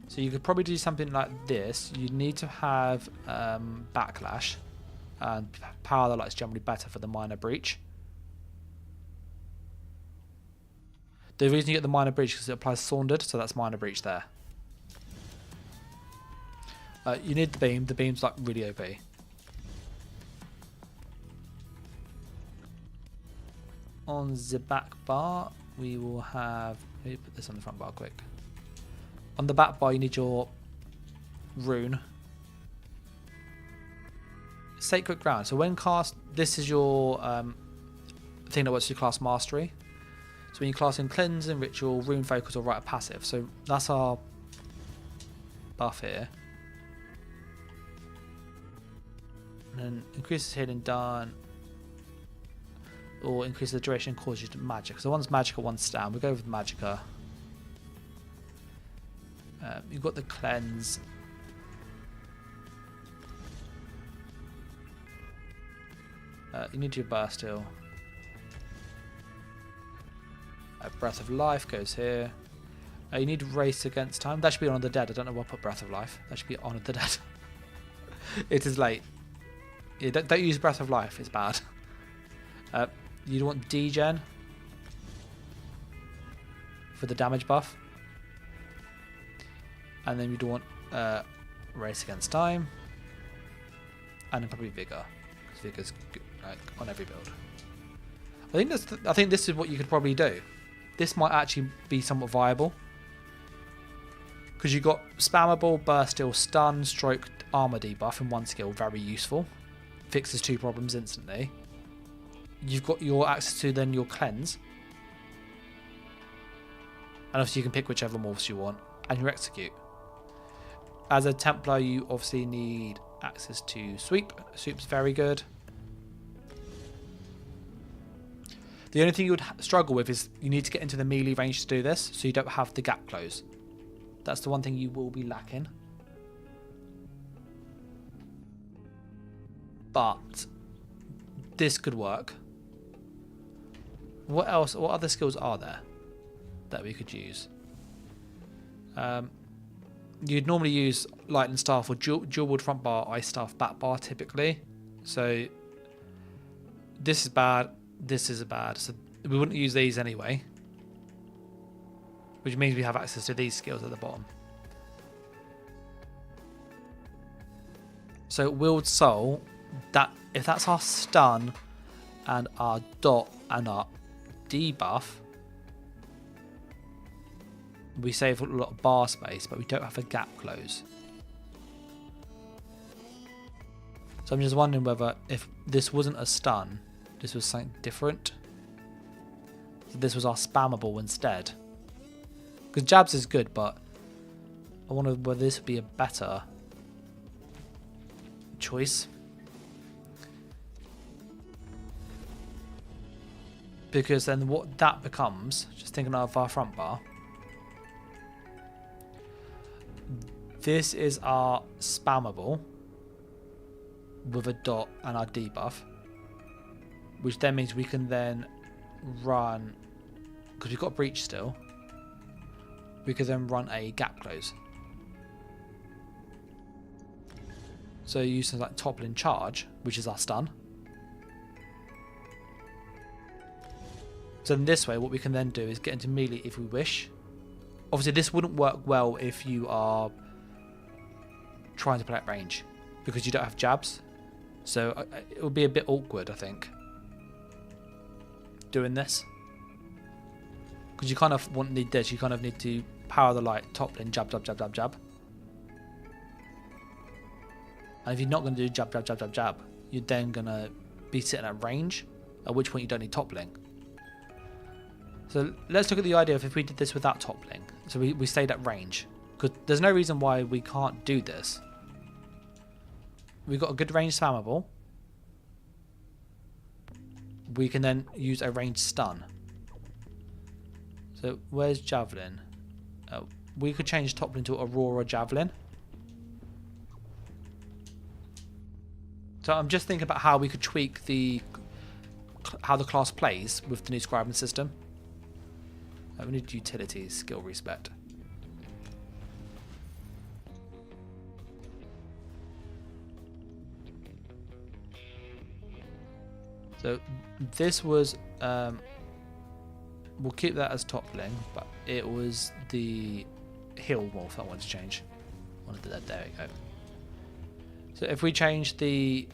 So you could probably do something like this. You need to have backlash, and power the light is generally better for the minor breach. The reason you get the minor breach is because it applies sauntered, so that's minor breach there. You need the beam. The beam's like really OP. On the back bar, we will have... Let me put this on the front bar quick. On the back bar, you need your rune. Sacred Ground. So when cast... This is your thing that works with your class mastery. So when you class in Cleansing, Ritual, Rune Focus, or Rite of Passive. So that's our buff here. And then increases healing done, or increases the duration and causes you to magic. So one's Magicka, one's Stand. We'll go with Magicka. You've got the Cleanse. You need your Burst Heal. Breath of Life goes here. You need Race Against Time. That should be Honor the Dead. I don't know why I put Breath of Life. That should be Honor the Dead. It is late. Yeah, don't use Breath of Life, it's bad. You want degen for the damage buff. And then you'd want Race Against Time. And then probably Vigor, because Vigor's good, like, on every build. I think this is what you could probably do. This might actually be somewhat viable, Because you've got spammable, burst steal, stun, stroke, armor debuff in one skill, very useful. Fixes 2 problems instantly. You've got your access to then your cleanse. And obviously you can pick whichever morphs you want. And your execute. As a Templar, you obviously need access to sweep. Sweep's very good. The only thing you would struggle with is you need to get into the melee range to do this, so you don't have the gap close. That's the one thing you will be lacking. But this could work. What else? What other skills are there that we could use? You'd normally use lightning staff or dual wood front bar, ice staff back bar typically. So this is bad. This is bad. So we wouldn't use these anyway, which means we have access to these skills at the bottom. So willed soul, that if that's our stun and our dot and our debuff, we save a lot of bar space, but we don't have a gap close. So I'm just wondering whether if this wasn't a stun, this was something different. So this was our spammable instead. Because jabs is good, but I wonder whether this would be a better choice. Because then what that becomes, just thinking of our front bar, this is our spammable with a dot and our debuff, which then means we can then run, because we've got breach still, we could then run a gap close. So use something like toppling charge, which is our stun. So in this way, what we can then do is get into melee if we wish. Obviously, this wouldn't work well if you are trying to play at range, because you don't have jabs. So it would be a bit awkward, I think, doing this. Because you kind of need this. You kind of need to power the light, top lane, jab, jab, jab, jab, jab. And if you're not going to do jab, jab, jab, jab, jab, you're then going to be sitting at range, at which point you don't need toppling. So let's look at the idea of if we did this without toppling. So we stayed at range. Because there's no reason why we can't do this. We've got a good range spammable. We can then use a range stun. So where's Javelin? We could change toppling to Aurora Javelin. So I'm just thinking about how we could tweak how the class plays with the new scribing system. We need utilities, skill respect. So this was, we'll keep that as toppling, but it was the heal morph I wanted to change. There we go. So if we change the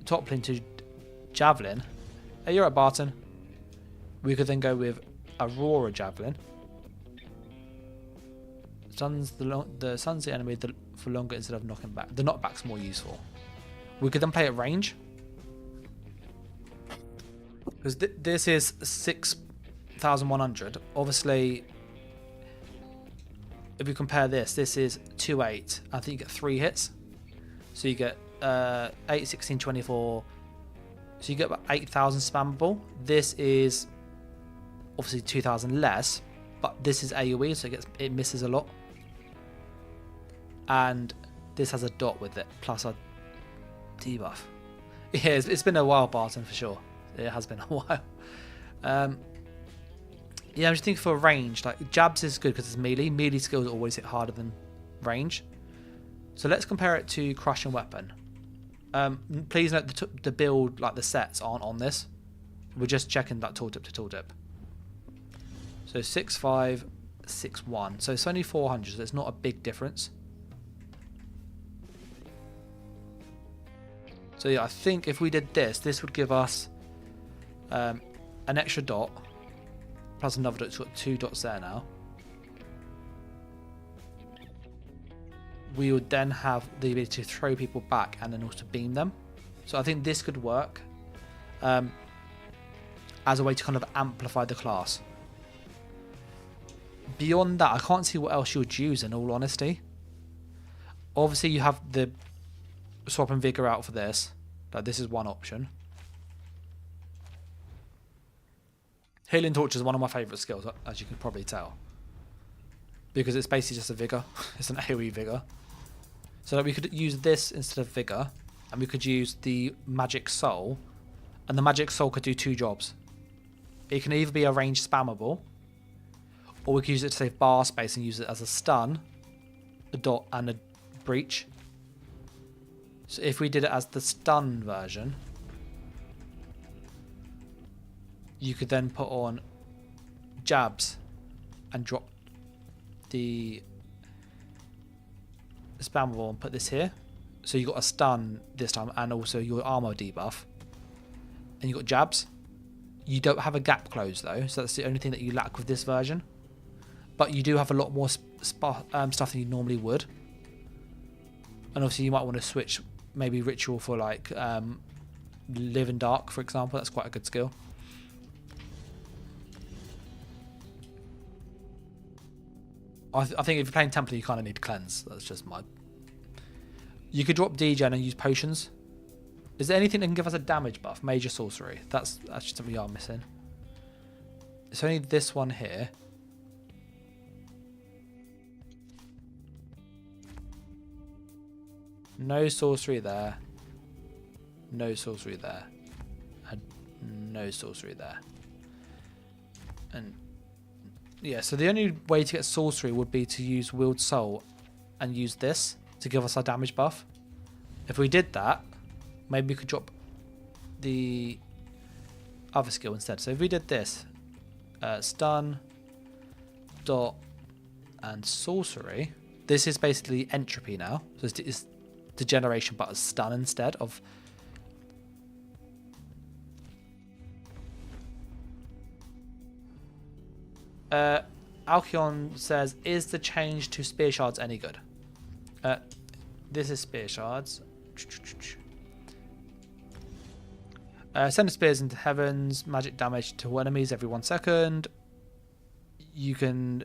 toppling to Javelin, hey, you're at Barton. We could then go with Aurora Javelin. Stuns the enemy for longer instead of knocking back. The knockback's more useful. We could then play at range. Because this is 6,100. Obviously, if you compare this is 2-8. I think you get 3 hits. So you get 8, 16, 24. So you get about 8,000 spammable. This is obviously 2,000 less, but this is AoE, so it misses a lot. And this has a dot with it, plus a debuff. Yeah, it's been a while, Barton, for sure. It has been a while. Yeah, I'm just thinking for range, like jabs is good because it's melee. Melee skills always hit harder than range. So let's compare it to crushing weapon. Please note the build, like the sets, aren't on this. We're just checking that tooltip to tooltip. So 6.5, 6.1. So it's only 400, so it's not a big difference. So yeah, I think if we did this would give us an extra dot, plus another dot. It's got 2 dots there now. we would then have the ability to throw people back and then also beam them. So I think this could work as a way to kind of amplify the class. Beyond that, I can't see what else you would use, in all honesty. Obviously, you have the swap and vigor out for this. Like, this is one option. Healing Torch is one of my favourite skills, as you can probably tell. Because it's basically just a vigor. It's an AoE vigor. So we could use this instead of vigor. And we could use the magic soul. And the magic soul could do two jobs. It can either be a ranged spammable, or we could use it to save bar space and use it as a stun, a dot, and a breach. So if we did it as the stun version, you could then put on jabs and drop the spammable and put this here. So you got a stun this time and also your armor debuff. And you got jabs. You don't have a gap close though, so that's the only thing that you lack with this version. But you do have a lot more stuff than you normally would. And obviously you might want to switch maybe Ritual for like Live in Dark, for example. That's quite a good skill. I think if you're playing Templar, you kind of need to cleanse. That's just my... You could drop degen and use potions. Is there anything that can give us a damage buff? Major sorcery. That's actually something we are missing. It's only this one here. No sorcery there. No sorcery there. And no sorcery there. And yeah, so the only way to get sorcery would be to use Willed Soul and use this to give us our damage buff. If we did that, maybe we could drop the other skill instead. So if we did this, stun, dot, and sorcery, this is basically entropy now. So it's degeneration, but a stun instead of... Alkion says, is the change to spear shards any good? This is spear shards. Send spears into heavens, magic damage to enemies every 1 second. You can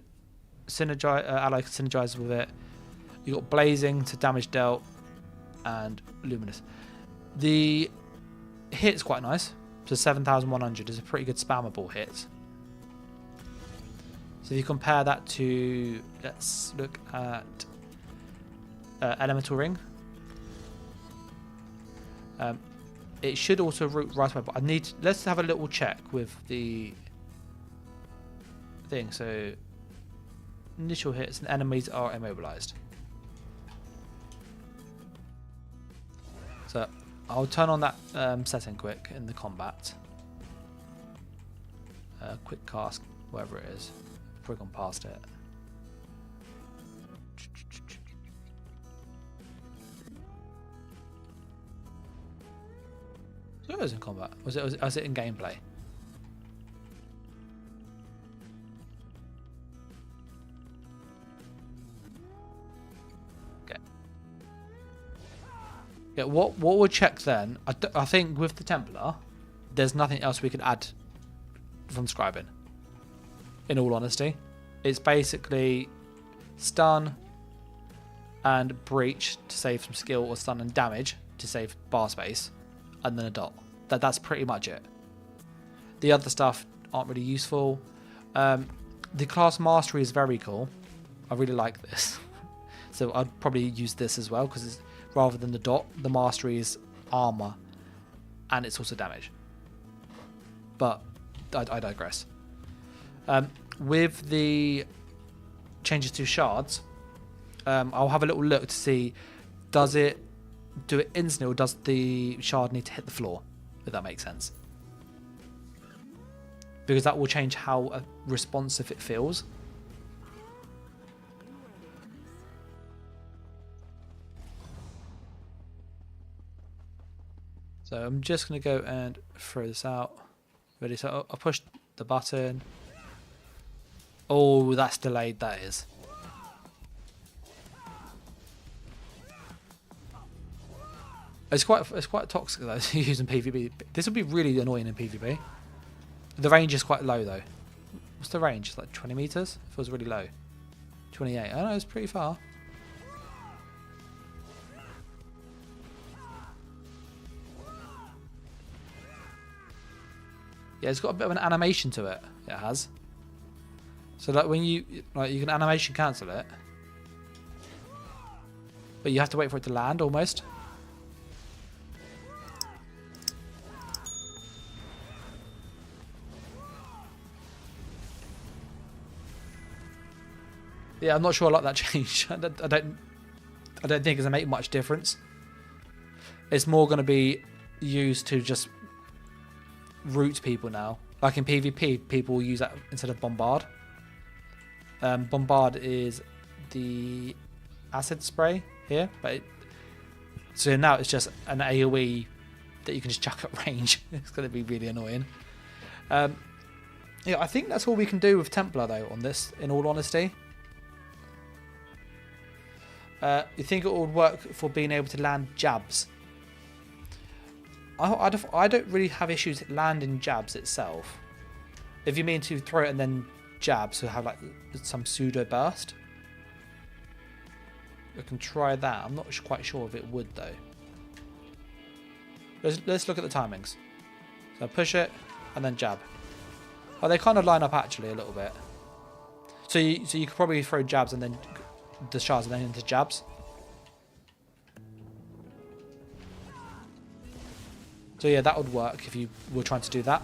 synergize, ally can synergize with it. You got blazing to damage dealt, and luminous. The hit's quite nice. So 7,100 is a pretty good spammable hit. So if you compare that to, let's look at Elemental Ring. It should also route right away, but let's have a little check with the thing. So initial hits and enemies are immobilized. So I'll turn on that setting quick in the combat. Quick cast, wherever it is. Probably gone past it. So it was in combat. Was it in gameplay? Okay. Yeah. What we'll check then? I think with the Templar, there's nothing else we could add from Scribing. In all honesty, it's basically stun and breach to save some skill, or stun and damage to save bar space, and then a dot. That's pretty much it. The other stuff aren't really useful. The class mastery is very cool. I really like this. So I'd probably use this as well, because rather than the dot, the mastery is armor and it's also damage. But I digress. With the changes to shards, I'll have a little look to see, does it do it instantly, or does the shard need to hit the floor, if that makes sense? Because that will change how responsive it feels. So I'm just going to go and throw this out. Ready? So I'll push the button. Oh, that's delayed, that is. It's quite toxic though to use in PvP. This would be really annoying in PvP. The range is quite low though. What's the range? It's like 20 meters. It feels really low. 28. Oh no, it's pretty far. Yeah, it's got a bit of an animation to it. It has. So like when you can animation cancel it, but you have to wait for it to land almost. Yeah, I'm not sure I like that change. I don't think it's gonna make much difference. It's more gonna be used to just root people now. Like in PvP, people will use that instead of bombard. Bombard is the acid spray here, but so now it's just an AoE that you can just chuck at range. It's going to be really annoying. Yeah, I think that's all we can do with Templar though on this, in all honesty. You think it would work for being able to land jabs? I don't really have issues landing jabs itself. If you mean to throw it and then jab, so have like some pseudo burst, I can try that. I'm not quite sure if it would though. Let's look at the timings. So push it and then jab. Oh, they kind of line up actually a little bit. So you could probably throw jabs and then discharge and then into jabs. So yeah, that would work if you were trying to do that.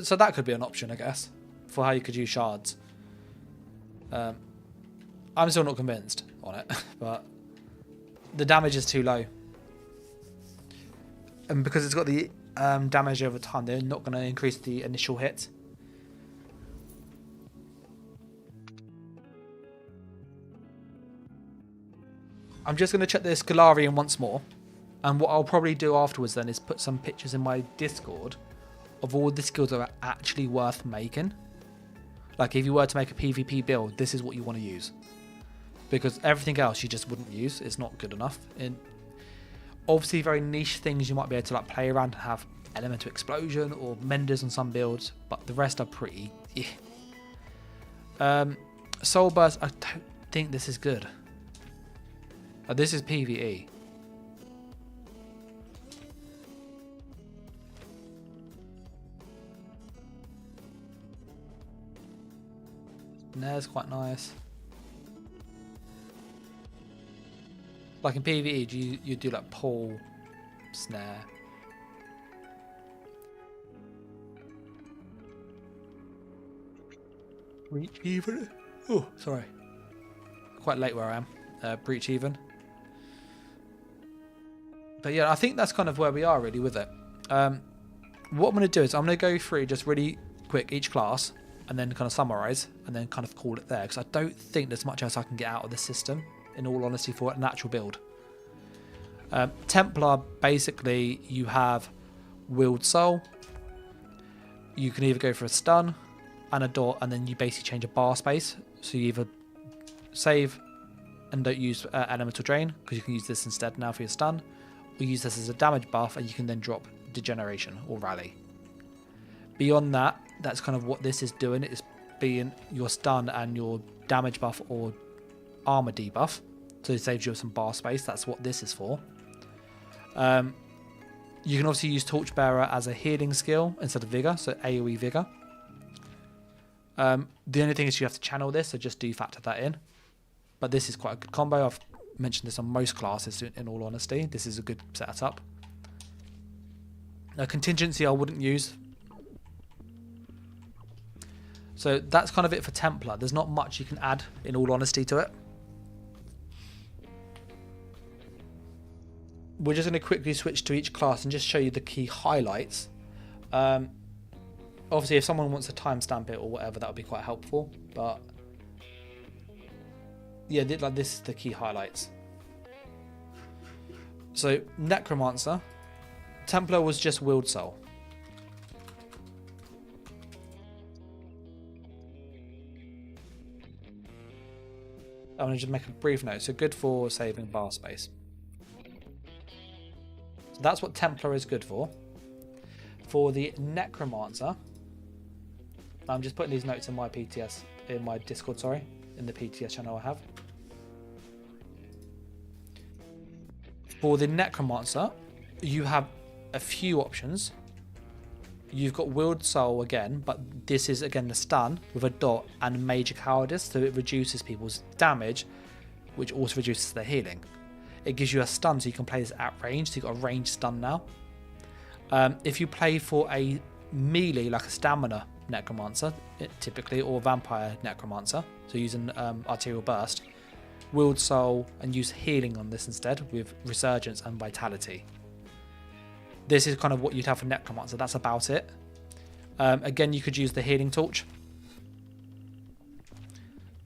So that could be an option, I guess, for how you could use shards. I'm still not convinced on it, but the damage is too low. And because it's got the damage over time, they're not going to increase the initial hit. I'm just going to check this Galarian once more. And what I'll probably do afterwards then is put some pictures in my Discord of all the skills that are actually worth making. Like if you were to make a PvP build, this is what you want to use. Because everything else you just wouldn't use. It's not good enough. In obviously very niche things you might be able to like play around and have elemental explosion or menders on some builds, but the rest are pretty Soul Burst, I don't think this is good. This is PvE. Nair's quite nice. Like in PvE, you do like pull, snare. Breach even. Oh, sorry. Quite late where I am. Breach even. But yeah, I think that's kind of where we are really with it. What I'm going to do is I'm going to go through just really quick each class and then kind of summarize and then kind of call it there, because I don't think there's much else I can get out of this system, in all honesty, for an actual build. Templar, basically you have Willed Soul. You can either go for a stun and a dot, and then you basically change a bar space. So you either save and don't use Elemental Drain, because you can use this instead now for your stun, or use this as a damage buff and you can then drop Degeneration or Rally. Beyond that, that's kind of what this is doing. It's being your stun and your damage buff or armor debuff. So it saves you some bar space. That's what this is for. You can obviously use Torchbearer as a healing skill instead of Vigor, so AoE Vigor. The only thing is you have to channel this, so just do factor that in. But this is quite a good combo. I've mentioned this on most classes, in all honesty. This is a good setup. Now, Contingency I wouldn't use. So that's kind of it for Templar. There's not much you can add, in all honesty, to it. We're just going to quickly switch to each class and just show you the key highlights. Obviously, if someone wants to timestamp it or whatever, that would be quite helpful. But yeah, like this is the key highlights. So Necromancer, Templar was just Willed Soul. I'm going to just make a brief note. So good for saving bar space. So that's what Templar is good for. For the Necromancer, I'm just putting these notes in my PTS, in my Discord, sorry, in the PTS channel I have. For the Necromancer, you have a few options. You've got Willed Soul again, but this is again the stun with a dot and Major Cowardice, so it reduces people's damage, which also reduces their healing. It gives you a stun, so you can play this at range, so you've got a ranged stun now. If you play for a melee, like a Stamina Necromancer, typically, or Vampire Necromancer, so using Arterial Burst, Willed Soul and use healing on this instead with Resurgence and Vitality. This is kind of what you'd have for Necromancer, that's about it. Again, you could use the Healing Torch.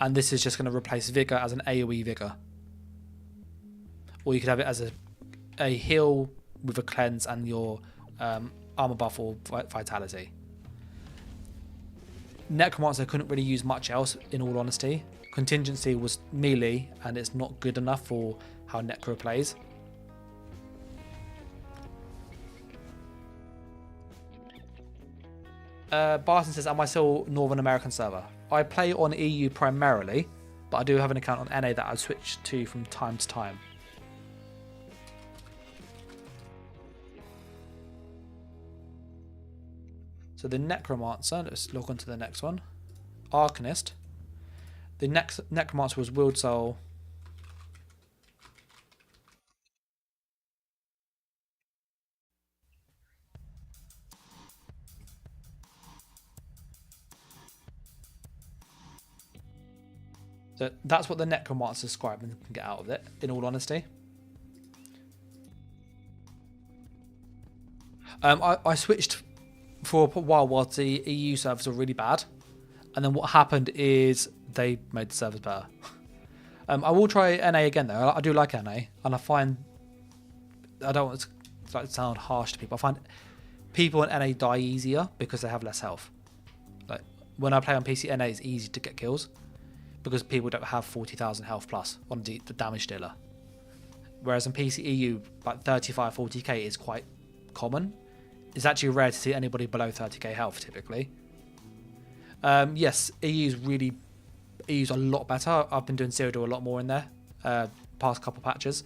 And this is just going to replace Vigor as an AoE Vigor. Or you could have it as a heal with a cleanse and your armor buff or vitality. Necromancer couldn't really use much else, in all honesty. Contingency was melee and it's not good enough for how Necro plays. Barton says, am I still Northern American server? I play on EU primarily, but I do have an account on NA that I switch to from time to time. So the Necromancer, let's log on to the next one. Arcanist. The Necromancer was Willed Soul. So that's what the Necromancer Scribing can get out of it, in all honesty. I switched for a while while the EU servers were really bad. And then what happened is they made the servers better. I will try NA again though. I do like NA. And I find, I don't want to sound harsh to people, I find people in NA die easier because they have less health. Like when I play on PC, NA is easy to get kills because people don't have 40,000 health plus on the damage dealer. Whereas in PC EU, like 35, 40k is quite common. It's actually rare to see anybody below 30k health typically. Yes, EU's a lot better. I've been doing Cyrodiil a lot more in there past couple patches.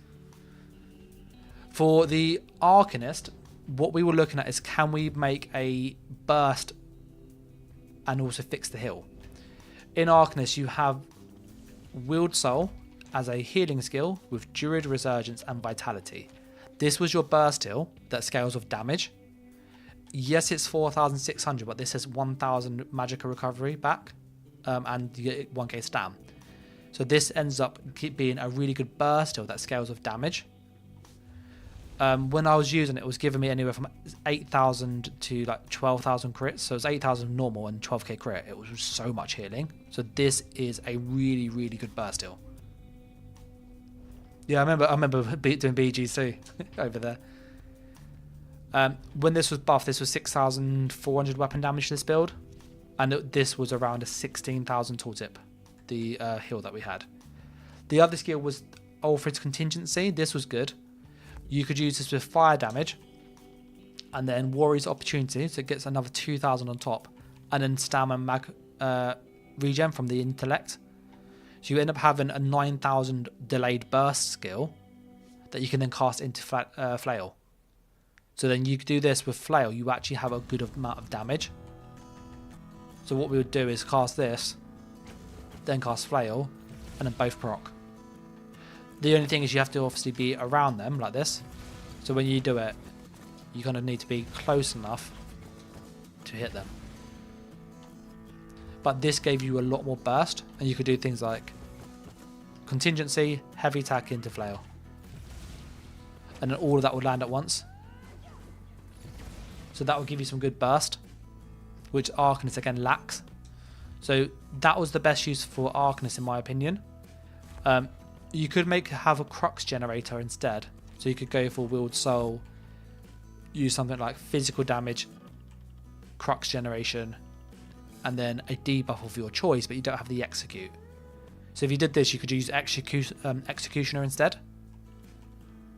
For the Arcanist, what we were looking at is can we make a burst and also fix the heal. In Arcanist, you have Willed Soul as a healing skill with Druid, Resurgence and Vitality. This was your burst heal that scales with damage. Yes, it's 4,600, but this has 1,000 Magicka recovery back, and you get 1k stam. So this ends up being a really good burst heal that scales with damage. When I was using it, it was giving me anywhere from 8,000 to like 12,000 crits. So it's 8,000 normal and 12k crit. It was so much healing. So this is a really, really good burst heal. Yeah, I remember doing BGC over there. When this was buffed, this was 6,400 weapon damage to this build, and this was around a 16,000 tooltip, the heal that we had. The other skill was Alfred's Contingency. This was good. You could use this with fire damage, and then Warrior's Opportunity, so it gets another 2,000 on top, and then Stam and Mag regen from the Intellect. So you end up having a 9,000 delayed burst skill that you can then cast into Flail. So then you could do this with Flail, you actually have a good amount of damage. So what we would do is cast this, then cast Flail, and then both proc. The only thing is you have to obviously be around them like this. So when you do it, you kind of need to be close enough to hit them. But this gave you a lot more burst, and you could do things like Contingency, Heavy Attack into Flail. And then all of that would land at once. So that will give you some good burst, which Arcanist again lacks. So that was the best use for Arcanist in my opinion. You could have a Crux generator instead. So you could go for Willed Soul, use something like physical damage, Crux generation, and then a debuff of your choice, but you don't have the execute. So if you did this, you could use Executioner instead.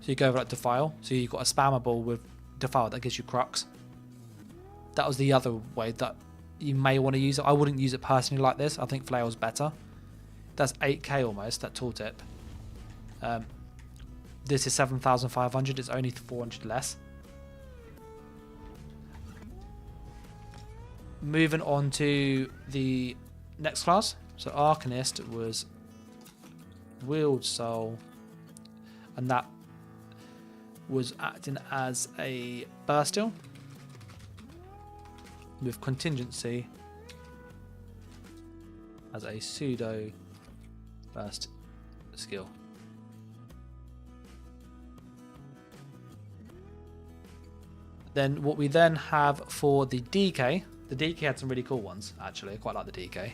So you go over like Defile. So you've got a spammable with Defile that gives you Crux. That was the other way that you may want to use it. I wouldn't use it personally like this. I think Flail's better. That's 8k almost, that tooltip. This is 7,500. It's only 400 less. Moving on to the next class. So Arcanist was Wield Soul, and that was acting as a Bursteel with Contingency as a pseudo burst skill. Then what we then have for the DK, the DK had some really cool ones actually. I quite like the DK.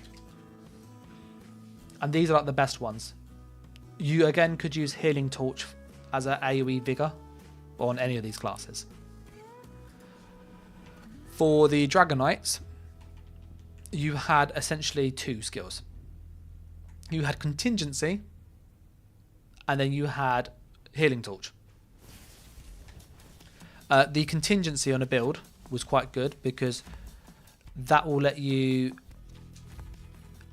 And these are like the best ones. You again could use Healing Torch as an AoE Vigor on any of these classes. For the Dragonknights, you had essentially two skills. You had Contingency, and then you had Healing Torch. The Contingency on a build was quite good because that will let you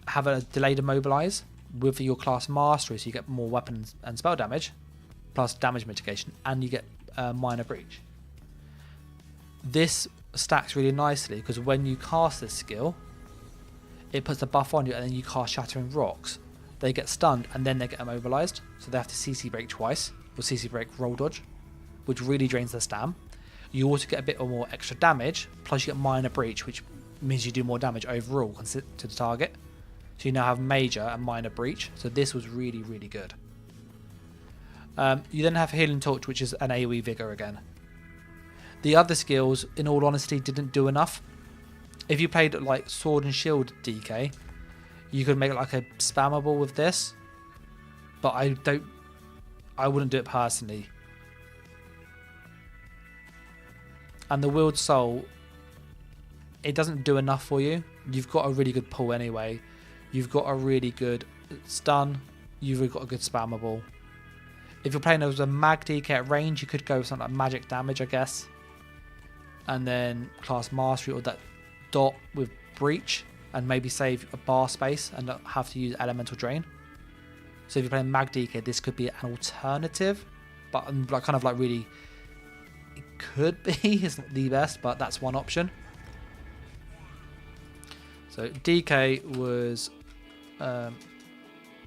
have a delayed immobilize with your class mastery, so you get more weapons and spell damage, plus damage mitigation, and you get minor breach. This stacks really nicely because when you cast this skill, it puts a buff on you, and then you cast Shattering Rocks. They get stunned and then they get immobilized, so they have to CC break twice, or CC break roll dodge, which really drains their stam. You also get a bit more extra damage, plus you get minor breach, which means you do more damage overall to the target. So you now have major and minor breach. So this was really, really good. You then have Healing Torch, which is an AoE Vigor again. The other skills, in all honesty, didn't do enough. If you played like Sword and Shield DK, you could make like a spammable with this, but I wouldn't do it personally. And the Wield Soul, it doesn't do enough for you. You've got a really good pull anyway. You've got a really good stun. You've got a good spammable. If you're playing as a mag DK at range, you could go with something like magic damage, I guess. And then class mastery or that dot with breach, and maybe save a bar space and not have to use elemental drain. So if you're playing mag DK, this could be an alternative, but like kind of like really, it could be. It's not the best, but that's one option. So DK was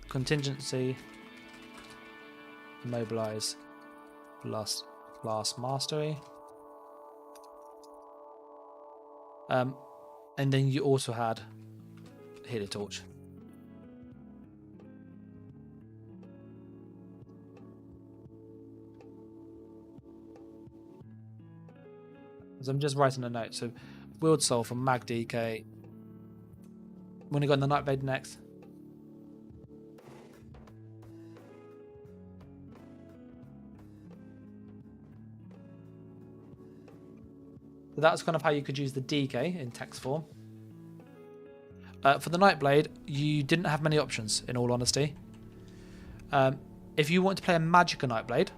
Contingency, Immobilize, plus class mastery. And then you also had Healing Torch. So I'm just writing a note. So Wield Soul from Mag DK. When you got the Nightblade next. So that's kind of how you could use the DK in text form. For the Nightblade, you didn't have many options, in all honesty. If you want to play a Magicka Nightblade,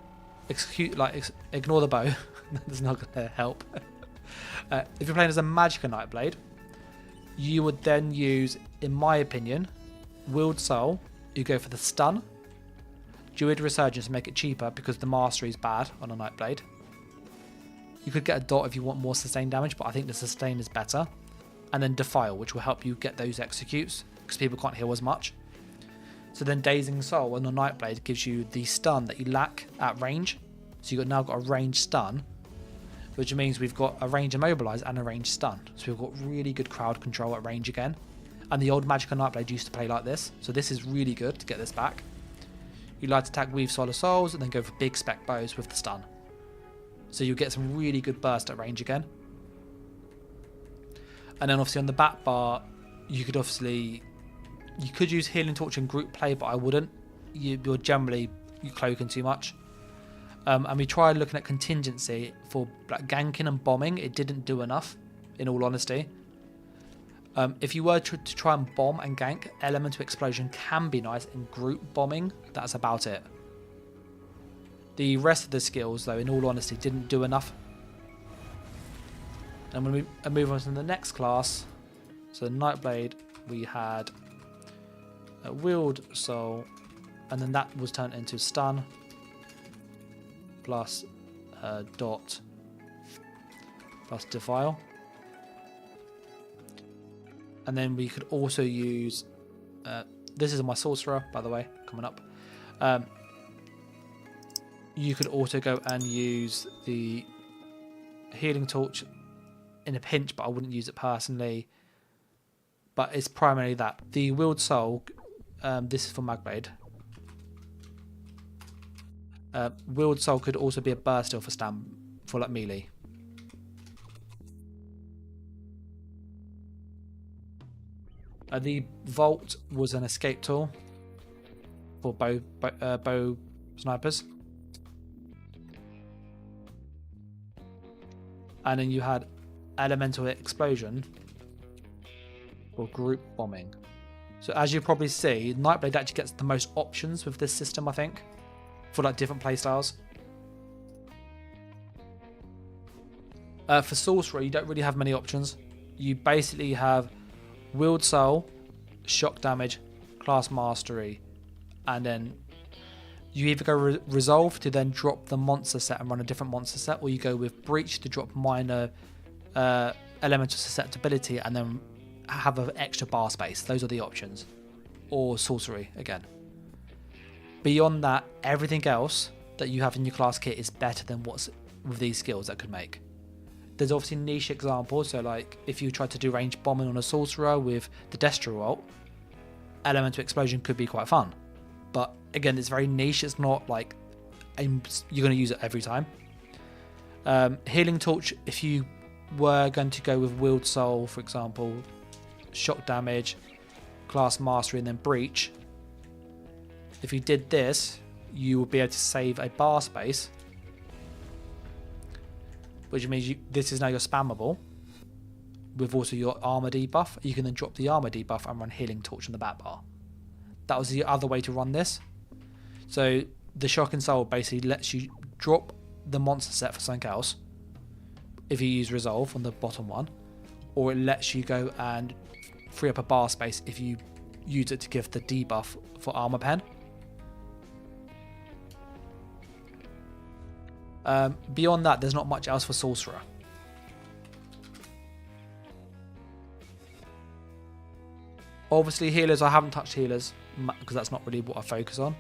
ignore the bow. That's not going to help. If you're playing as a Magicka Nightblade, you would then use, in my opinion, Wield Soul. You go for the stun, Druid Resurgence to make it cheaper because the mastery is bad on a Nightblade. You could get a dot if you want more sustained damage, but I think the sustain is better. And then Defile, which will help you get those executes because people can't heal as much. So then Dazing Soul on the Nightblade gives you the stun that you lack at range. So you've now got a range stun, which means we've got a range immobilize and a range stun. So we've got really good crowd control at range again. And the old Magicka Nightblade used to play like this, so this is really good to get this back. You like to attack Weave Solar Souls and then go for big spec bows with the stun. So you get some really good burst at range again. And then obviously on the back bar, you could use Healing Torch in group play, but I wouldn't. You're generally cloaking too much. And we tried looking at Contingency for like ganking and bombing. It didn't do enough, in all honesty. If you were to try and bomb and gank, Elemental Explosion can be nice in group bombing. That's about it. The rest of the skills, though, in all honesty, didn't do enough. And when we move on to the next class, so Nightblade, we had a Wield Soul, and then that was turned into Stun, plus Dot, plus Defile. And then we could also use, this is my Sorcerer, by the way, coming up. You could also go and use the Healing Torch in a pinch, but I wouldn't use it personally. But it's primarily that. The Willed Soul, this is for Magblade. Willed Soul could also be a burst steal for like melee. The Vault was an escape tool for bow snipers. And then you had Elemental Explosion for group bombing. So as you probably see, Nightblade actually gets the most options with this system, I think, for like different playstyles. For Sorcerer, you don't really have many options. You basically have Willed Soul, shock damage, class mastery, and then you either go Resolve to then drop the monster set and run a different monster set, or you go with Breach to drop minor elemental susceptibility and then have an extra bar space. Those are the options. Or Sorcery again. Beyond that, everything else that you have in your class kit is better than what's with these skills that could make. There's obviously niche examples, so like if you tried to do range bombing on a Sorcerer with the Destro ult, Elemental Explosion could be quite fun. But again, it's very niche, it's not like you're going to use it every time. Healing Torch, if you were going to go with Willed Soul, for example, shock damage, class mastery, and then Breach, if you did this, you would be able to save a bar space, which means this is now your spammable with also your armor debuff. You can then drop the armor debuff and run Healing Torch on the back bar. That was the other way to run this. So the Shock and Soul basically lets you drop the monster set for something else if you use Resolve on the bottom one, or it lets you go and free up a bar space if you use it to give the debuff for Armor Pen. Beyond that, there's not much else for Sorcerer. Obviously healers, I haven't touched healers because that's not really what I focus on.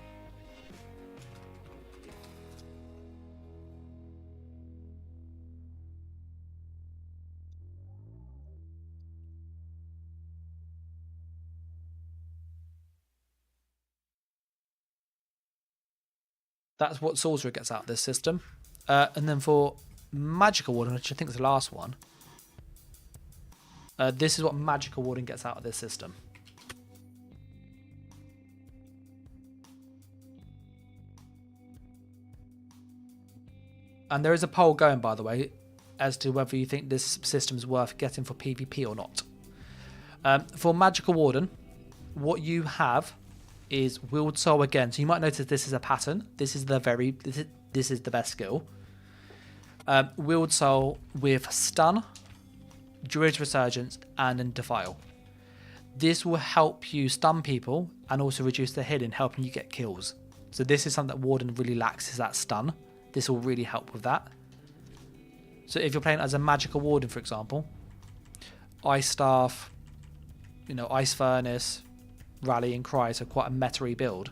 That's what Sorcerer gets out of this system. And then for Magical Warden, which I think is the last one, this is what Magical Warden gets out of this system. And there is a poll going, by the way, as to whether you think this system is worth getting for PvP or not. For Magical Warden, what you have is Willed Soul again. So you might notice this is a pattern. This is the best skill. Willed Soul with Stun, Druid's Resurgence, and then Defile. This will help you stun people and also reduce the healing, helping you get kills. So this is something that Warden really lacks, is that stun. This will really help with that. So if you're playing as a Magical Warden, for example, Ice Staff, Ice Furnace, Rallying Cry, so quite a meta-y build.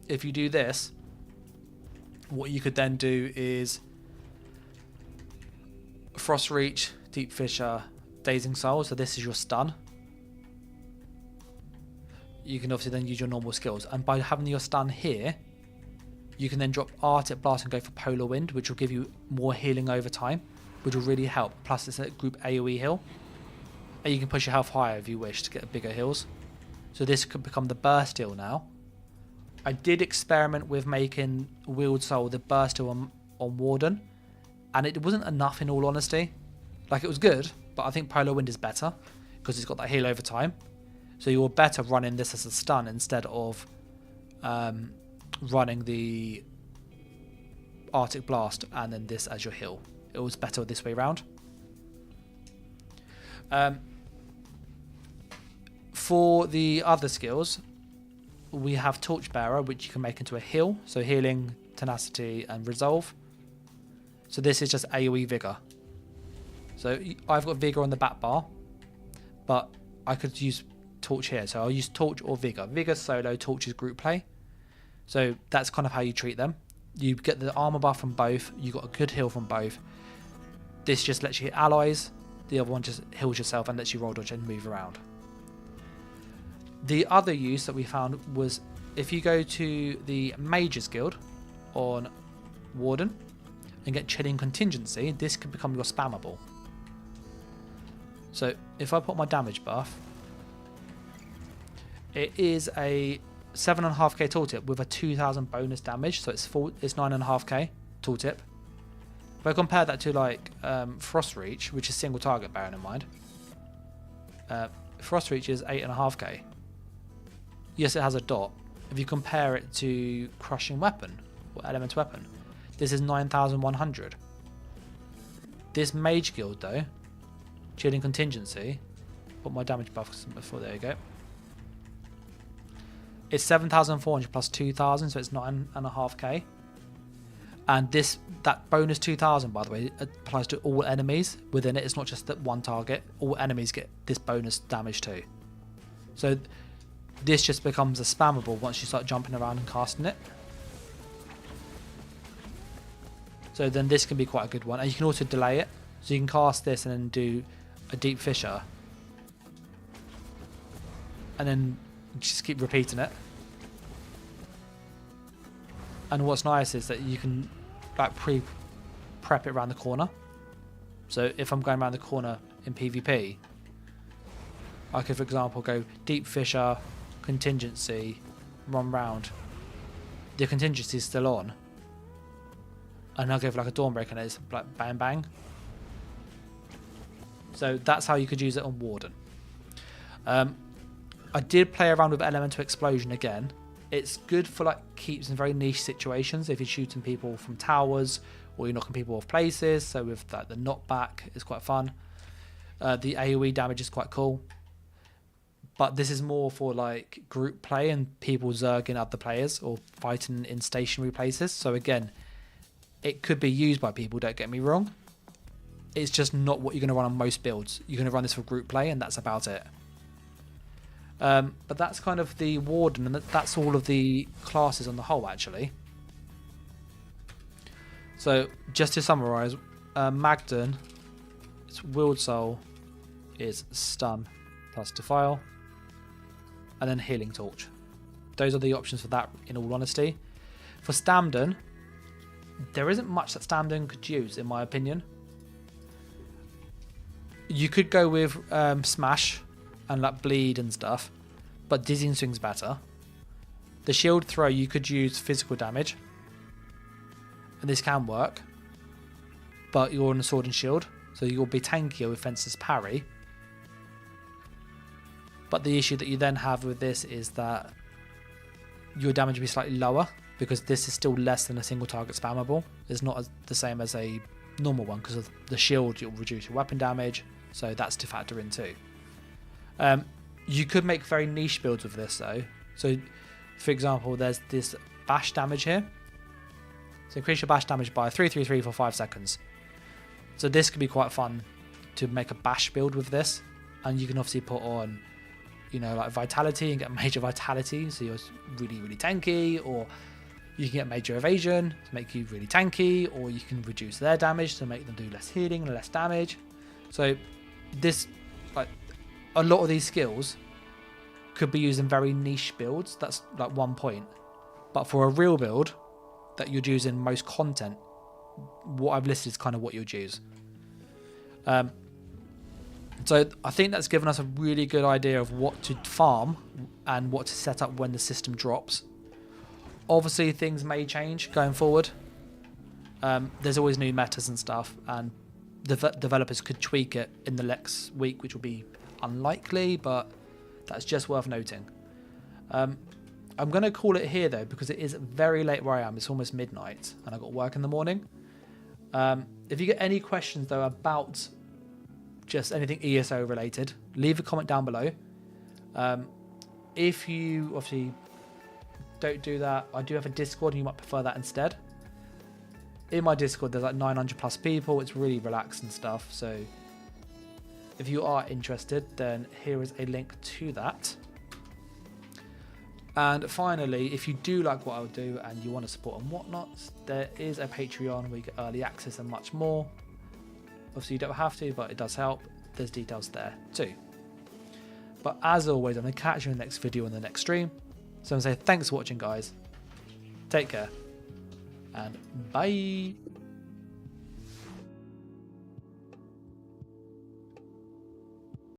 If you do this, what you could then do is Frost Reach, Deep Fissure, Dazing Soul, so this is your stun. You can obviously then use your normal skills, and by having your stun here, you can then drop Arctic Blast and go for Polar Wind, which will give you more healing over time, which will really help. Plus it's a group AoE heal, and you can push your health higher if you wish to get bigger heals. So this could become the burst heal now. I did experiment with making Willed Soul the burst heal on Warden, and it wasn't enough in all honesty. Like, it was good, but I think Polar Wind is better because it's got that heal over time. So you're better running this as a stun instead of running the Arctic Blast and then this as your heal. It was better this way around. For the other skills, we have Torchbearer, which you can make into a heal. So healing, tenacity, and resolve. So this is just AoE vigor. So I've got vigor on the back bar, but I could use torch here. So I'll use torch or vigor. Vigor solo, torch is group play. So that's kind of how you treat them. You get the armor buff from both. You got a good heal from both. This just lets you hit allies. The other one just heals yourself and lets you roll dodge and move around. The other use that we found was if you go to the Mages Guild on Warden and get Chilling Contingency, this can become your spammable. So if I put my damage buff, it is a 7.5k tooltip with a 2000 bonus damage, so it's 9.5k tooltip. If I compare that to like Frost Reach, which is single target, bearing in mind, Frost Reach is 8.5k. Yes, it has a dot. If you compare it to Crushing Weapon or Element Weapon, this is 9,100. This Mage Guild though, Chilling Contingency, put my damage buff before, there you go. It's 7,400 plus 2,000, so it's 9.5k. And that bonus 2,000, by the way, applies to all enemies within it. It's not just that one target. All enemies get this bonus damage too. So this just becomes a spammable once you start jumping around and casting it. So then this can be quite a good one. And you can also delay it. So you can cast this and then do a Deep Fissure. And then just keep repeating it. And what's nice is that you can like prep it around the corner. So if I'm going around the corner in PvP, I could, for example, go Deep Fissure, Contingency, run round. The contingency is still on, and I'll give like a Dawnbreaker and it's like bang bang. So that's how you could use it on Warden. I did play around with Elemental Explosion again. It's good for like keeps in very niche situations if you're shooting people from towers or you're knocking people off places. So with like the knockback, it's quite fun. The AoE damage is quite cool. But this is more for like group play and people zerging other players or fighting in stationary places. So again, it could be used by people, don't get me wrong. It's just not what you're going to run on most builds. You're going to run this for group play and that's about it. But that's kind of the Warden, and that's all of the classes on the whole actually. So just to summarise, Magden, its Willed Soul is Stun plus Defile, and then Healing Torch. Those are the options for that, in all honesty. For Stamden, there isn't much that Stamden could use, in my opinion. You could go with Smash and like Bleed and stuff, but Dizzying Swing's better. The Shield Throw, you could use physical damage, and this can work, but you're on a Sword and Shield, so you'll be tankier with Fencer's Parry. But the issue that you then have with this is that your damage will be slightly lower, because this is still less than a single target spammable. It's not the same as a normal one, because of the shield you'll reduce your weapon damage, so that's to factor in too. You could make very niche builds with this though. So for example, there's this bash damage here. So increase your bash damage by 333 for 5 seconds. So this could be quite fun to make a bash build with this, and you can obviously put on, you know, like vitality and get major vitality, so you're really, really tanky, or you can get major evasion to make you really tanky, or you can reduce their damage to make them do less healing and less damage. So this, like, a lot of these skills could be used in very niche builds. That's like one point. But for a real build that you'd use in most content, what I've listed is kind of what you'd use. So I think that's given us a really good idea of what to farm and what to set up when the system drops. Obviously things may change going forward. There's always new metas and stuff, and developers could tweak it in the next week, which will be unlikely, but that's just worth noting. I'm going to call it here though, because it is very late where I am. It's almost midnight and I've got work in the morning. If you get any questions though about just anything ESO related, leave a comment down below. If you obviously don't do that, I do have a Discord and you might prefer that instead. In my Discord there's like 900 plus people. It's really relaxed and stuff, so if you are interested, then here is a link to that. And finally, if you do like what I'll do and you want to support and whatnot, there is a Patreon where you get early access and much more. Obviously you don't have to, but it does help. There's details there too. But as always, I'm going to catch you in the next video in the next stream. So I'm going to say thanks for watching, guys. Take care and bye.